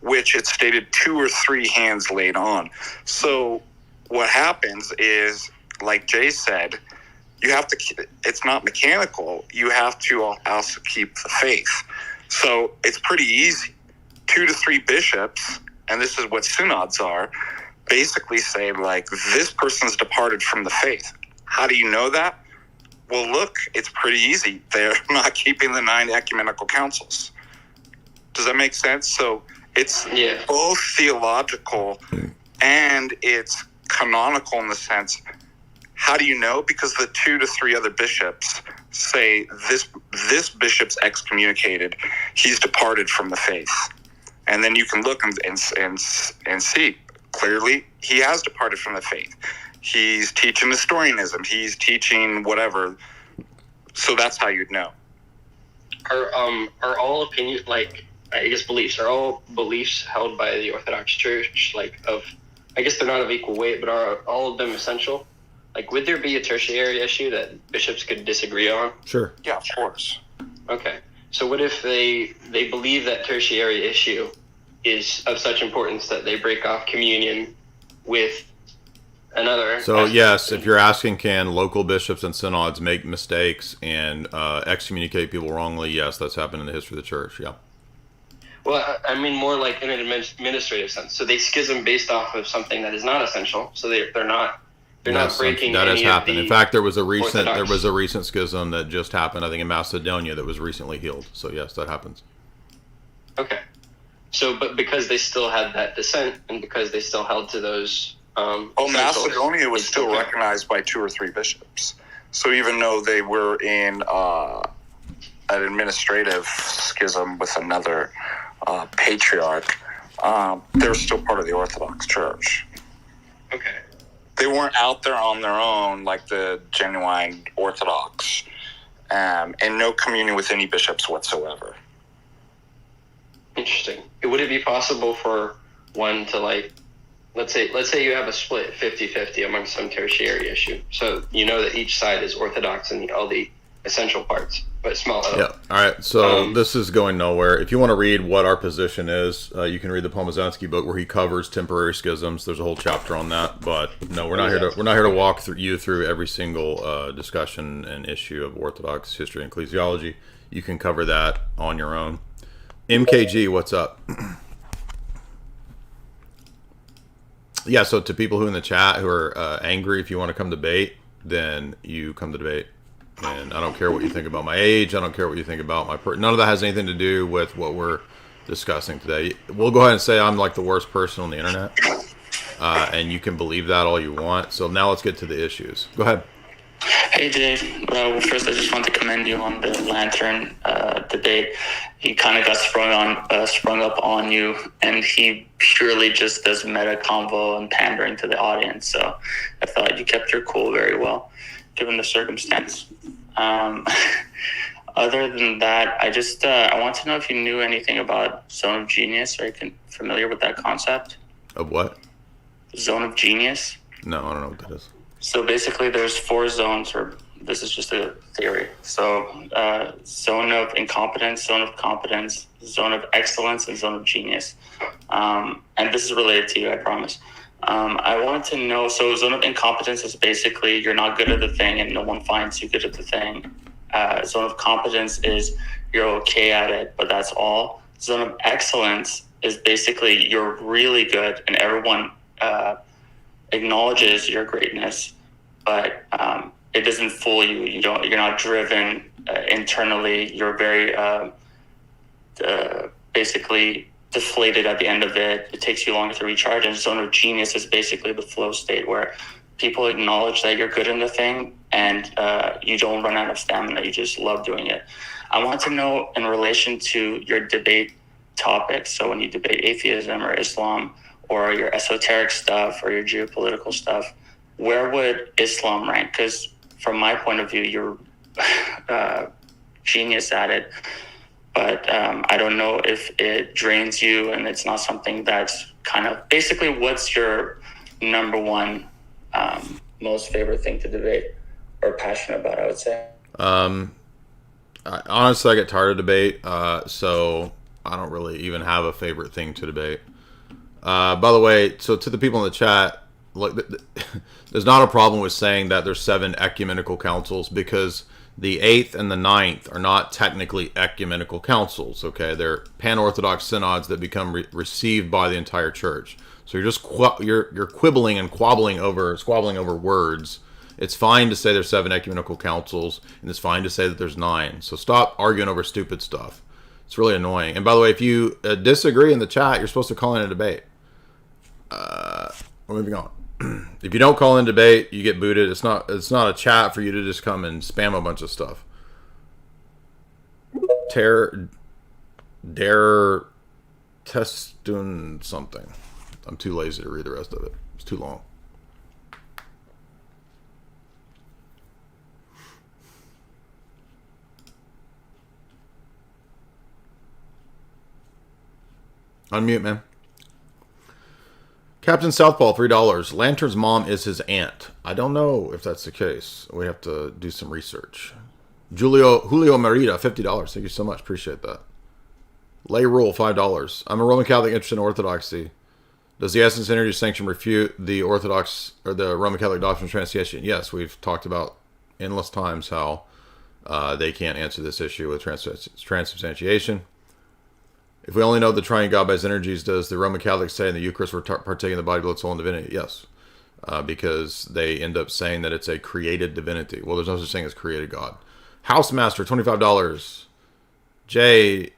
which it's stated 2 or 3 hands laid on. So what happens is, like Jay said, you have to, it's not mechanical. You have to also keep the faith. So it's pretty easy. 2 to 3 bishops, and this is what synods are, basically say, like, this person's departed from the faith. How do you know that? Well, look, it's pretty easy. They're not keeping the 9 ecumenical councils. Does that make sense? So it's both theological and it's canonical in the sense, how do you know? Because the 2 to 3 other bishops say this bishop's excommunicated. He's departed from the faith. And then you can look and see clearly he has departed from the faith. He's teaching Nestorianism. He's teaching whatever. So that's how you'd know. Are all opinions, like, I guess beliefs, are all beliefs held by the Orthodox Church, like, of, I guess they're not of equal weight, but are all of them essential? Like, would there be a tertiary issue that bishops could disagree on? Sure. Yeah, of course. Okay. So what if they believe that tertiary issue is of such importance that they break off communion with another? So, yes, if you're asking can local bishops and synods make mistakes and excommunicate people wrongly, yes, that's happened in the history of the church, yeah. Well, I mean more like in an administrative sense. So they schism based off of something that is not essential. So they're not breaking that has any happened. of the In fact, there was a recent Orthodox. schism that just happened, I think, in Macedonia that was recently healed. So yes, that happens. Okay. So, but because they still had that dissent and because they still held to those. Macedonia was still recognized by 2 or 3 bishops. So even though they were in an administrative schism with another patriarch, they're still part of the Orthodox Church. Okay. They weren't out there on their own like the genuine Orthodox, and no communion with any bishops whatsoever. Interesting. Would it be possible for one to, like, let's say you have a split 50-50 among some tertiary issue. So you know that each side is Orthodox in all the essential parts, but small L. Yeah. All right. So this is going nowhere. If you want to read what our position is, you can read the Pomazanski book where he covers temporary schisms. There's a whole chapter on that. But no, we're not here to walk you through every single discussion and issue of Orthodox history and ecclesiology. You can cover that on your own. MKG, what's up? Yeah. So to people who in the chat who are angry, if you want to come debate, then you come to debate. And I don't care what you think about my age. I don't care what you think about my none of that has anything to do with what we're discussing today. We'll go ahead and say I'm like the worst person on the internet. And you can believe that all you want. So now let's get to the issues. Go ahead. Hey, Jay. Well, first, I just want to commend you on the lantern debate. He kind of got sprung up on you, and he purely just does meta convo and pandering to the audience. So I thought you kept your cool very well, given the circumstance. Other than that, I want to know if you knew anything about Zone of Genius. Are you familiar with that concept? Of what? Zone of Genius? No, I don't know what that is. So basically there's 4 zones, or this is just a theory. So zone of incompetence, zone of competence, zone of excellence, and zone of genius. And this is related to you, I promise. I wanted to know, so zone of incompetence is basically you're not good at the thing and no one finds you good at the thing. Zone of competence is you're okay at it, but that's all. Zone of excellence is basically you're really good and everyone acknowledges your greatness, but it doesn't fool you. You're not driven internally you're very basically deflated at the end of it. It takes you longer to recharge. And zone of genius is basically the flow state where people acknowledge that you're good in the thing and you don't run out of stamina. You just love doing it. I want to know in relation to your debate topics. So when you debate atheism or Islam or your esoteric stuff or your geopolitical stuff, where would Islam rank? Because from my point of view, you're genius at it. But I don't know if it drains you and it's not something that's kind of basically what's your number one most favorite thing to debate or passionate about, I would say. Honestly, I get tired of debate, so I don't really even have a favorite thing to debate. By the way, so to the people in the chat, look, there's not a problem with saying that there's 7 ecumenical councils because the 8th and the 9th are not technically ecumenical councils, okay? They're pan-Orthodox synods that become received by the entire church. So you're just you're quibbling and squabbling over words. It's fine to say there's 7 ecumenical councils, and it's fine to say that there's 9. So stop arguing over stupid stuff. It's really annoying. And by the way, if you disagree in the chat, you're supposed to call in a debate. We're moving on. If you don't call in debate, you get booted. It's not a chat for you to just come and spam a bunch of stuff. Dare testun something. I'm too lazy to read the rest of it. It's too long. Unmute, man. Captain Southpaw, $3. Lantern's mom is his aunt. I don't know if that's the case. We have to do some research. Julio Merida, $50. Thank you so much. Appreciate that. Lay Rule, $5. I'm a Roman Catholic interested in Orthodoxy. Does the Essence Energy Sanction refute the Orthodox or the Roman Catholic doctrine of transubstantiation? Yes, we've talked about endless times how they can't answer this issue with transubstantiation. If we only know the triune God by his energies, does the Roman Catholics say in the Eucharist we're partaking the body, blood, soul, and divinity? Yes. Because they end up saying that it's a created divinity. Well, there's no such thing as created God. Housemaster, $25. Jay,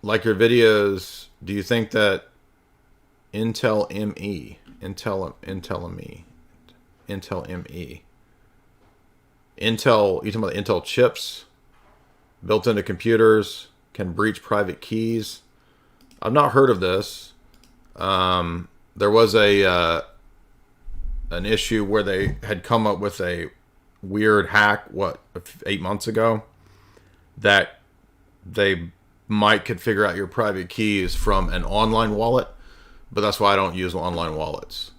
like your videos, do you think that Intel ME, you talking about the Intel chips built into computers can breach private keys? I've not heard of this. There was an issue where they had come up with a weird hack, 8 months ago, that they could figure out your private keys from an online wallet, but that's why I don't use online wallets.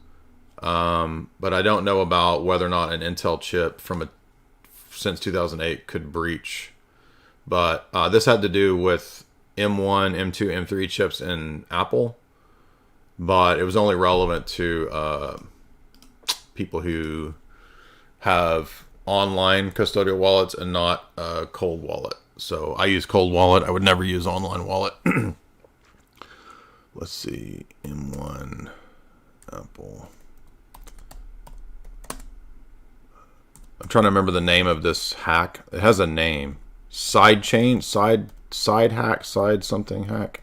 But I don't know about whether or not an Intel chip since 2008 could breach. But this had to do with M1, M2, M3 chips in Apple. But it was only relevant to people who have online custodial wallets and not a cold wallet. So I use cold wallet. I would never use online wallet. Let's see. M1, Apple. I'm trying to remember the name of this hack. It has a name. Side chain, side hack, side something hack.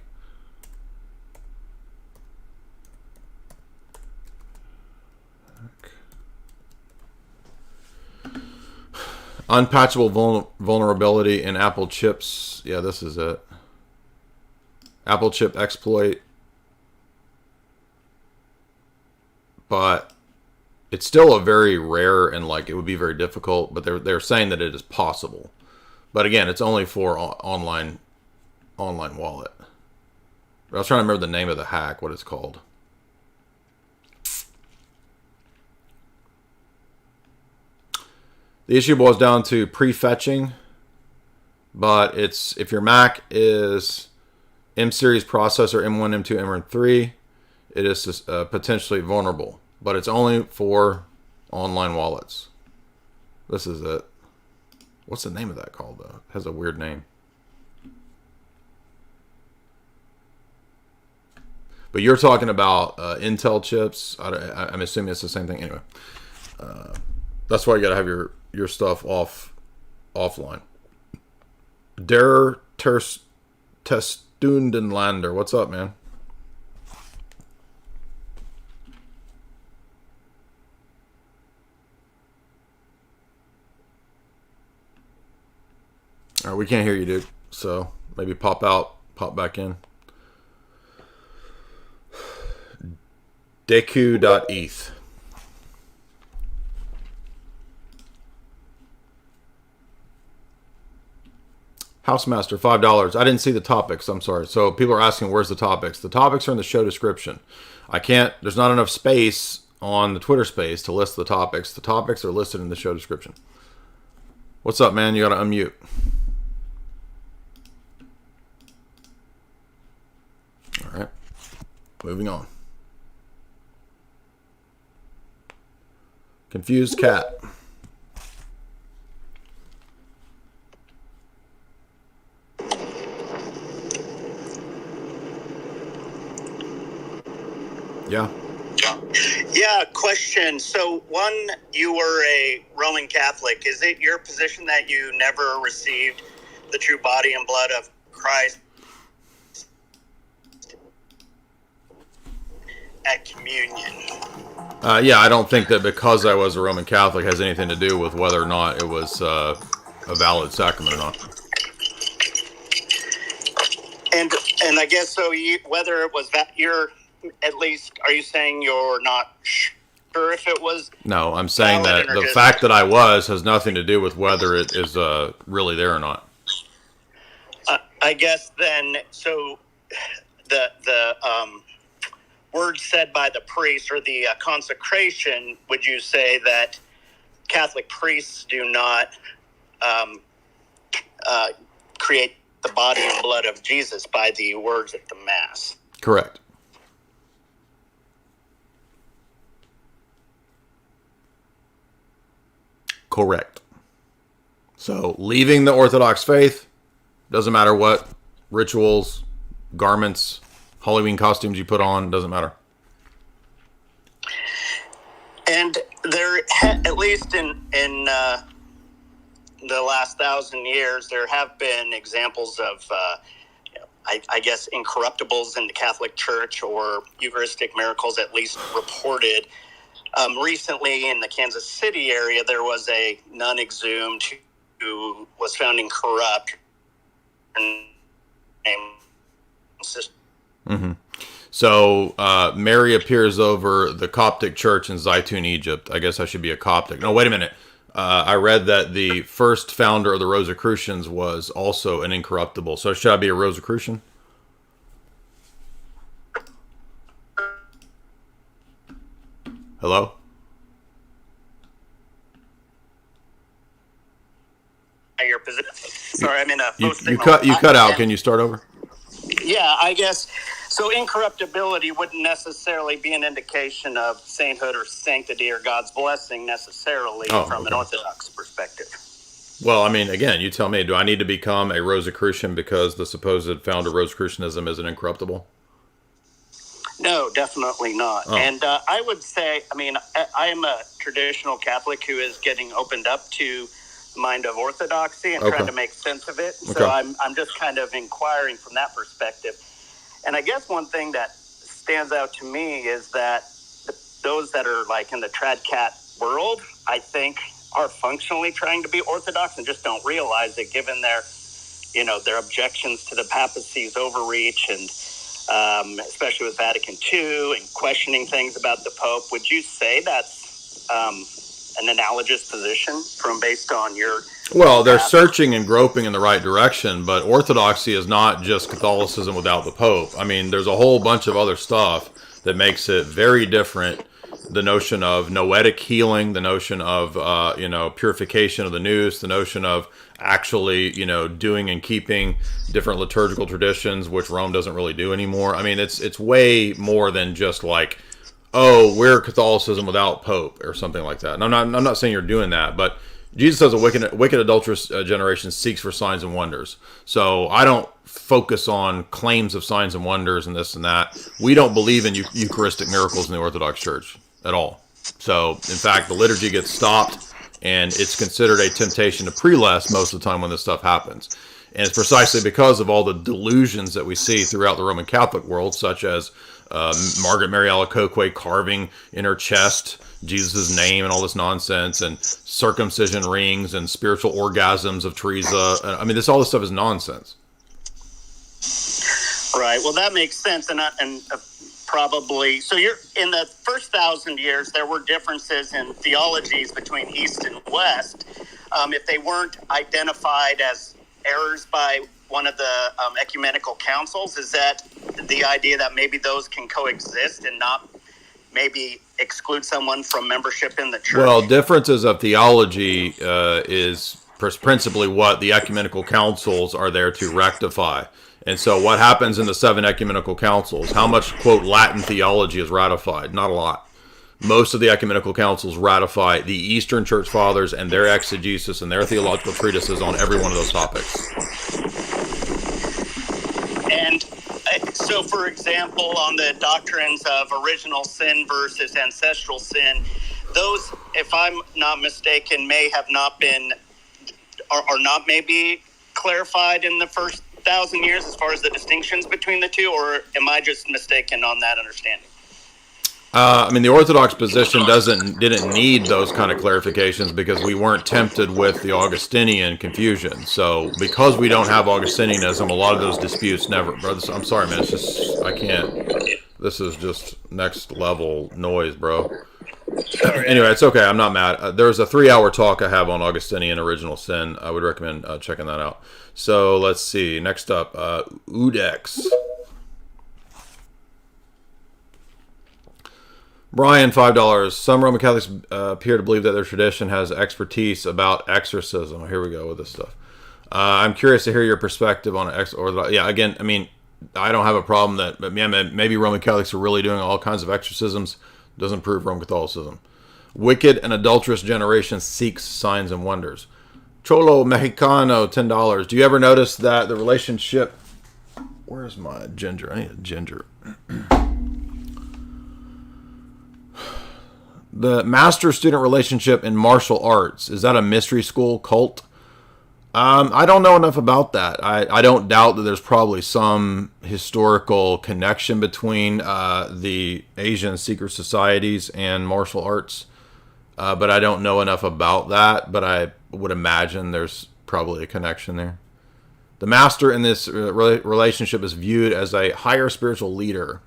Unpatchable vulnerability in Apple chips. Yeah, this is it. Apple chip exploit. But it's still a very rare and it would be very difficult, but they're saying that it is possible. But again, it's only for online wallet. I was trying to remember the name of the hack, what it's called. The issue boils down to prefetching, but if your Mac is M series processor, M1, M2, M3, it is potentially vulnerable, but it's only for online wallets. This is it. What's the name of that called, though? It has a weird name. But you're talking about Intel chips. I'm assuming it's the same thing. Anyway, that's why you got to have your stuff offline. Der Testundenlander. What's up, man? All right, we can't hear you, dude. So maybe pop out, pop back in. Deku.eth. Housemaster, $5. I didn't see the topics. I'm sorry. So people are asking, where's the topics? The topics are in the show description. There's not enough space on the Twitter space to list the topics. The topics are listed in the show description. What's up, man? You got to unmute. All right. Moving on. Confused cat. Yeah. Yeah, question. So, one, you were a Roman Catholic. Is it your position that you never received the true body and blood of Christ at communion? Yeah, I don't think that because I was a Roman Catholic has anything to do with whether or not it was a valid sacrament or not. And I guess so. Whether it was that, at least, are you saying you're not sure if it was? No, I'm saying that the fact that I was has nothing to do with whether it is really there or not. I guess then, so the words said by the priest or the consecration, would you say that Catholic priests do not create the body and blood of Jesus by the words at the Mass? Correct. Correct. So leaving the Orthodox faith, doesn't matter what rituals, garments, Halloween costumes you put on, doesn't matter. And there, at least in the last 1,000 years, there have been examples of, I guess, incorruptibles in the Catholic Church or Eucharistic miracles, at least reported. Recently, in the Kansas City area, there was a nun exhumed who was found incorrupt. Mm-hmm. So Mary appears over the Coptic church in Zaytun, Egypt. I guess I should be a Coptic. No, wait a minute. I read that the first founder of the Rosicrucians was also an incorruptible. So should I be a Rosicrucian? Hello? Your position. Sorry, I'm in a You cut out. Can you start over? Yeah, I guess. So incorruptibility wouldn't necessarily be an indication of sainthood or sanctity or God's blessing necessarily from an Orthodox perspective. Well, I mean, again, you tell me. Do I need to become a Rosicrucian because the supposed founder of Rosicrucianism is an incorruptible? No, definitely not. Oh. And I would say, I mean, I am a traditional Catholic who is getting opened up to the mind of Orthodoxy and trying to make sense of it. So I'm just kind of inquiring from that perspective. And I guess one thing that stands out to me is that those that are like in the trad cat world, I think, are functionally trying to be Orthodox and just don't realize it, given their, their objections to the papacy's overreach and especially with Vatican II and questioning things about the Pope. Would you say that's an analogous position based on your... Well, they're searching and groping in the right direction, but Orthodoxy is not just Catholicism without the Pope. I mean, there's a whole bunch of other stuff that makes it very different. The notion of noetic healing, the notion of, purification of the nous, the notion of actually, doing and keeping different liturgical traditions, which Rome doesn't really do anymore. I mean, it's way more than just like, oh, we're Catholicism without Pope or something like that. And I'm not saying you're doing that, but Jesus says a wicked adulterous generation seeks for signs and wonders. So I don't focus on claims of signs and wonders and this and that. We don't believe in Eucharistic miracles in the Orthodox Church at all. So, in fact, the liturgy gets stopped, and it's considered a temptation to prelest most of the time when this stuff happens. And it's precisely because of all the delusions that we see throughout the Roman Catholic world, such as Margaret Mary Alacoque carving in her chest Jesus' name and all this nonsense, and circumcision rings and spiritual orgasms of Teresa. I mean, all this stuff is nonsense. Right. Well, that makes sense, and probably so. You're in the first 1,000 years, there were differences in theologies between East and West. If they weren't identified as errors by one of the ecumenical councils, is that the idea that maybe those can coexist and not maybe exclude someone from membership in the church? Well, differences of theology is principally what the ecumenical councils are there to rectify. And so what happens in the 7 ecumenical councils? How much, quote, Latin theology is ratified? Not a lot. Most of the ecumenical councils ratify the Eastern Church Fathers and their exegesis and their theological treatises on every one of those topics. And so, for example, on the doctrines of original sin versus ancestral sin, those, if I'm not mistaken, may have not been, are not maybe clarified in the first 1,000 years as far as the distinctions between the two, or am I just mistaken on that understanding? I mean, the Orthodox position didn't need those kind of clarifications because we weren't tempted with the Augustinian confusion. So because we don't have Augustinianism, a lot of those disputes never... Brothers, I'm sorry, man. It's just... I can't... This is just next level noise, bro. Anyway, it's okay. I'm not mad. There's a 3-hour talk I have on Augustinian original sin. I would recommend checking that out. So let's see. Next up, Udex. Brian, $5. Some Roman Catholics appear to believe that their tradition has expertise about exorcism. Here we go with this stuff. I'm curious to hear your perspective on again, I mean, I don't have a problem that maybe Roman Catholics are really doing all kinds of exorcisms. Doesn't prove Roman Catholicism. Wicked and adulterous generation seeks signs and wonders. Cholo Mexicano, $10. Do you ever notice that the relationship... Where's my ginger? I need a ginger. The master-student relationship in martial arts, is that a mystery school cult? I don't know enough about that. I don't doubt that there's probably some historical connection between the Asian secret societies and martial arts, but I don't know enough about that, but I would imagine there's probably a connection there. The master in this relationship is viewed as a higher spiritual leader.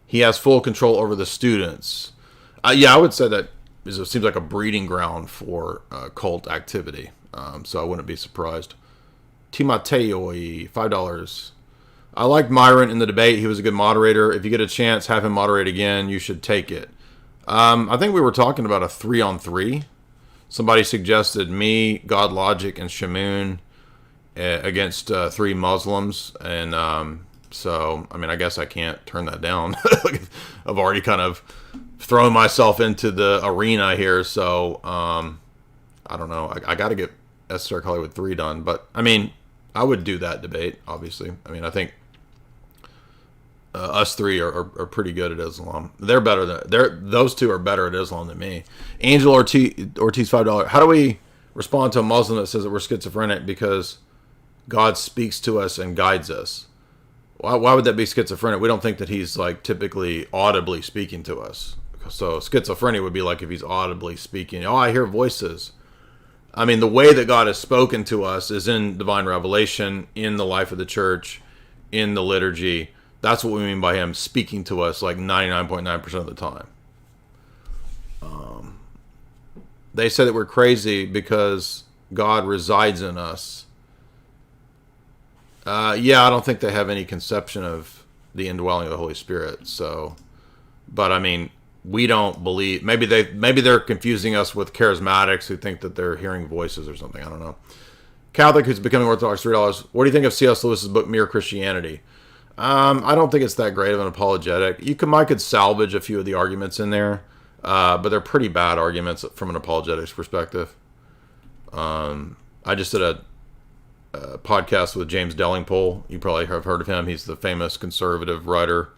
He has full control over the students. Yeah, I would say that it seems like a breeding ground for cult activity. So I wouldn't be surprised. Timatei, $5. I liked Myron in the debate. He was a good moderator. If you get a chance, have him moderate again. You should take it. I think we were talking about a 3-on-3. Somebody suggested me, God Logic, and Shamoon against 3 Muslims. And so, I mean, I guess I can't turn that down. I've already kind of thrown myself into the arena here. So, I don't know. I got to get Esoteric Hollywood 3 done, but I mean, I would do that debate, obviously. I mean, I think us 3 are pretty good at Islam. They're better than those 2 are better at Islam than me. Angel Ortiz, $5. How do we respond to a Muslim that says that we're schizophrenic because God speaks to us and guides us? Why would that be schizophrenic? We don't think that he's like typically audibly speaking to us. So schizophrenia would be like if he's audibly speaking. Oh, I hear voices. I mean, the way that God has spoken to us is in divine revelation, in the life of the church, in the liturgy. That's what we mean by him speaking to us like 99.9% of the time. They say that we're crazy because God resides in us. Yeah, I don't think they have any conception of the indwelling of the Holy Spirit. So, but I mean, we don't believe. Maybe they're confusing us with charismatics who think that they're hearing voices or something. I don't know. Catholic who's becoming Orthodox, $3. What do you think of C.S. Lewis's book Mere Christianity? I don't think it's that great of an apologetic. I could salvage a few of the arguments in there, but they're pretty bad arguments from an apologetics perspective. I just did a podcast with James Dellingpole. You probably have heard of him. He's the famous conservative writer,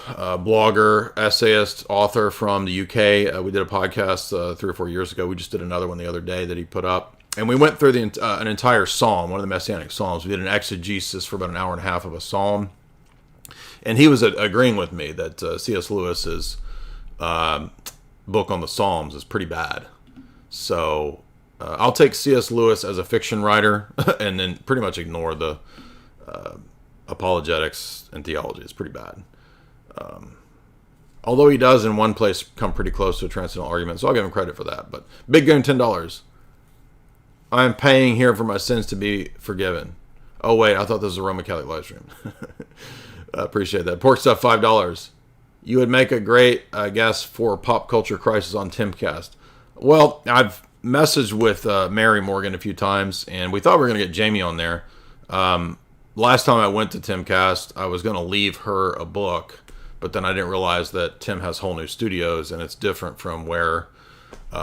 blogger, essayist, author from the UK. We did a podcast 3 or 4 years ago. We just did another one the other day that he put up. And we went through an entire psalm, one of the Messianic Psalms. We did an exegesis for about an hour and a half of a psalm. And he was agreeing with me that C.S. Lewis's book on the Psalms is pretty bad. So I'll take C.S. Lewis as a fiction writer and then pretty much ignore the apologetics and theology. It's pretty bad. Although he does in one place come pretty close to a transcendental argument, so I'll give him credit for that. But Big Goon, $10. I am paying here for my sins to be forgiven. Oh wait, I thought this was a Roman Catholic live stream. I appreciate that. Pork Stuff, $5. You would make a great guest for Pop Culture Crisis on Timcast. Well, I've messaged with Mary Morgan a few times, and we thought we were going to get Jamie on there. Last time I went to Timcast, I was going to leave her a book, but then I didn't realize that Tim has whole new studios, and it's different from where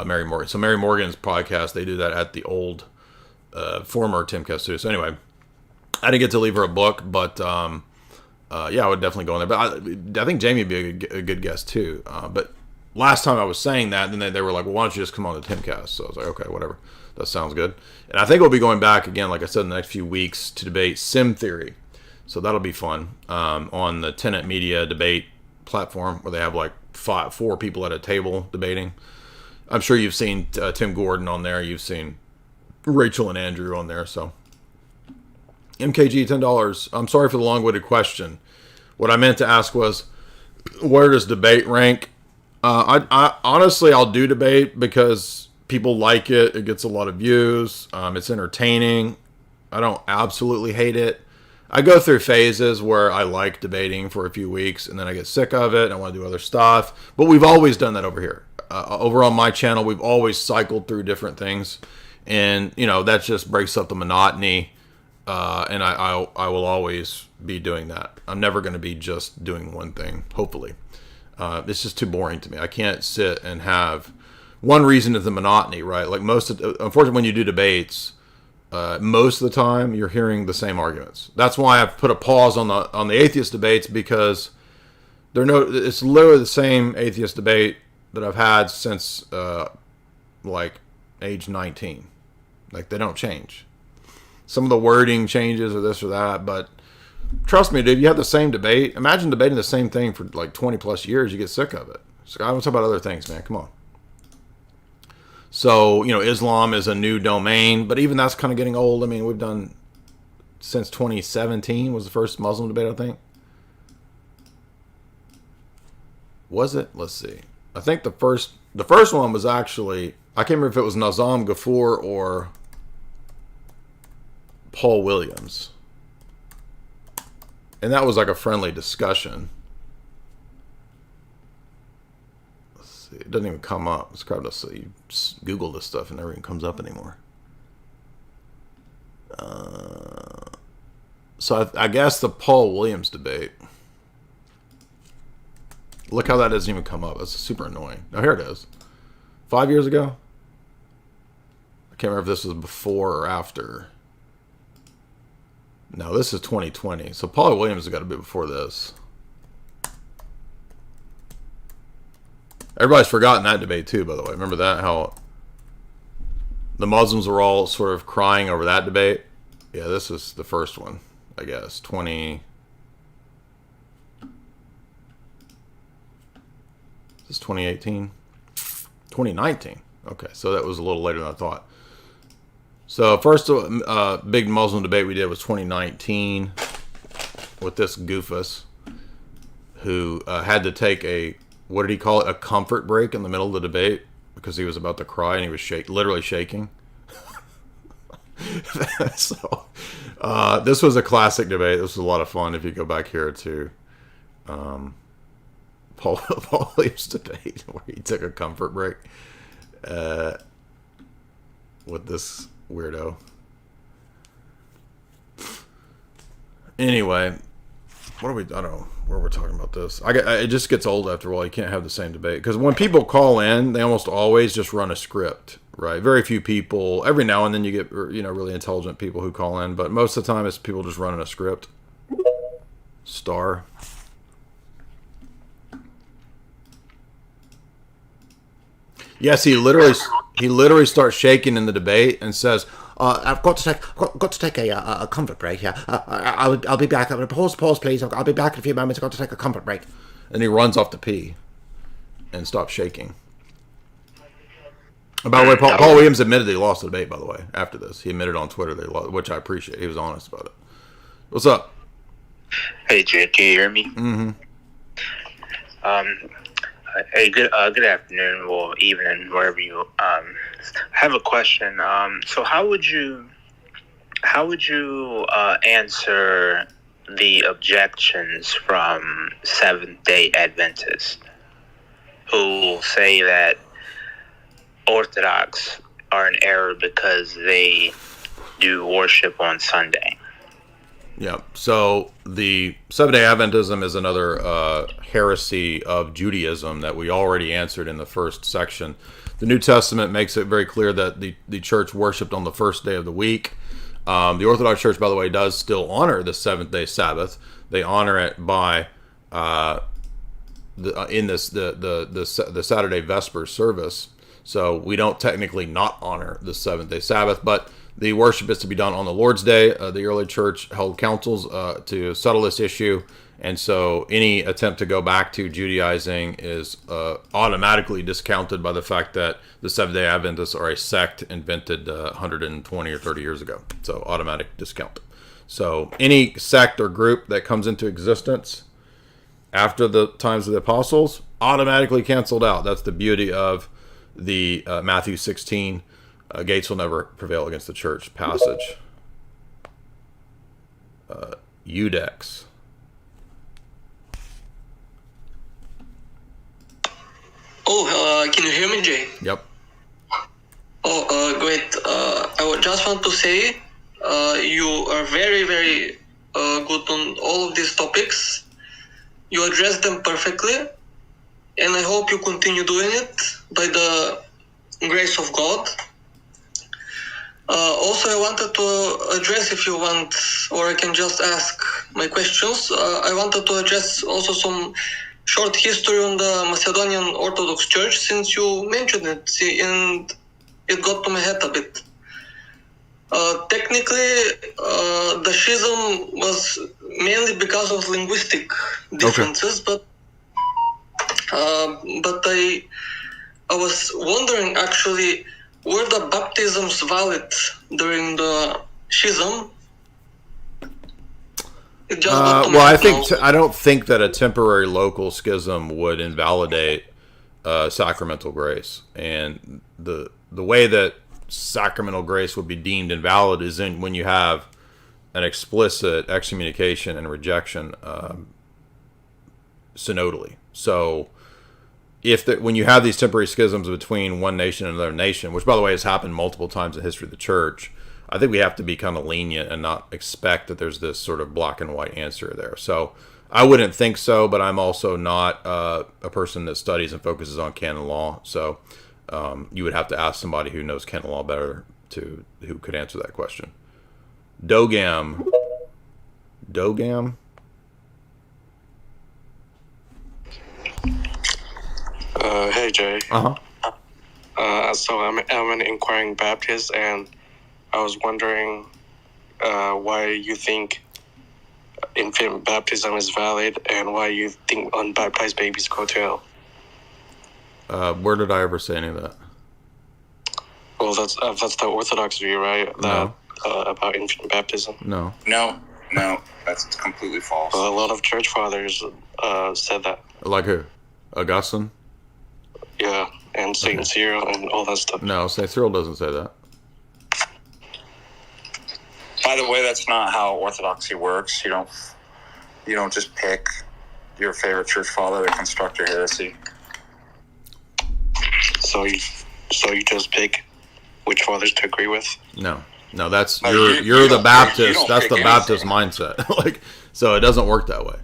Mary Morgan. So Mary Morgan's podcast, they do that at the old former Timcast studio. So anyway, I didn't get to leave her a book, but yeah, I would definitely go in there. But I think Jamie would be a good guest too. But last time I was saying that, then they were like, well, why don't you just come on the Timcast? So I was like, okay, whatever. That sounds good. And I think we'll be going back again, like I said, in the next few weeks to debate sim theory. So that'll be fun on the Tenet Media debate platform where they have like 4 people at a table debating. I'm sure you've seen Tim Gordon on there. You've seen Rachel and Andrew on there. So MKG, $10. I'm sorry for the long-winded question. What I meant to ask was, where does debate rank? I honestly, I'll do debate because people like it. It gets a lot of views. It's entertaining. I don't absolutely hate it. I go through phases where I like debating for a few weeks and then I get sick of it and I want to do other stuff. But we've always done that over here. Over on my channel, we've always cycled through different things. And, you know, that just breaks up the monotony. And I will always be doing that. I'm never going to be just doing one thing, hopefully. It's just too boring to me. I can't sit and have... One reason is the monotony, right? Like unfortunately, when you do debates... most of the time you're hearing the same arguments. That's why I've put a pause on the atheist debates, because it's literally the same atheist debate that I've had since like age 19. Like, they don't change. Some of the wording changes or this or that, but trust me, dude, you have the same debate. Imagine debating the same thing for like 20 plus years. You get sick of it. So I want to talk about other things, man. Come on. So, you know, Islam is a new domain, but even that's kind of getting old. I mean, we've done since 2017 was the first Muslim debate, I think. Was it? Let's see. I think the first one was actually, I can't remember if it was Nazam Ghaffur or Paul Williams. And that was like a friendly discussion. It doesn't even come up. It's crowded. So you Google this stuff and it never even comes up anymore. So I guess the Paul Williams debate. Look how that doesn't even come up. That's super annoying. Now here it is. 5 years ago? I can't remember if this was before or after. No, this is 2020. So Paul Williams has got a bit before this. Everybody's forgotten that debate too, by the way. Remember that? How the Muslims were all sort of crying over that debate? Yeah, this is the first one, I guess. 2018? 2019. Okay, so that was a little later than I thought. So first big Muslim debate we did was 2019 with this goofus who had to take a, what did he call it? A comfort break in the middle of the debate because he was about to cry and he was literally shaking. So this was a classic debate. This was a lot of fun. If you go back here to Paul Williams debate where he took a comfort break with this weirdo. Anyway, what are we? I don't know where we're talking about this. It just gets old after a while. You can't have the same debate because when people call in, they almost always just run a script, right? Very few people. Every now and then you get really intelligent people who call in, but most of the time it's people just running a script. Star. Yes, he literally He literally starts shaking in the debate and says, "I've got to take a comfort break here. I'll be back. Pause, please. I'll be back in a few moments. I've got to take a comfort break." And he runs off to pee and stops shaking. And by the way, Paul Williams admitted he lost the debate. By the way, after this, he admitted on Twitter they lost, which I appreciate. He was honest about it. What's up? Hey, Jed, can you hear me? Mm-hmm. Hey, good afternoon or evening, wherever you. I have a question. So how would you answer the objections from Seventh-day Adventists who say that Orthodox are in error because they do worship on Sunday? Yeah, so the Seventh-day Adventism is another heresy of Judaism that we already answered in the first section. The New Testament makes it very clear that the church worshipped on the first day of the week. The Orthodox Church, by the way, does still honor the seventh-day Sabbath. They honor it by the Saturday Vespers service. So we don't technically not honor the seventh-day Sabbath, but the worship is to be done on the Lord's Day. The early church held councils to settle this issue, and so any attempt to go back to Judaizing is automatically discounted by the fact that the Seventh-day Adventists are a sect invented 120 or 30 years ago. So automatic discount. So any sect or group that comes into existence after the times of the apostles, automatically canceled out. That's the beauty of the Matthew 16, gates will never prevail against the church passage. Udex. Can you hear me, Jay? Yep. Great. I would just want to say you are very, very good on all of these topics. You address them perfectly, and I hope you continue doing it by the grace of God. Also, I wanted to address, if you want, or I can just ask my questions. I wanted to address also some short history on the Macedonian Orthodox Church, since you mentioned it, and it got to my head a bit. Technically, the schism was mainly because of linguistic differences, but I was wondering, actually, were the baptisms valid during the schism? Well, I don't think that a temporary local schism would invalidate sacramental grace, and the way that sacramental grace would be deemed invalid is when you have an explicit excommunication and rejection synodally. So when you have these temporary schisms between one nation and another nation, which by the way has happened multiple times in the history of the church, I think we have to be kind of lenient and not expect that there's this sort of black and white answer there. So I wouldn't think so, but I'm also not a person that studies and focuses on canon law. So you would have to ask somebody who knows canon law better who could answer that question. Dogam. Hey Jay. So I'm an inquiring Baptist, and I was wondering why you think infant baptism is valid, and why you think unbaptized babies go to hell. Where did I ever say any of that? Well, that's the Orthodox view, right? About infant baptism. No, that's completely false. Well, a lot of church fathers said that. Like who? Augustine? Yeah, and Saint Cyril and all that stuff. No, Saint Cyril doesn't say that. By the way, that's not how Orthodoxy works. You don't just pick your favorite church father to construct your heresy. So you just pick which fathers to agree with? No, that's you're the Baptist. That's the Baptist mindset. So it doesn't work that way.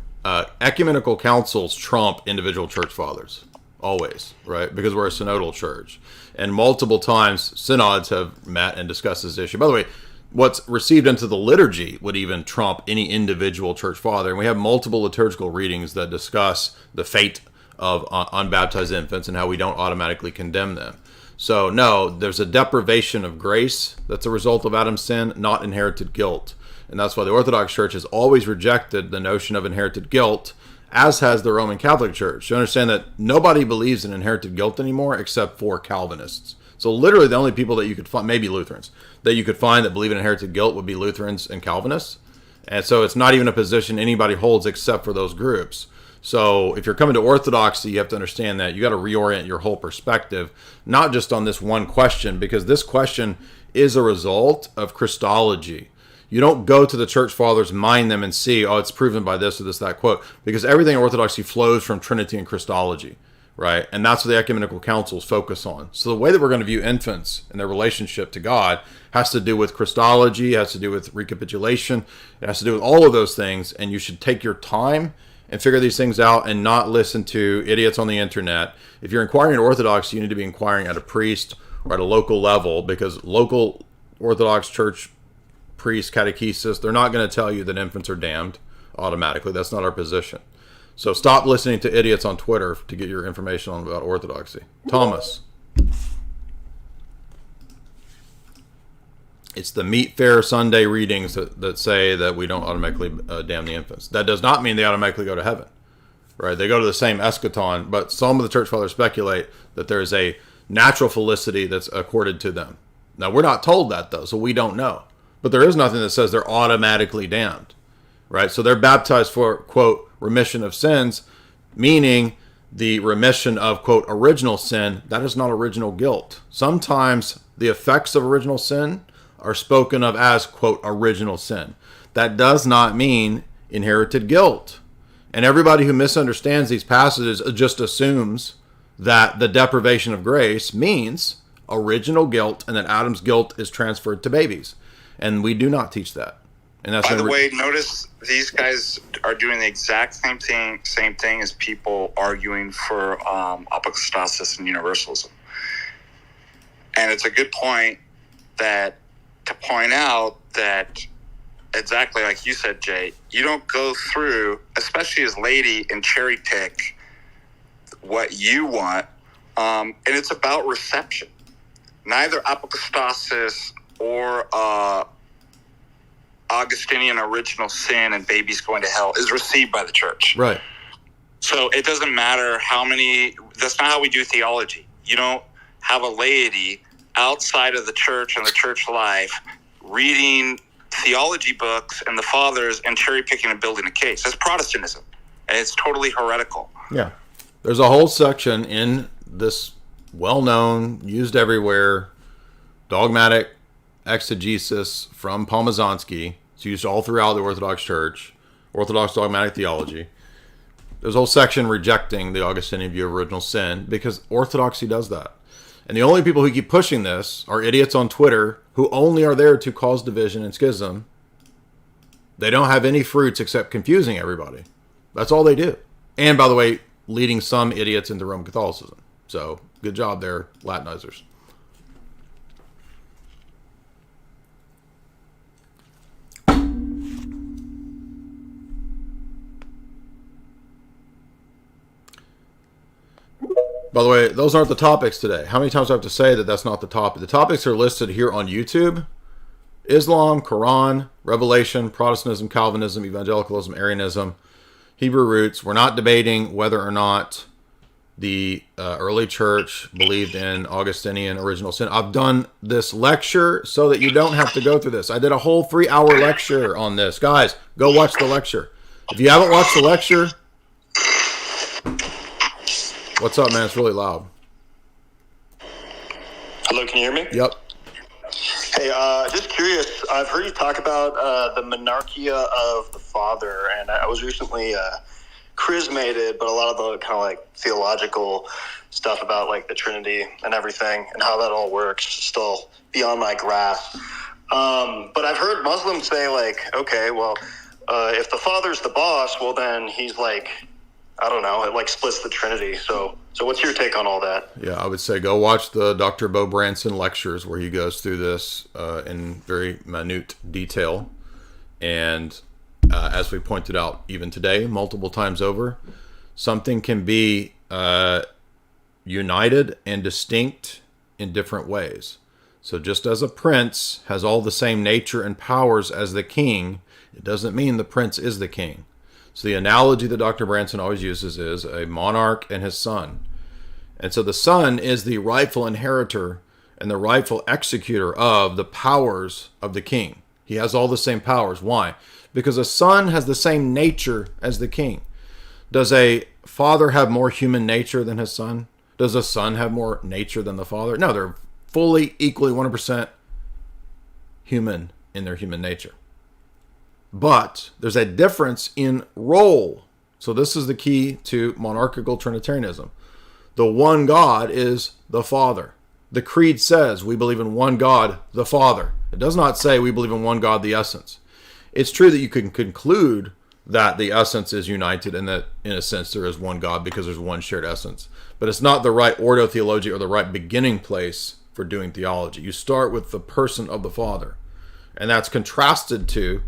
Ecumenical councils trump individual church fathers, always, right? Because we're a synodal church, and multiple times synods have met and discussed this issue. By the way, what's received into the liturgy would even trump any individual church father, and we have multiple liturgical readings that discuss the fate of unbaptized infants and how we don't automatically condemn them. So no, there's a deprivation of grace that's a result of Adam's sin, not inherited guilt. And that's why the Orthodox Church has always rejected the notion of inherited guilt, as has the Roman Catholic Church. You understand that nobody believes in inherited guilt anymore except for Calvinists. So literally the only people that you could find, maybe Lutherans, that you could find that believe in inherited guilt would be Lutherans and Calvinists. And so it's not even a position anybody holds except for those groups. So if you're coming to Orthodoxy, you have to understand that you got to reorient your whole perspective, not just on this one question, because this question is a result of Christology. You don't go to the church fathers, mine them, and see, oh, it's proven by this or this, that quote, because everything in Orthodoxy flows from Trinity and Christology, right? And that's what the ecumenical councils focus on. So the way that we're going to view infants and their relationship to God has to do with Christology, has to do with recapitulation, it has to do with all of those things, and you should take your time and figure these things out and not listen to idiots on the internet. If you're inquiring at Orthodox, you need to be inquiring at a priest or at a local level, because local Orthodox church priests, catechesis, they're not going to tell you that infants are damned automatically. That's not our position. So stop listening to idiots on Twitter to get your information on about Orthodoxy. Thomas. It's the Meat Fair Sunday readings that say that we don't automatically damn the infants. That does not mean they automatically go to heaven, right? They go to the same eschaton, but some of the church fathers speculate that there is a natural felicity that's accorded to them. Now, we're not told that, though, so we don't know. But there is nothing that says they're automatically damned, right? So they're baptized for, quote, remission of sins, meaning the remission of, quote, original sin. That is not original guilt. Sometimes the effects of original sin are spoken of as, quote, original sin. That does not mean inherited guilt. And everybody who misunderstands these passages just assumes that the deprivation of grace means original guilt and that Adam's guilt is transferred to babies. And we do not teach that. And that's by the way, notice these guys are doing the exact same thing as people arguing for apostasis and universalism. And it's a good point to point out that, exactly like you said, Jay, you don't go through, especially as laity, and cherry pick what you want. And it's about reception. Neither apostasis or Augustinian original sin and babies going to hell is received by the church. Right. So it doesn't matter how many, that's not how we do theology. You don't have a laity outside of the church and the church life reading theology books and the fathers and cherry picking and building a case. That's Protestantism. And it's totally heretical. Yeah. There's a whole section in this well-known, used everywhere, dogmatic exegesis from Pomazanski. It's used all throughout the Orthodox Church, Orthodox dogmatic theology. There's a whole section rejecting the Augustinian view of original sin because Orthodoxy does that. And the only people who keep pushing this are idiots on Twitter who only are there to cause division and schism. They don't have any fruits except confusing everybody. That's all they do. And by the way, leading some idiots into Roman Catholicism. So good job there, Latinizers. By the way, those aren't the topics today. How many times do I have to say that that's not the topic? The topics are listed here on YouTube. Islam, Koran, Revelation, Protestantism, Calvinism, Evangelicalism, Arianism, Hebrew roots. We're not debating whether or not the early church believed in Augustinian original sin. I've done this lecture so that you don't have to go through this. I did a whole 3-hour lecture on this. Guys, go watch the lecture. If you haven't watched the lecture... What's up, man? It's really loud. Hello, can you hear me? Yep. Hey, just curious. I've heard you talk about the monarchia of the Father, and I was recently chrismated, but a lot of the kind of like theological stuff about like the Trinity and everything and how that all works still beyond my grasp. But I've heard Muslims say like, okay, well, if the Father's the boss, well then he's like, I don't know, it like splits the Trinity. So what's your take on all that? Yeah, I would say go watch the Dr. Bo Branson lectures where he goes through this in very minute detail. And as we pointed out even today, multiple times over, something can be united and distinct in different ways. So just as a prince has all the same nature and powers as the king, it doesn't mean the prince is the king. So the analogy that Dr. Branson always uses is a monarch and his son. And so the son is the rightful inheritor and the rightful executor of the powers of the king. He has all the same powers. Why? Because a son has the same nature as the king. Does a father have more human nature than his son? Does a son have more nature than the father? No, they're fully, equally, 100% human in their human nature. But there's a difference in role. So this is the key to monarchical Trinitarianism. The one God is the Father. The Creed says we believe in one God, the Father. It does not say we believe in one God, the essence. It's true that you can conclude that the essence is united and that, in a sense, there is one God because there's one shared essence. But it's not the right ordo theology or the right beginning place for doing theology. You start with the person of the Father. And that's contrasted to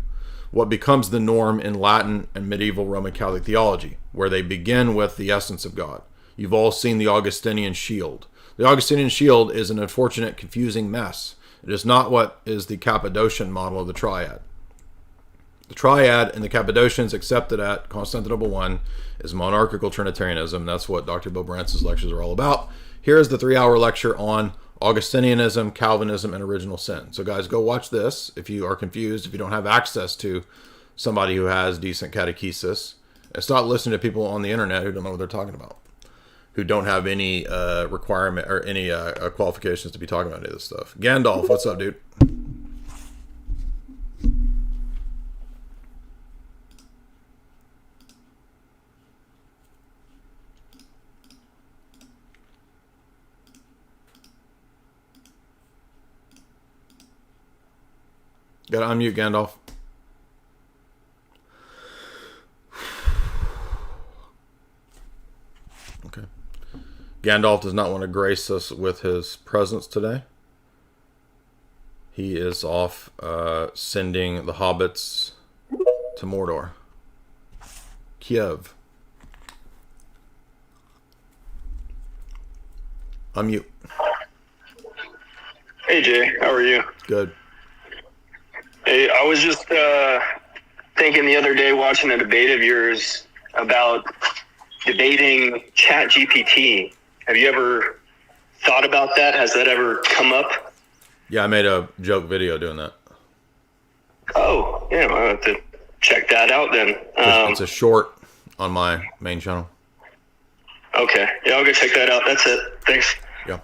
what becomes the norm in Latin and medieval Roman Catholic theology, where they begin with the essence of God. You've all seen the Augustinian shield. The Augustinian shield is an unfortunate, confusing mess. It is not what is the Cappadocian model of the triad. The triad and the Cappadocians accepted at Constantinople I is monarchical Trinitarianism. That's what Dr. Bill Branson's lectures are all about. Here is the 3-hour lecture on Augustinianism, Calvinism, and original sin. So guys, go watch this if you are confused, if you don't have access to somebody who has decent catechesis. And stop listening to people on the internet who don't know what they're talking about, who don't have any requirement or any qualifications to be talking about any of this stuff. Gandalf, what's up, dude? Gotta unmute Gandalf. Okay. Gandalf does not want to grace us with his presence today. He is off sending the hobbits to Mordor. Kiev. Unmute. Hey Jay, how are you? Good. Hey, I was just thinking the other day watching a debate of yours about debating ChatGPT. Have you ever thought about that? Has that ever come up? Yeah, I made a joke video doing that. Oh, yeah, I'll have to check that out then. It's a short on my main channel. Okay, yeah, I'll go check that out. That's it. Thanks. Yeah.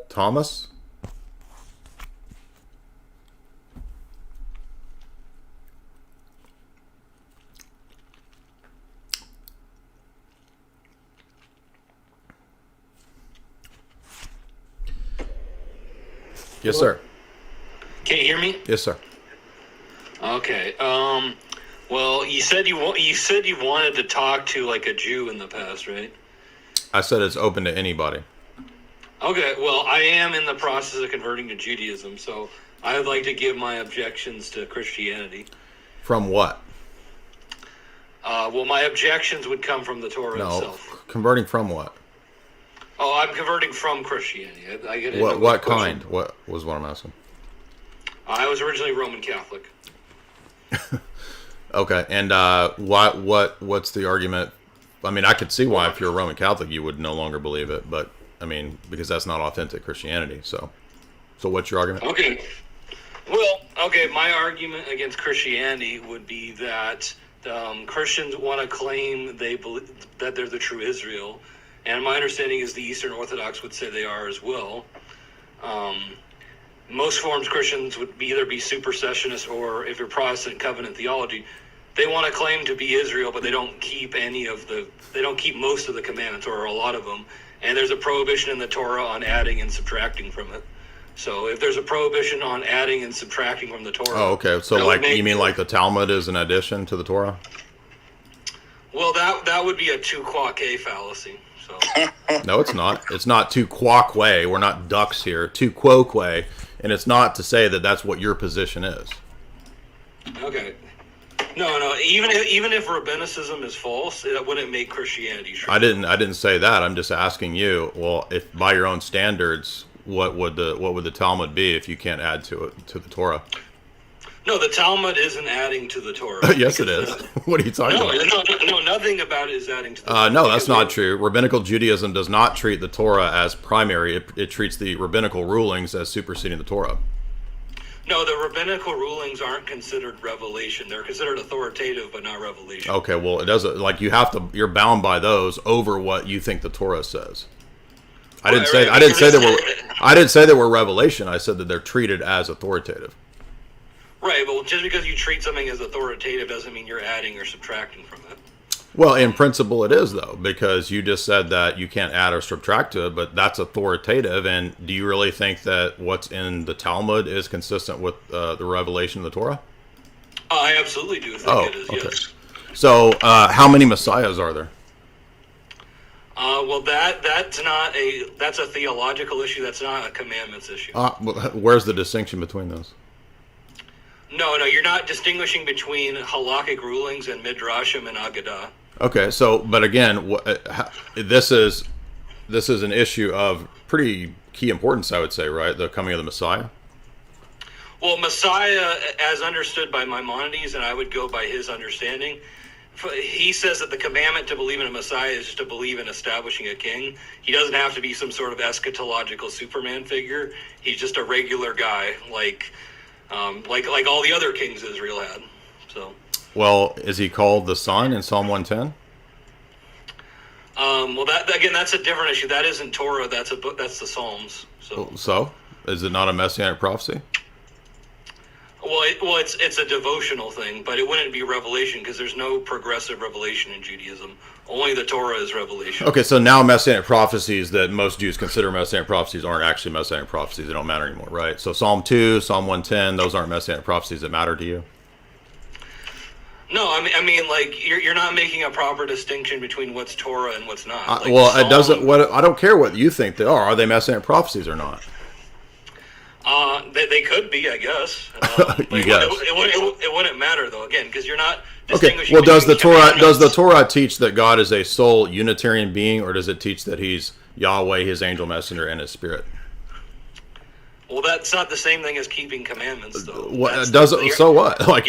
Thomas? Yes, sir. Can you hear me? Yes, sir. Okay. Well, you said you wanted to talk to like a Jew in the past, right? I said it's open to anybody. Okay. Well, I am in the process of converting to Judaism, so I would like to give my objections to Christianity. From what? Well, my objections would come from the Torah itself. Converting from what? Oh, I'm converting from Christianity. I get it. What kind? What was what I'm asking? I was originally Roman Catholic. Okay, and what's the argument? I mean, I could see why if you're a Roman Catholic you would no longer believe it, but I mean, because that's not authentic Christianity. So what's your argument? Okay. Well, okay, my argument against Christianity would be that Christians want to claim they believe that they're the true Israel, and my understanding is the Eastern Orthodox would say they are as well. Most Reformed Christians would either be supersessionist or, if you're Protestant, covenant theology. They want to claim to be Israel, but they don't keep most of the commandments, or a lot of them. And there's a prohibition in the Torah on adding and subtracting from it. So if there's a prohibition on adding and subtracting from the Torah... Oh, okay. So you mean like the Talmud is an addition to the Torah? Well, that would be a tu quoque fallacy. So. No, it's not. It's not tu quoque. We're not ducks here. Tu quoque and it's not to say that that's what your position is. Okay. No. Even if rabbinicism is false, it wouldn't make Christianity true. I didn't say that. I'm just asking you. Well, if by your own standards, what would the Talmud be if you can't add to the Torah? No, the Talmud isn't adding to the Torah. Yes, it is. What are you talking about? No, nothing about it is adding to the Torah. No, that's not true. Rabbinical Judaism does not treat the Torah as primary. It treats the rabbinical rulings as superseding the Torah. No, the rabbinical rulings aren't considered revelation. They're considered authoritative, but not revelation. Okay, well, it doesn't, like, you're bound by those over what you think the Torah says. I didn't say they were revelation. I said that they're treated as authoritative. Right, but just because you treat something as authoritative doesn't mean you're adding or subtracting from it. Well, in principle it is, though, because you just said that you can't add or subtract to it, but that's authoritative. And do you really think that what's in the Talmud is consistent with the revelation of the Torah? I absolutely do think it is, okay. yes. So how many messiahs are there? Well, that's a theological issue. That's not a commandments issue. Where's the distinction between those? No, you're not distinguishing between halakhic rulings and midrashim and agadah. Okay, so, but again, this is an issue of pretty key importance, I would say, right? The coming of the Messiah? Well, Messiah, as understood by Maimonides, and I would go by his understanding, he says that the commandment to believe in a Messiah is just to believe in establishing a king. He doesn't have to be some sort of eschatological Superman figure. He's just a regular guy, like all the other kings Israel had. So. Well, is he called the Son in Psalm 110? Well, that's a different issue. That isn't Torah. That's the Psalms. So, is it not a messianic prophecy? Well, it's a devotional thing, but it wouldn't be revelation because there's no progressive revelation in Judaism. Only the Torah is revelation. Okay, so now messianic prophecies that most Jews consider messianic prophecies aren't actually messianic prophecies. They don't matter anymore, right? So Psalm 2, Psalm 110, those aren't messianic prophecies that matter to you? No, I mean, like you're not making a proper distinction between what's Torah and what's not. It doesn't. I don't care what you think they are. Are they messianic prophecies or not? They could be, I guess. You guess. It wouldn't matter though, again, because you're not. Okay. Well, does the Torah teach that God is a sole Unitarian being, or does it teach that He's Yahweh, His angel messenger, and His Spirit? Well, that's not the same thing as keeping commandments, though. So what? Like,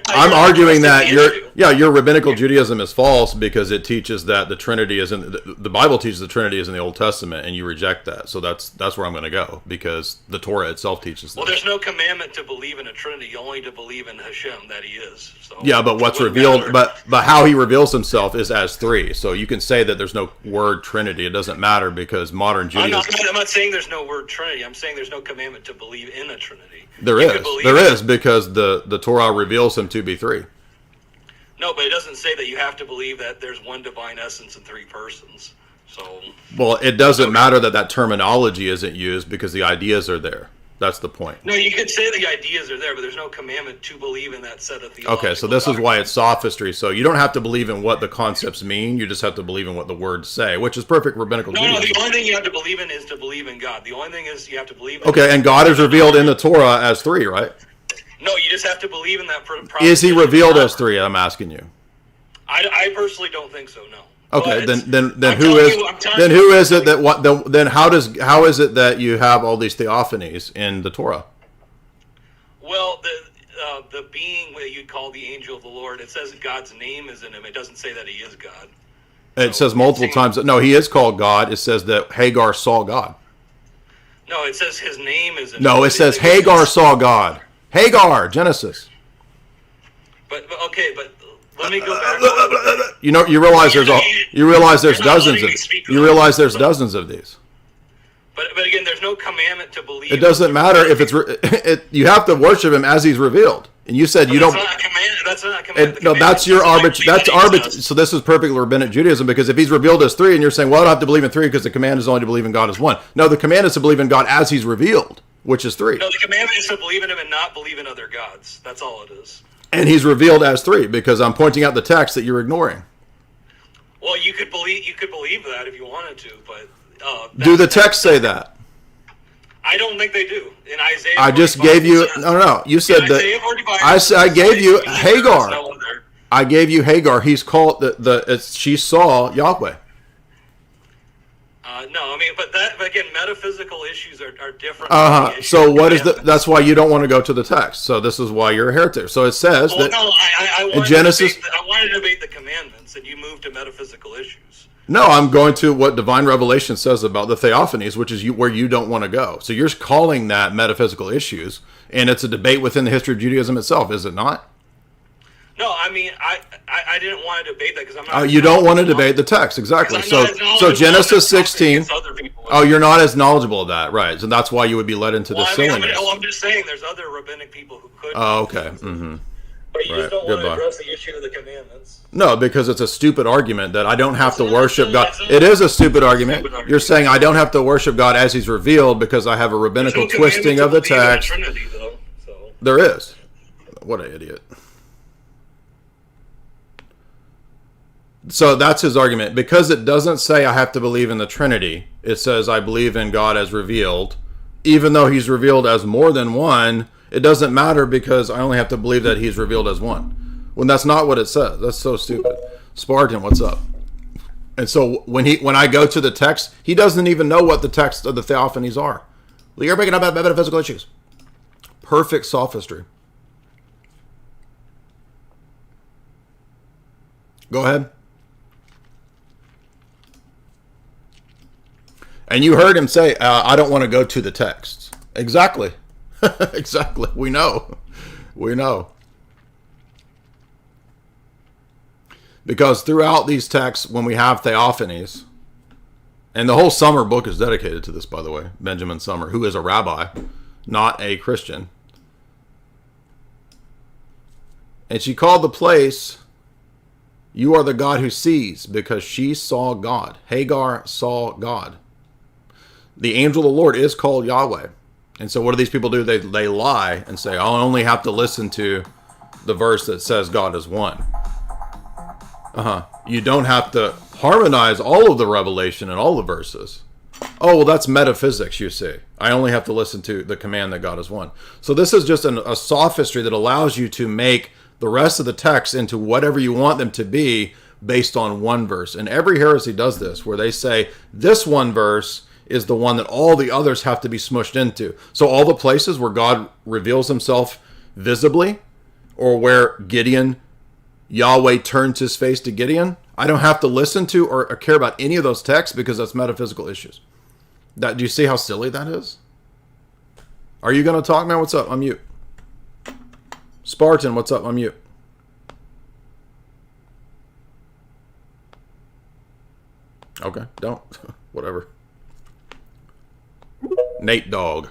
I'm arguing that your rabbinical Judaism is false because it teaches that the Trinity is in the Bible teaches the Trinity is in the Old Testament, and you reject that. So that's where I'm going to go because the Torah itself teaches that. Well, there's no commandment to believe in a Trinity, only to believe in Hashem that He is. So yeah, but what's revealed, but how He reveals Himself is as three. So you can say that there's no word Trinity. It doesn't matter because modern Judaism. I'm not saying there's no word Trinity. I'm saying there's no commandment to believe in a Trinity. There is because the Torah reveals Him to be three. No, but it doesn't say that you have to believe that there's one divine essence and three persons. So. Well, it doesn't matter that terminology isn't used because the ideas are there. That's the point. No, you could say the ideas are there, but there's no commandment to believe in that set of theological. Okay, so this is why it's sophistry. So you don't have to believe in what the concepts mean. You just have to believe in what the words say, which is perfect rabbinical Judaism. No, the only thing you have to believe in is to believe in God. The only thing is you have to believe in. Okay, and God is revealed in the Torah as three, right? No, you just have to believe in that. Is He revealed as three? I'm asking you. I personally don't think so. No. Okay, then who is it that then how is it that you have all these theophanies in the Torah? Well, the being that you'd call the angel of the Lord, it says God's name is in him. It doesn't say that He is God. It says multiple times that no, He is called God. It says that Hagar saw God. No, it says His name is in him. No, it says Hagar saw God. Hagar, Genesis. But let me go back. You realize there's dozens of these. But again, there's no commandment to believe. It doesn't matter if you have to worship Him as He's revealed. And you said you don't. That's not a command. No, that's your arbitrary. So this is perfect rabbinic Judaism because if He's revealed as three, and you're saying, well, I don't have to believe in three because the command is only to believe in God as one. No, the command is to believe in God as He's revealed, which is three. No, the commandment is to believe in Him and not believe in other gods. That's all it is. And He's revealed as three because I'm pointing out the text that you're ignoring. Well, you could believe that if you wanted to, but do the text say that? I don't think they do. In Isaiah, I just gave you no. You said that I gave you Hagar. I gave you Hagar. He's called she saw Yahweh. No, I mean, but again, metaphysical issues are different. So what is that's why you don't want to go to the text. So this is why you're a heretic. So it says that I in Genesis. I wanted to debate the commandments, and you moved to metaphysical issues. No, I'm going to what divine revelation says about the theophanies, which is where you don't want to go. So you're calling that metaphysical issues, and it's a debate within the history of Judaism itself, is it not? No, I mean, I didn't want to debate that because I'm not. You don't want to debate the text, exactly. So Genesis 16. Oh, you're not as knowledgeable of that, right? So that's why you would be led into the silliness. I'm just saying, there's other rabbinic people who could. Oh, okay. Mm-hmm. But you just don't want to address the issue of the commandments. No, because it's a stupid argument that I don't have to worship God. It is a stupid argument. You're saying I don't have to worship God as He's revealed because I have a rabbinical twisting of the text. There is. What an idiot. So that's his argument. Because it doesn't say I have to believe in the Trinity, it says I believe in God as revealed. Even though He's revealed as more than one, it doesn't matter because I only have to believe that He's revealed as one. When that's not what it says. That's so stupid. Spartan, what's up? And so when I go to the text, he doesn't even know what the text of the theophanies are. You're bringing up metaphysical issues. Perfect sophistry. Go ahead. And you heard him say, I don't want to go to the texts. Exactly. Exactly. We know. We know. Because throughout these texts, when we have theophanies, and the whole Summer book is dedicated to this, by the way, Benjamin Summer, who is a rabbi, not a Christian. And she called the place, "You are the God who sees," because she saw God. Hagar saw God. The angel of the Lord is called Yahweh. And so what do these people do? They lie and say, I'll only have to listen to the verse that says God is one. You don't have to harmonize all of the revelation and all the verses. Oh, well, that's metaphysics, you see. I only have to listen to the command that God is one. So this is just a sophistry that allows you to make the rest of the text into whatever you want them to be based on one verse. And every heresy does this, where they say this one verse is the one that all the others have to be smushed into. So all the places where God reveals Himself visibly, or where Yahweh turns His face to Gideon, I don't have to listen to or care about any of those texts because that's metaphysical issues. Do you see how silly that is? Are you going to talk, man? What's up? I'm mute. Spartan, what's up? I'm mute. Okay, don't. Whatever. Nate Dogg.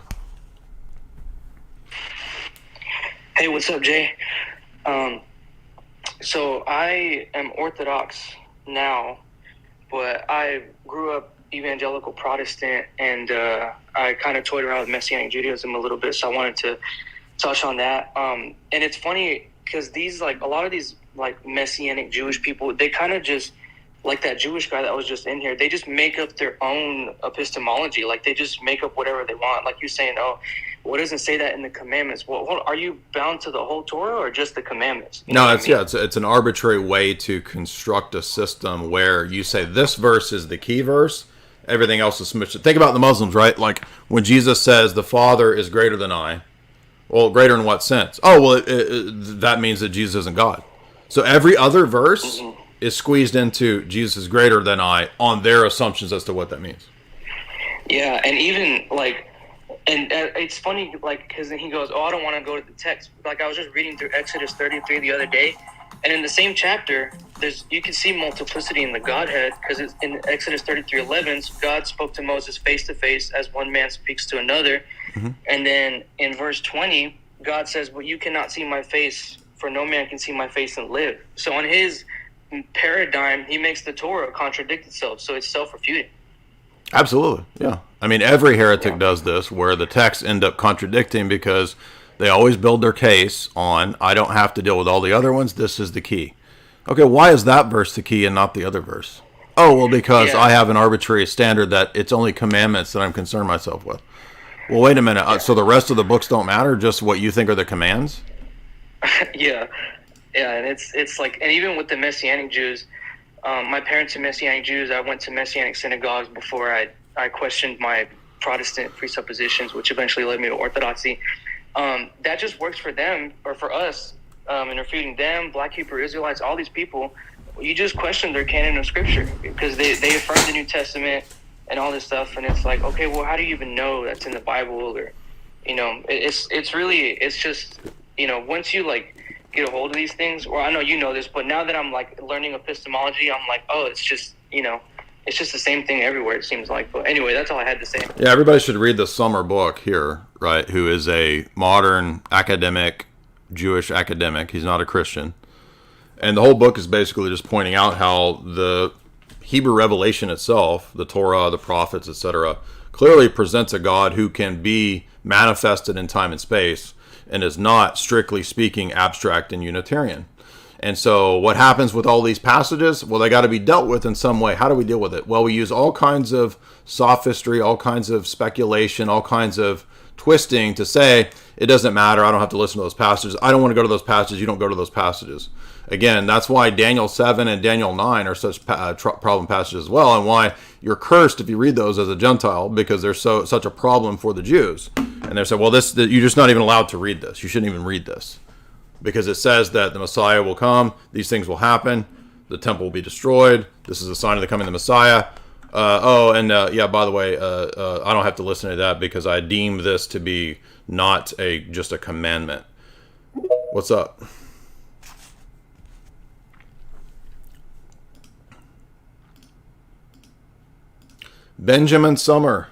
Hey, what's up, Jay? So I am Orthodox now, but I grew up evangelical Protestant, and I kind of toyed around with Messianic Judaism a little bit, so I wanted to touch on that. And it's funny because a lot of these Messianic Jewish people, they kind of just, like that Jewish guy that was just in here, they just make up their own epistemology. Like, they just make up whatever they want. Like you're saying, oh, well, it doesn't say that in the commandments. Well, are you bound to the whole Torah or just the commandments? No, it's an arbitrary way to construct a system where you say this verse is the key verse, everything else is smushed. Think about the Muslims, right? Like when Jesus says the Father is greater than I. Well, greater in what sense? Oh, well, that means that Jesus isn't God. So every other verse is squeezed into Jesus is greater than I on their assumptions as to what that means. Yeah, and even and it's funny, because then he goes, oh, I don't want to go to the text. Like, I was just reading through Exodus 33 the other day, and in the same chapter, you can see multiplicity in the Godhead, because it's in Exodus 33:11, God spoke to Moses face to face as one man speaks to another. And then in verse 20, God says, well, you cannot see my face, for no man can see my face and live. So in his paradigm, he makes the Torah contradict itself, so it's self-refuting. Absolutely, yeah. I mean, every heretic does this, where the texts end up contradicting because they always build their case on, I don't have to deal with all the other ones, this is the key. Okay, why is that verse the key and not the other verse? Oh, well, because I have an arbitrary standard that it's only commandments that I'm concerned myself with. Well, wait a minute. So the rest of the books don't matter, just what you think are the commands? Yeah, and it's like, and even with the Messianic Jews, my parents are Messianic Jews. I went to Messianic synagogues before I questioned my Protestant presuppositions, which eventually led me to Orthodoxy. That just works for them, or for us, and refuting them, Black Hebrew Israelites, all these people. You just question their canon of Scripture because they affirm the New Testament and all this stuff, and it's like, okay, well, how do you even know that's in the Bible? Or, it's just, once you like get a hold of these things, or I know you know this, but now that I'm like learning epistemology, I'm like, oh, it's just, it's just the same thing everywhere, it seems like. But anyway, that's all I had to say. Yeah, everybody should read the Summer book here, right? Who is a modern academic, Jewish academic. He's not a Christian. And the whole book is basically just pointing out how the Hebrew revelation itself, the Torah, the prophets, etc., clearly presents a God who can be manifested in time and space and is not, strictly speaking, abstract and Unitarian. And so what happens with all these passages? Well, they got to be dealt with in some way. How do we deal with it? Well, we use all kinds of sophistry, all kinds of speculation, all kinds of twisting to say, it doesn't matter, I don't have to listen to those passages. I don't want to go to those passages, you don't go to those passages. Again, that's why Daniel 7 and Daniel 9 are such problem passages as well, and why you're cursed if you read those as a Gentile, because they're such a problem for the Jews. And they say, well, you're just not even allowed to read this. You shouldn't even read this. Because it says that the Messiah will come, these things will happen, the temple will be destroyed, this is a sign of the coming of the Messiah. By the way, I don't have to listen to that because I deem this to be not just a commandment. What's up? Benjamin Summer.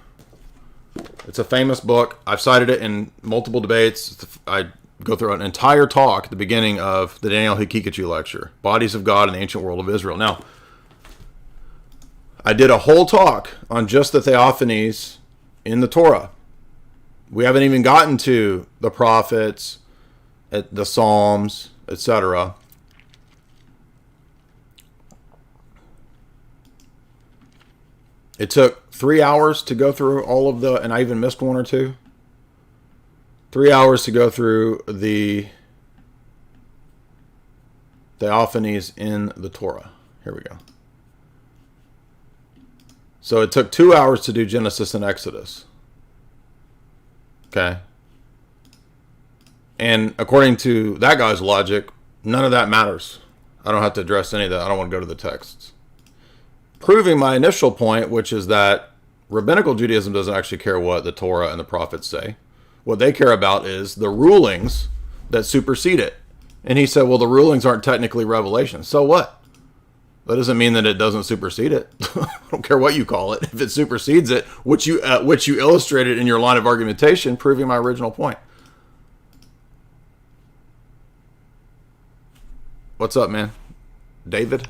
It's a famous book. I've cited it in multiple debates. I go through an entire talk at the beginning of the Daniel Hikikachu lecture, Bodies of God in the Ancient World of Israel. Now, I did a whole talk on just the theophanies in the Torah. We haven't even gotten to the prophets, the Psalms, etc. It took 3 hours to go through all of and I even missed one or two. 3 hours to go through the theophanies in the Torah. Here we go. So it took 2 hours to do Genesis and Exodus. Okay. And according to that guy's logic, none of that matters. I don't have to address any of that. I don't want to go to the texts. Proving my initial point, which is that rabbinical Judaism doesn't actually care what the Torah and the prophets say. What they care about is the rulings that supersede it. And he said, well, the rulings aren't technically revelation. So what? That doesn't mean that it doesn't supersede it. I don't care what you call it. If it supersedes it, which you illustrated in your line of argumentation, proving my original point. What's up, man? David?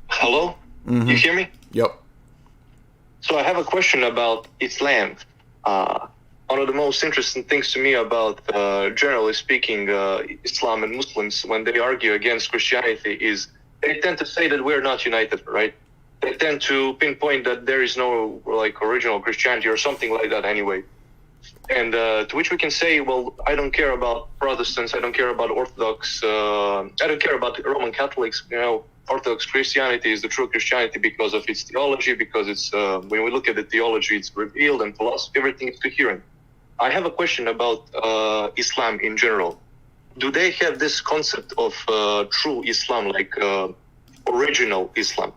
Hello? Mm-hmm. You hear me? Yep. So I have a question about Islam. One of the most interesting things to me about, generally speaking, Islam and Muslims, when they argue against Christianity, is they tend to say that we're not united, right? They tend to pinpoint that there is no original Christianity or something like that anyway. And to which we can say, well, I don't care about Protestants, I don't care about Orthodox, I don't care about Roman Catholics. Orthodox Christianity is the true Christianity because of its theology, because it's when we look at the theology, it's revealed, and philosophy, everything is coherent. I have a question about Islam in general. Do they have this concept of true Islam, original Islam,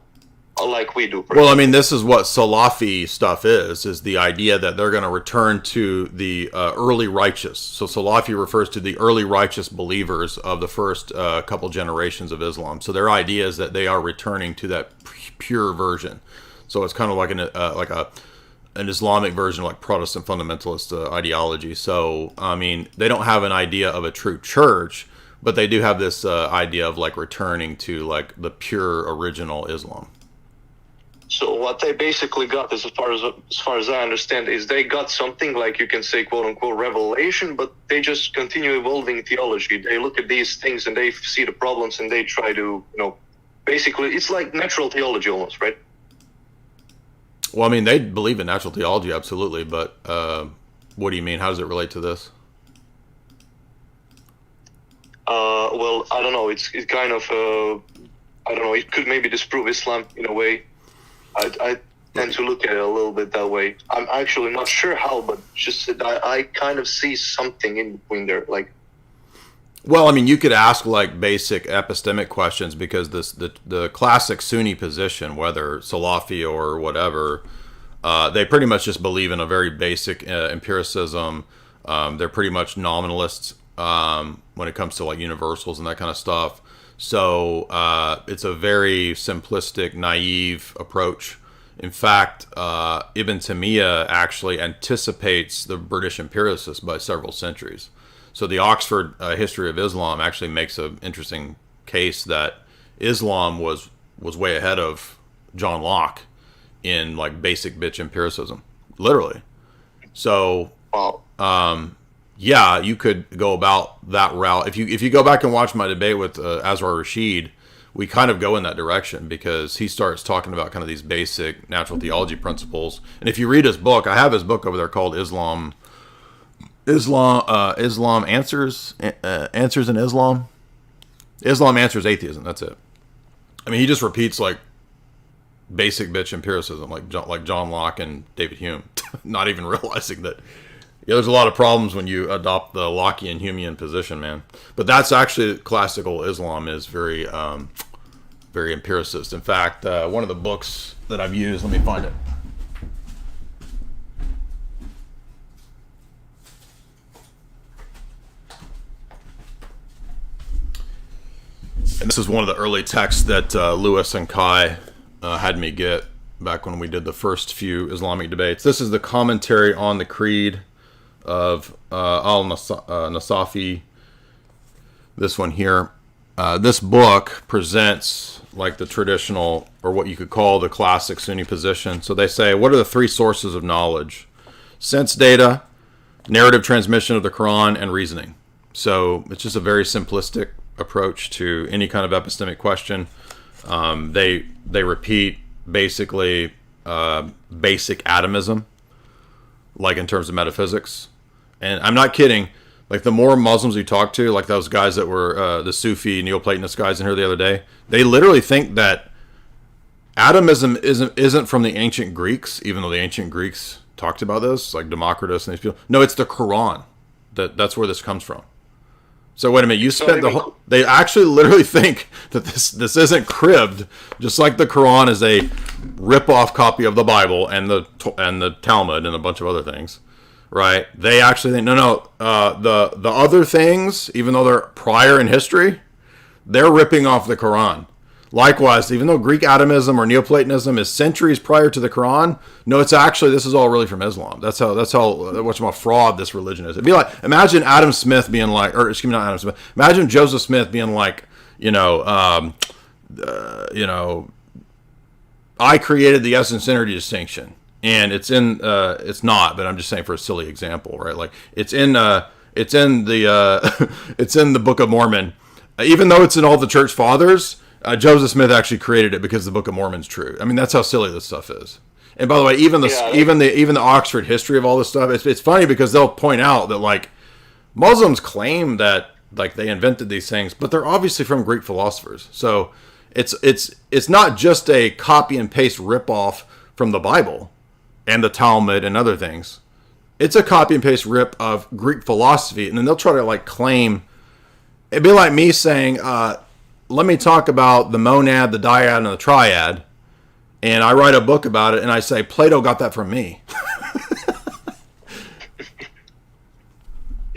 like we do? Well, I mean, this is what Salafi stuff is the idea that they're going to return to the early righteous. So Salafi refers to the early righteous believers of the first couple generations of Islam. So their idea is that they are returning to that pure version. So it's kind of like an Islamic version, like Protestant fundamentalist ideology. So, I mean, they don't have an idea of a true church, but they do have this idea of returning to the pure original Islam. So what they basically got, as far as I understand, is they got something you can say, quote unquote, revelation, but they just continue evolving theology. They look at these things and they see the problems and they try to, basically, it's like natural theology almost, right? Well, I mean, they believe in natural theology, absolutely, but what do you mean? How does it relate to this? Well, I don't know. It's kind of I don't know. It could maybe disprove Islam in a way. I tend to look at it a little bit that way. I'm actually not sure how, but just I kind of see something in between there. Like, well, I mean, you could ask like basic epistemic questions, because the classic Sunni position, whether Salafi or whatever, they pretty much just believe in a very basic empiricism. They're pretty much nominalists when it comes to like universals and that kind of stuff. So it's a very simplistic, naive approach. In fact, Ibn Taymiyyah actually anticipates the British empiricists by several centuries. So the Oxford History of Islam actually makes an interesting case that Islam was way ahead of John Locke in like basic bitch empiricism, literally. So, yeah, you could go about that route. If you go back and watch my debate with Azwar Rashid, we kind of go in that direction, because he starts talking about kind of these basic natural theology principles. And if you read his book, I have his book over there called Islam Answers in Islam. Islam Answers Atheism. That's it. I mean, he just repeats like basic bitch empiricism, like John Locke and David Hume, not even realizing that. Yeah, there's a lot of problems when you adopt the Lockean Humean position, man. But that's actually classical Islam is very, very empiricist. In fact, one of the books that I've used, let me find it. And this is one of the early texts that Lewis and Kai had me get back when we did the first few Islamic debates. This is the commentary on the Creed of al-Nasafi, this one here. This book presents like the traditional, or what you could call the classic Sunni position. So they say, what are the three sources of knowledge? Sense data, narrative transmission of the Quran, and reasoning. So it's just a very simplistic approach to any kind of epistemic question. They repeat basically basic atomism, like in terms of metaphysics. And I'm not kidding. Like the more Muslims you talk to, like those guys that were the Sufi Neoplatonist guys in here the other day, they literally think that atomism isn't from the ancient Greeks, even though the ancient Greeks talked about this, like Democritus and these people. No, it's the Quran. That's where this comes from. So wait a minute, you spent the whole... They actually literally think that this isn't cribbed, just like the Quran is a rip-off copy of the Bible and the Talmud and a bunch of other things. Right? They actually think, no, the other things, even though they're prior in history, they're ripping off the Quran. Likewise, even though Greek atomism or Neoplatonism is centuries prior to the Quran, no, it's actually, this is all really from Islam. That's how much fraud this religion is. It'd be like, imagine Adam Smith being like, or excuse me, not Adam Smith. Imagine Joseph Smith being like, I created the essence-energy distinction. And it's in, it's not, but I'm just saying for a silly example, right? Like it's in the Book of Mormon, even though it's in all the church fathers. Joseph Smith actually created it because the Book of Mormon's true. I mean, that's how silly this stuff is. And by the way, even the Oxford history of all this stuff, it's funny because they'll point out that like Muslims claim that like they invented these things, but they're obviously from Greek philosophers. So it's not just a copy and paste ripoff from the Bible and the Talmud and other things. It's a copy and paste rip of Greek philosophy, and then they'll try to like claim. It'd be like me saying, let me talk about the monad, the dyad, and the triad, and I write a book about it, and I say, Plato got that from me.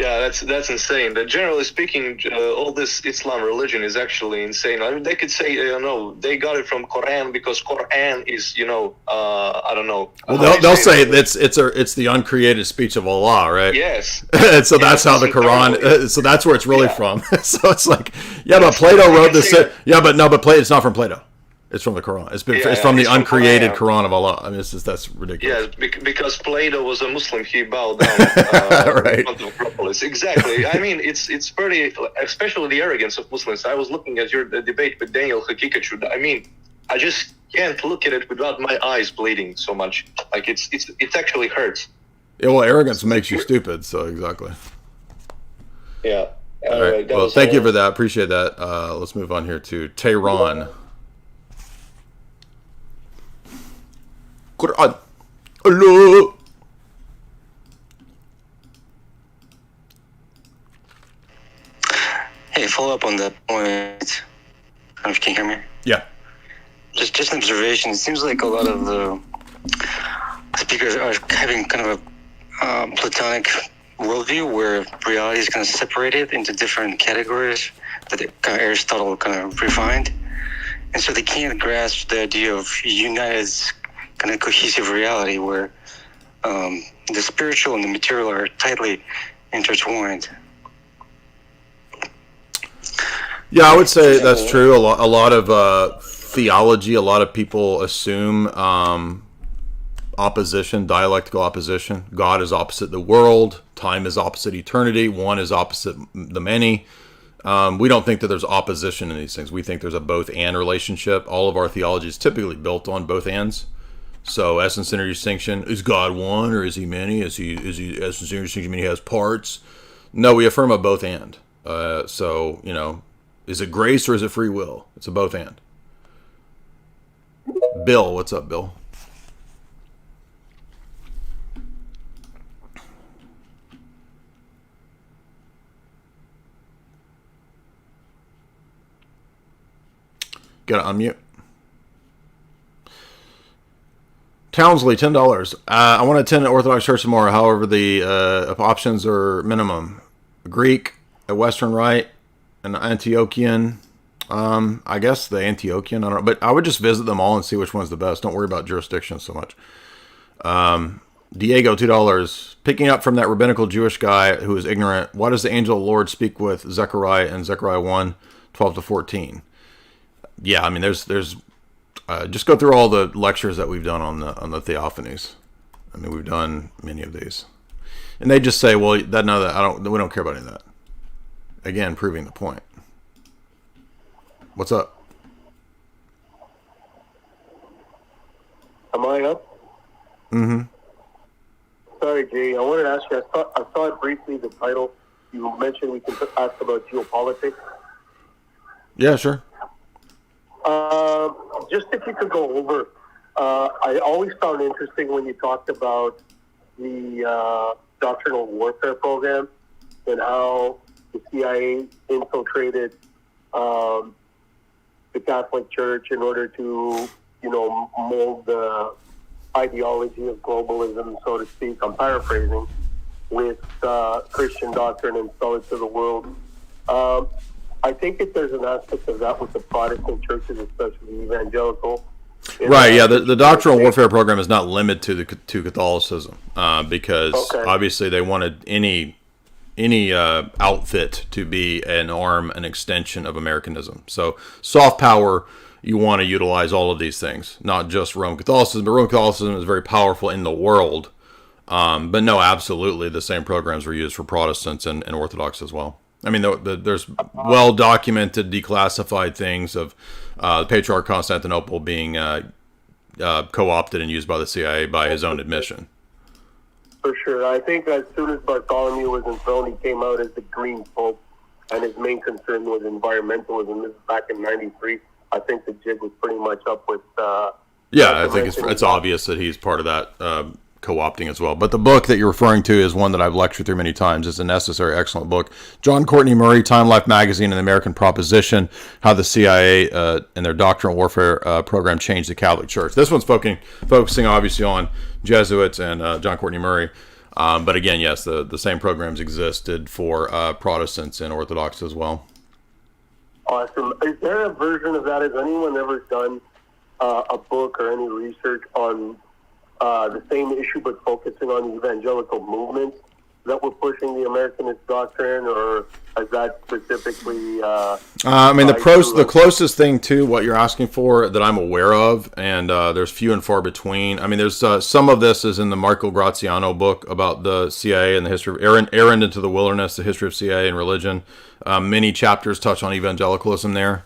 Yeah, that's insane. But generally speaking, all this Islam religion is actually insane. I mean, they could say, no, they got it from Koran because Koran is, I don't know. Well, they'll say it's the uncreated speech of Allah, right? Yes. And so that's how the Quran. So that's where it's really from. So it's like, but Plato wrote this. But Plato. It's not from Plato. It's from the Quran. It's from the uncreated Quran of Allah. I mean, that's ridiculous. Yeah, because Plato was a Muslim, he bowed down right. in front of Acropolis. Exactly. I mean, it's pretty, especially the arrogance of Muslims. I was looking at your debate with Daniel Hakikachud. I mean, I just can't look at it without my eyes bleeding so much. Like it actually hurts. Yeah, well, arrogance makes you stupid. So exactly. Yeah. All right. Well, thank you for that. Appreciate that. Let's move on here to Tehran. Quran. Allah. Hey, follow up on that point. I don't know if you can hear me. Yeah. Just an observation. It seems like a lot of the speakers are having kind of a Platonic worldview where reality is kind of separated into different categories that kind of Aristotle kind of refined. And so they can't grasp the idea of united kind of cohesive reality where the spiritual and the material are tightly intertwined. Yeah, I would say that's true. A lot of theology, a lot of people assume opposition, dialectical opposition. God is opposite the world. Time is opposite eternity. One is opposite the many. We don't think that there's opposition in these things. We think there's a both-and relationship. All of our theology is typically built on both ands. So essence inner distinction, is God one or is he many? Is he essence inner distinction mean he has parts? No, we affirm a both and. So, you know, is it grace or is it free will? It's a both and. Bill, what's up, Bill? Gotta unmute. Townsley, $10. I want to attend an Orthodox church tomorrow. However, the options are minimum. Greek, a Western Rite, an Antiochian. I guess the Antiochian. I don't know, but I would just visit them all and see which one's the best. Don't worry about jurisdiction so much. Diego, $2. Picking up from that rabbinical Jewish guy who is ignorant. Why does the angel of the Lord speak with Zechariah in Zechariah 1, 12-14? Yeah, I mean, there's just go through all the lectures that we've done on the theophanies. I mean, we've done many of these, and they just say, "Well, we don't care about any of that." Again, proving the point. What's up? Am I up? Mm-hmm. Sorry, Jay. I wanted to ask you. I saw it briefly. The title you mentioned. We can ask about geopolitics. Yeah, sure. Just if you could go over, I always found interesting when you talked about the doctrinal warfare program and how the CIA infiltrated the Catholic Church in order to, mold the ideology of globalism, so to speak. I'm paraphrasing, with Christian doctrine and sell it to the world. I think that there's an aspect of that with the Protestant churches, especially evangelical. Right, yeah. The doctrinal warfare program is not limited to Catholicism because obviously they wanted any outfit to be an arm, an extension of Americanism. So soft power, you want to utilize all of these things, not just Roman Catholicism, but Roman Catholicism is very powerful in the world. But no, absolutely, the same programs were used for Protestants and Orthodox as well. I mean, there's well-documented, declassified things of the Patriarch Constantinople being co-opted and used by the CIA by his own admission. For sure. I think as soon as Bartholomew was enthroned, he came out as the Green Pope, and his main concern was environmentalism. This is back in '93. I think the jig was pretty much up with... yeah, I think it's obvious that he's part of that co-opting as well. But the book that you're referring to is one that I've lectured through many times. It's a necessary, excellent book. John Courtney Murray, Time Life Magazine and the American Proposition, How the CIA and their Doctrinal Warfare program changed the Catholic Church. This one's focusing obviously on Jesuits and John Courtney Murray. But again, yes, the same programs existed for Protestants and Orthodox as well. Awesome. Is there a version of that? Has anyone ever done a book or any research on the same issue, but focusing on the evangelical movement that were pushing the Americanist doctrine, or is that specifically? I mean, the closest thing to what you're asking for that I'm aware of, and there's few and far between. I mean, there's some of this is in the Marco Graziano book about the CIA and the history of Errand into the Wilderness, the history of CIA and religion. Many chapters touch on evangelicalism there.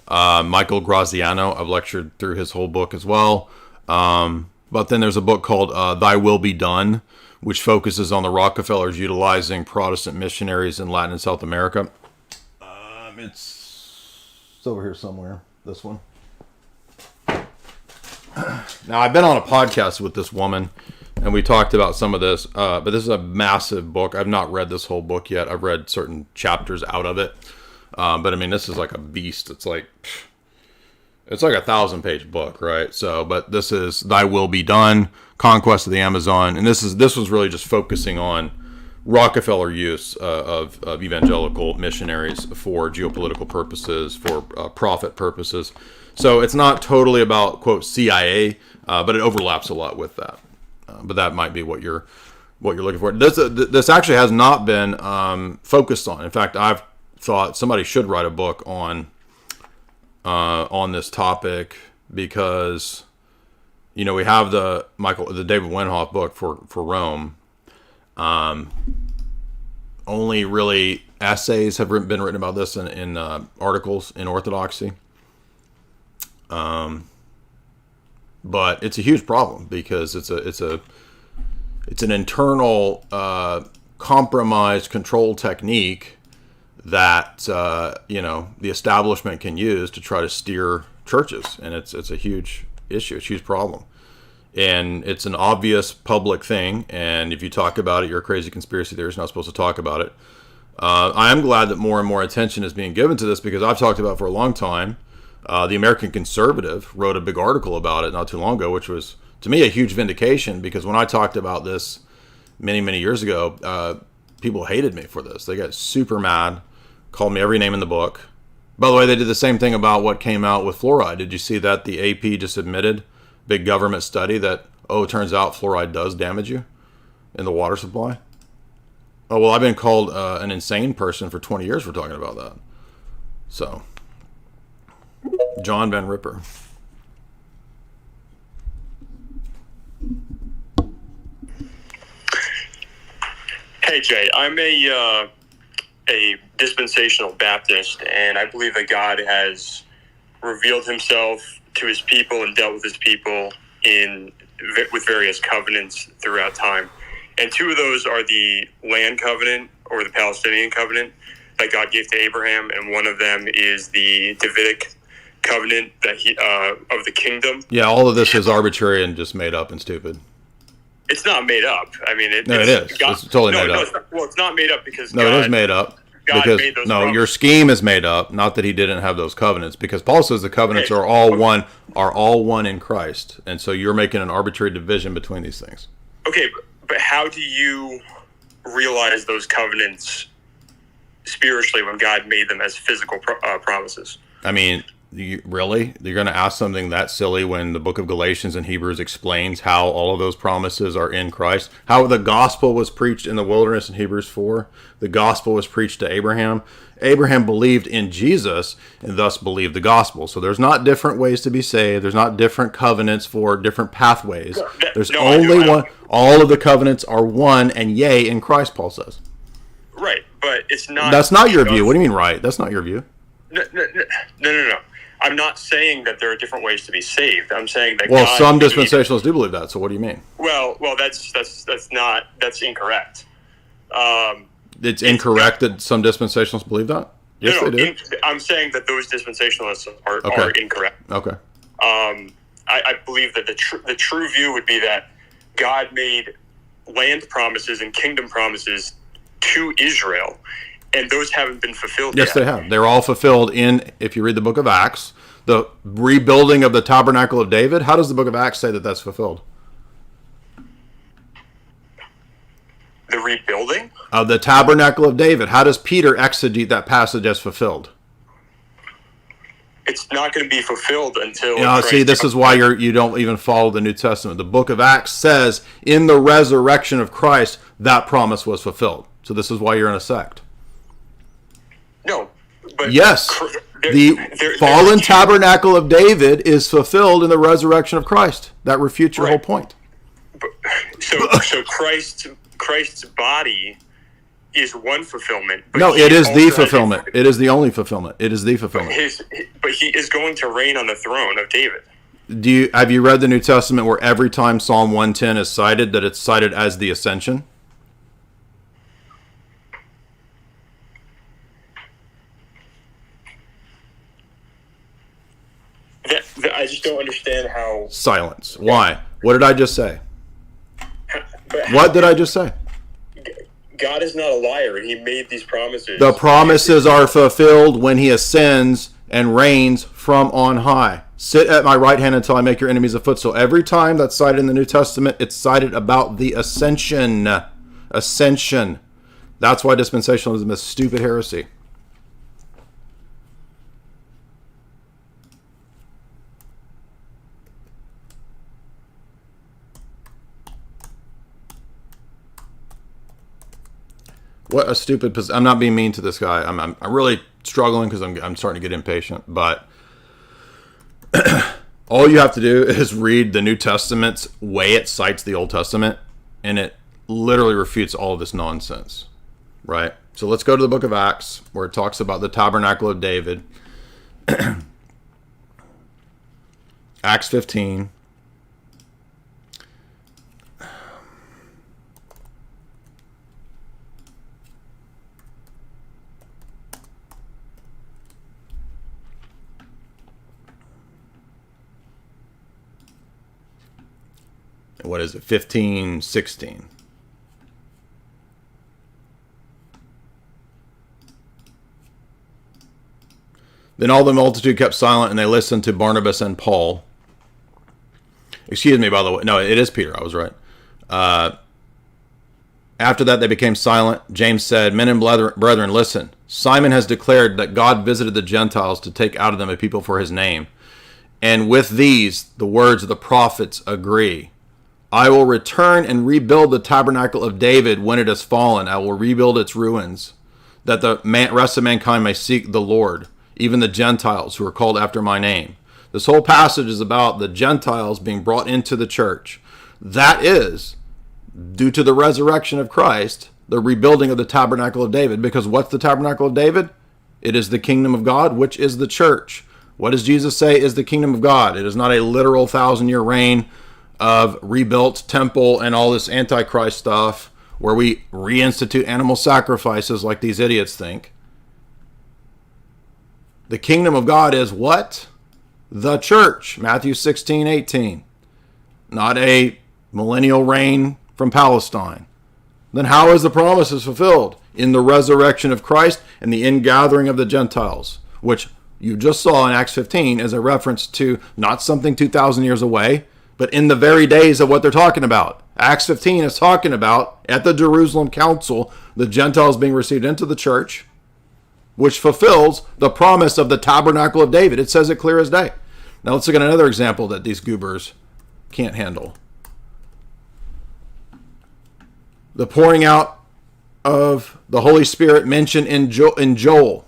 Michael Graziano, I've lectured through his whole book as well. But then there's a book called Thy Will Be Done, which focuses on the Rockefellers utilizing Protestant missionaries in Latin and South America. It's over here somewhere, this one. Now, I've been on a podcast with this woman, and we talked about some of this, but this is a massive book. I've not read this whole book yet. I've read certain chapters out of it. But I mean, this is like a beast. It's like a 1,000-page book, right? So, but this is Thy Will Be Done, Conquest of the Amazon, and this was really just focusing on Rockefeller use of evangelical missionaries for geopolitical purposes, for profit purposes. So it's not totally about, quote, CIA, but it overlaps a lot with that. But that might be what you're looking for. This actually has not been focused on. In fact, I've thought somebody should write a book on this topic, because we have the David Wenhoff book for Rome. Only really essays have been written about this in articles in Orthodoxy. But it's a huge problem, because it's an internal compromised control technique that the establishment can use to try to steer churches, and it's a huge issue, it's a huge problem, and it's an obvious public thing. And if you talk about it, you're a crazy conspiracy theorist, not supposed to talk about it. I am glad that more and more attention is being given to this, because I've talked about it for a long time. The American Conservative wrote a big article about it not too long ago, which was, to me, a huge vindication, because when I talked about this many years ago, people hated me for this. They got super mad, called me every name in the book. By the way, they did the same thing about what came out with fluoride. Did you see that the AP just admitted, big government study, that, it turns out fluoride does damage you in the water supply? Oh, well, I've been called an insane person for 20 years for talking about that. So, John Van Ripper. Hey, Jay, I'm a dispensational Baptist, and I believe that God has revealed himself to his people and dealt with his people with various covenants throughout time. And two of those are the land covenant, or the Palestinian covenant, that God gave to Abraham, and one of them is the Davidic covenant that of the kingdom. Yeah, all of this is arbitrary and just made up and stupid. It's not made up. I mean, it is. It's totally made up. It's not made up because God, it is made up. God because made those promises. Your scheme is made up. Not that he didn't have those covenants, because Paul says the covenants are all one in Christ, and so you're making an arbitrary division between these things. Okay, but how do you realize those covenants spiritually when God made them as physical promises? I mean, really? You're going to ask something that silly when the book of Galatians and Hebrews explains how all of those promises are in Christ? How the gospel was preached in the wilderness in Hebrews 4. The gospel was preached to Abraham. Abraham believed in Jesus and thus believed the gospel. So there's not different ways to be saved. There's not different covenants for different pathways. There's only one. All of the covenants are one and yea in Christ, Paul says. Right, but it's not... That's not your view. What do you mean, right? That's not your view. No. I'm not saying that there are different ways to be saved. I'm saying that God some dispensationalists do believe that. So what do you mean? Well, that's incorrect. It's incorrect that some dispensationalists believe that? Yes, they do. I'm saying that those dispensationalists are incorrect. Okay. I believe that the true view would be that God made land promises and kingdom promises to Israel, and those haven't been fulfilled yet. Yes, they have. They're all fulfilled if you read the book of Acts, the rebuilding of the tabernacle of David. How does the book of Acts say that that's fulfilled? The rebuilding? Of the tabernacle of David. How does Peter exegete that passage as fulfilled? It's not going to be fulfilled until... See, this is why you don't even follow the New Testament. The book of Acts says, in the resurrection of Christ, that promise was fulfilled. So this is why you're in a sect. No. But yes. The fallen tabernacle of David is fulfilled in the resurrection of Christ. That refutes your whole point. So Christ's body is one fulfillment. No, it is the fulfillment. It is the only fulfillment. It is the fulfillment. but he is going to reign on the throne of David. Have you read the New Testament where every time Psalm 110 is cited, that it's cited as the ascension? I just don't understand how... Silence. Why? What did I just say? What did I just say? God is not a liar, and he made these promises. The promises are fulfilled when he ascends and reigns from on high. Sit at my right hand until I make your enemies a footstool. Every time that's cited in the New Testament, it's cited about the ascension. Ascension. That's why dispensationalism is stupid heresy. What a stupid position. I'm not being mean to this guy. I'm really struggling because I'm starting to get impatient. But all you have to do is read the New Testament's way it cites the Old Testament, and it literally refutes all of this nonsense. Right? So let's go to the book of Acts, where it talks about the tabernacle of David. Acts 15. What is it? 15:16. Then all the multitude kept silent, and they listened to Barnabas and Paul. Excuse me, by the way. No, it is Peter. I was right. After that, they became silent. James said, "Men and brethren, listen. Simon has declared that God visited the Gentiles to take out of them a people for his name. And with these, the words of the prophets agree. I will return and rebuild the tabernacle of David when it has fallen. I will rebuild its ruins, that the rest of mankind may seek the Lord, even the Gentiles who are called after my name." This whole passage is about the Gentiles being brought into the church. That is, due to the resurrection of Christ, the rebuilding of the tabernacle of David. Because what's the tabernacle of David? It is the kingdom of God, which is the church. What does Jesus say is the kingdom of God? It is not a literal 1,000-year reign of rebuilt temple and all this antichrist stuff where we reinstitute animal sacrifices like these idiots think. The kingdom of God is what? The church. Matthew 16:18. Not a millennial reign from Palestine. Then how is the promises fulfilled? In the resurrection of Christ and the ingathering of the Gentiles, which you just saw in Acts 15 as a reference to not something 2,000 years away, but in the very days of what they're talking about. Acts 15 is talking about, at the Jerusalem Council, the Gentiles being received into the church, which fulfills the promise of the tabernacle of David. It says it clear as day. Now let's look at another example that these goobers can't handle. The pouring out of the Holy Spirit mentioned in Joel.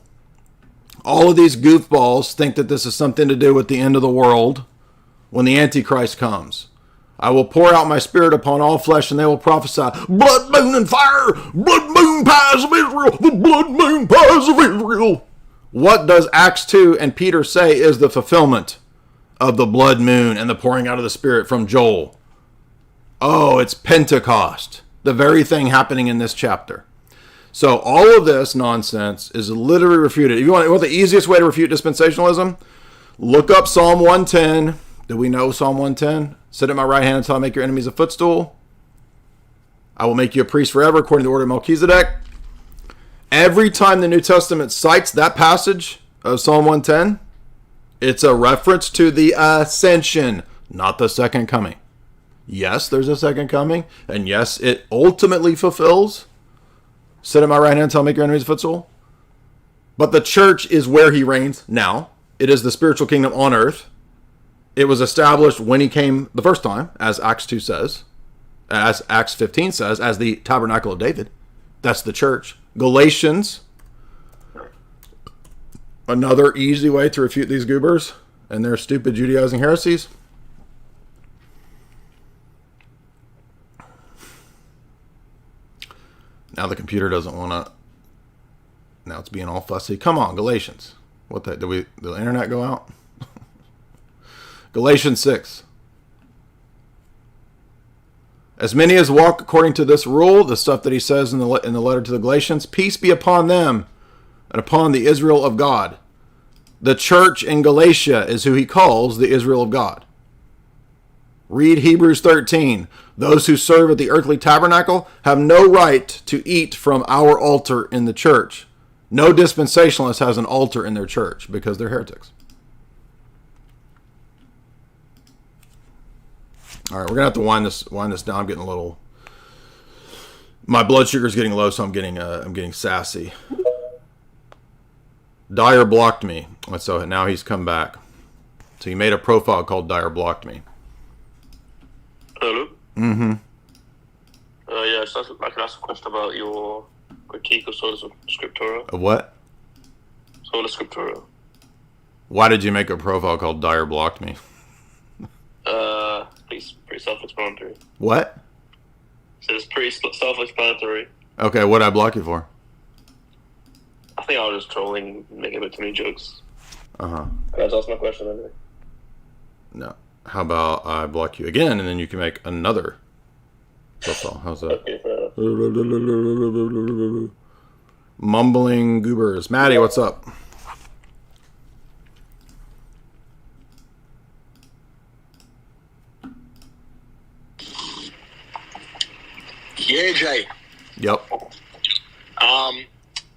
All of these goofballs think that this is something to do with the end of the world when the Antichrist comes. I will pour out my spirit upon all flesh, and they will prophesy. Blood, moon, and fire! Blood, moon, pies of Israel! The blood, moon, pies of Israel! What does Acts 2 and Peter say is the fulfillment of the blood moon and the pouring out of the Spirit from Joel? Oh, it's Pentecost. The very thing happening in this chapter. So all of this nonsense is literally refuted. If you want the easiest way to refute dispensationalism, look up Psalm 110. Do we know Psalm 110? Sit at my right hand until I make your enemies a footstool. I will make you a priest forever according to the order of Melchizedek. Every time the New Testament cites that passage of Psalm 110, it's a reference to the ascension, not the second coming. Yes, there's a second coming, and yes, it ultimately fulfills. Sit at my right hand until I make your enemies a footstool. But the church is where he reigns now. It is the spiritual kingdom on earth. It was established when he came the first time, as Acts 2 says, as Acts 15 says, as the tabernacle of David. That's the church. Galatians, another easy way to refute these goobers and their stupid Judaizing heresies. Now the computer doesn't want to. Now it's being all fussy. Come on, Galatians. Did the internet go out? Galatians 6. As many as walk according to this rule, the stuff that he says in the letter to the Galatians, peace be upon them and upon the Israel of God. The church in Galatia is who he calls the Israel of God. Read Hebrews 13. Those who serve at the earthly tabernacle have no right to eat from our altar in the church. No dispensationalist has an altar in their church because they're heretics. All right, we're gonna have to wind this down. I'm getting a little. My blood sugar's getting low, so I'm getting sassy. Dyer blocked me, so now he's come back. So he made a profile called Dyer blocked me. Hello. Mm-hmm. Yeah, so I can ask a question about your critique of Sola Scriptura. Of what? Sola Scriptura. Why did you make a profile called Dyer blocked me? Pretty self-explanatory. What? So it's pretty self-explanatory. Okay, what did I block you for? I think I was just trolling, making a bit too many jokes. Uh-huh. Can I just ask my question anyway? No. How about I block you again, and then you can make another profile. How's that? Okay, fair enough. Mumbling goobers. Maddie, what's up? Yeah, Jay. Yep.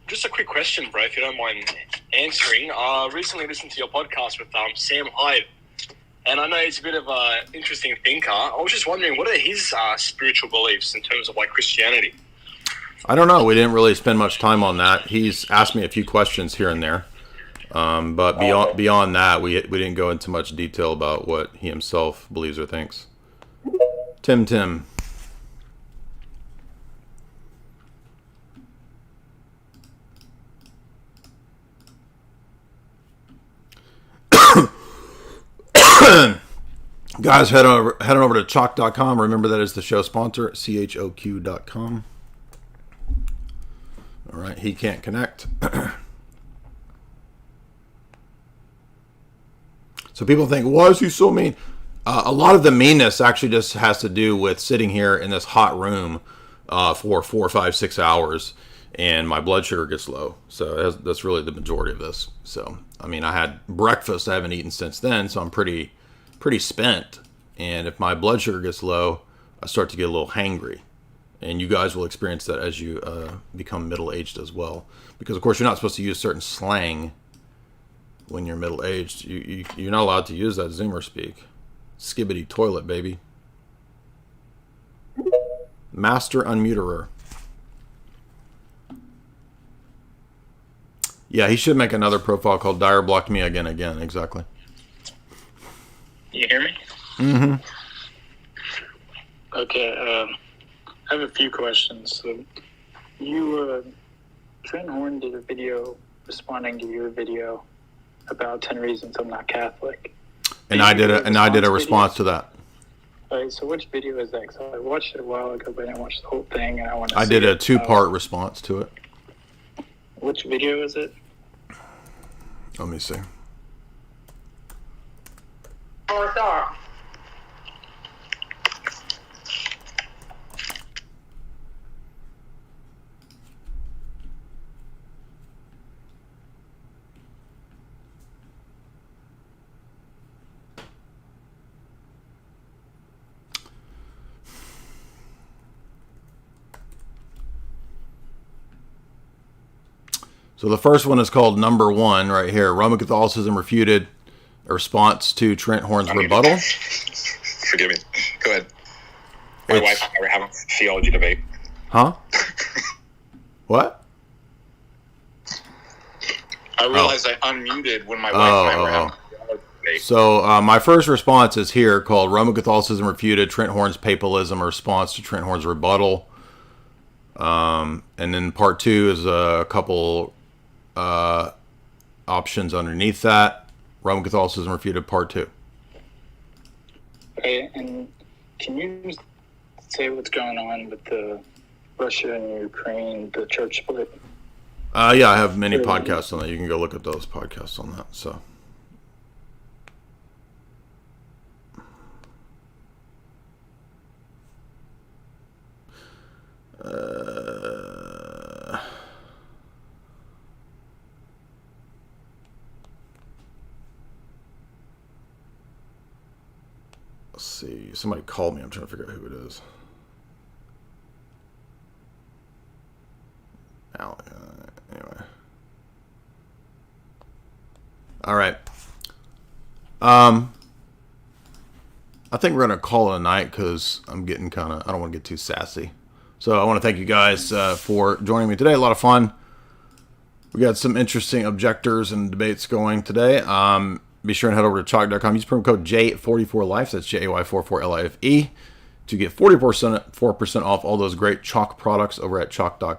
Just a quick question, bro, if you don't mind answering. Recently listened to your podcast with Sam Hyde, and I know he's a bit of an interesting thinker. I was just wondering, what are his spiritual beliefs in terms of like Christianity? I don't know. We didn't really spend much time on that. He's asked me a few questions here and there, but beyond that, we didn't go into much detail about what he himself believes or thinks. Tim. Guys, head on over to chalk.com. Remember, that is the show sponsor, choq.com. All right, he can't connect. So people think, why is he so mean? A lot of the meanness actually just has to do with sitting here in this hot room for 4, 5, 6 hours, and my blood sugar gets low. So that's really the majority of this. So, I mean, I had breakfast. I haven't eaten since then, so I'm pretty spent. And if my blood sugar gets low, I start to get a little hangry. And you guys will experience that as you become middle-aged as well. Because, of course, you're not supposed to use certain slang when you're middle-aged. You're not allowed to use that Zoomer speak. Skibbity toilet, baby. Master unmuterer. Yeah, he should make another profile called Dyer blocked me again. Exactly. You hear me? Mm-hmm. Okay, I have a few questions. So Trent Horn did a video responding to your video about 10 reasons I'm not Catholic. And I did a response to that. All right, so which video is that? Because I watched it a while ago, but I didn't watch the whole thing, and I did a 2-part response to it. Which video is it? Let me see. Oh, it's all. So the first one is called number 1 right here. Roman Catholicism refuted, a response to Trent Horn's rebuttal. Forgive me. Go ahead. My wife and I were having a theology debate. Huh? What? I realized I unmuted when my wife and I were having a theology debate. So my first response is here, called Roman Catholicism refuted, Trent Horn's papalism, a response to Trent Horn's rebuttal. And then part 2 is a couple options underneath that. Roman Catholicism refuted, part 2. Okay, and can you say what's going on with the Russia and Ukraine, the church split? Yeah, I have many podcasts on that. You can go look at those podcasts on that. So. Let's see. Somebody called me. I'm trying to figure out who it is. Anyway. All right. I think we're going to call it a night because I'm getting I don't want to get too sassy. So I want to thank you guys for joining me today. A lot of fun. We got some interesting objectors and debates going today. Be sure and head over to chalk.com. Use promo code J44Life. That's JAY44LIFE to get 44% off all those great chalk products over at chalk.com.